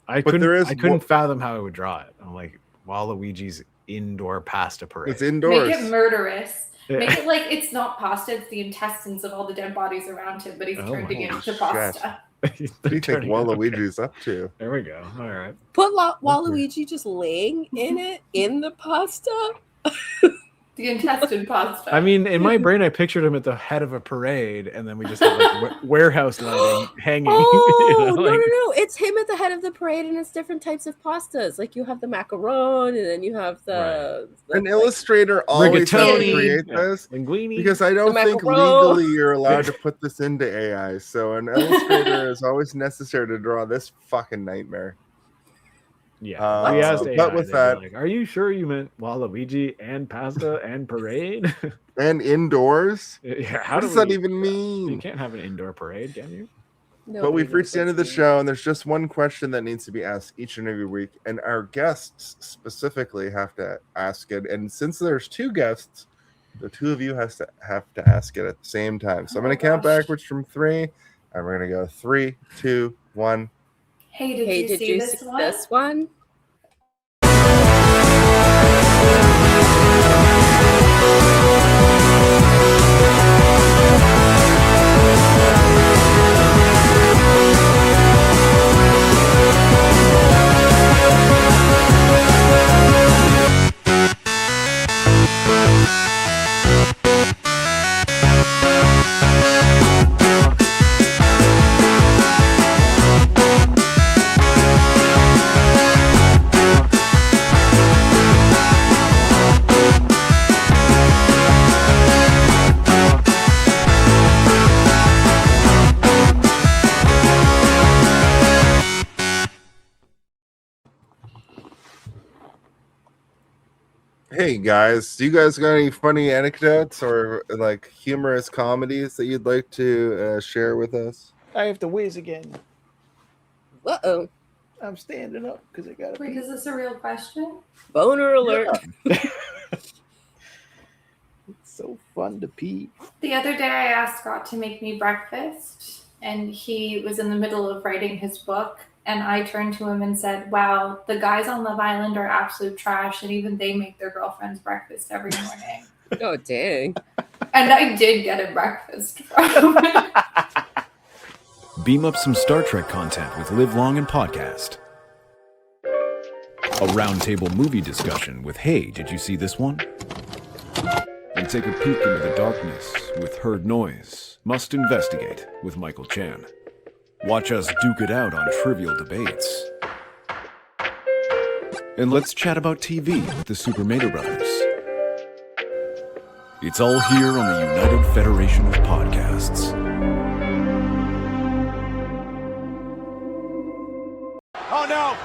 I couldn't fathom how I would draw it. I'm like Waluigi's indoor pasta parade. It's indoors. Make it murderous. Make it like it's not pasta, it's the intestines of all the dead bodies around him, but he's turning it into pasta. What do you think Waluigi's up to? There we go. All right. Put Waluigi just laying in it, in the pasta. The intestine pasta. I mean, in my brain, I pictured him at the head of a parade, and then we just have like warehouse lighting hanging. Oh, no. It's him at the head of the parade, and it's different types of pastas. Like you have the macaron, and then you have an illustrator always has to create this linguine, because I don't think legally you're allowed to put this into AI. So an illustrator is always necessary to draw this fucking nightmare. Yeah, we asked AI, but with that, like, are you sure you meant Waluigi and pasta and parade and indoors? Yeah, what does that even mean? You can't have an indoor parade, can you? No, but we've reached the end of the show, and there's just one question that needs to be asked each and every week, and our guests specifically have to ask it. And since there's two guests, the two of you have to ask it at the same time. So I'm going to count backwards from 3, and we're going to go 3, 2, 1. Hey, did you see this one? Hey guys, do you guys got any funny anecdotes or like humorous comedies that you'd like to share with us? I have to whiz again. Uh-oh. I'm standing up because I got to Wait, is this a real question? Boner alert. Yeah. It's so fun to pee. The other day I asked Scott to make me breakfast, and he was in the middle of writing his book. And I turned to him and said, wow, the guys on Love Island are absolute trash, and even they make their girlfriends breakfast every morning. Oh, dang. And I did get a breakfast from him. Beam up some Star Trek content with Live Long and Podcast. A roundtable movie discussion with Hey, did you see this one? And take a peek into the darkness with Heard Noise, Must Investigate with Michael Chan. Watch us duke it out on trivial debates. And let's chat about TV with the Super Mater Brothers. It's all here on the United Federation of Podcasts. Oh no!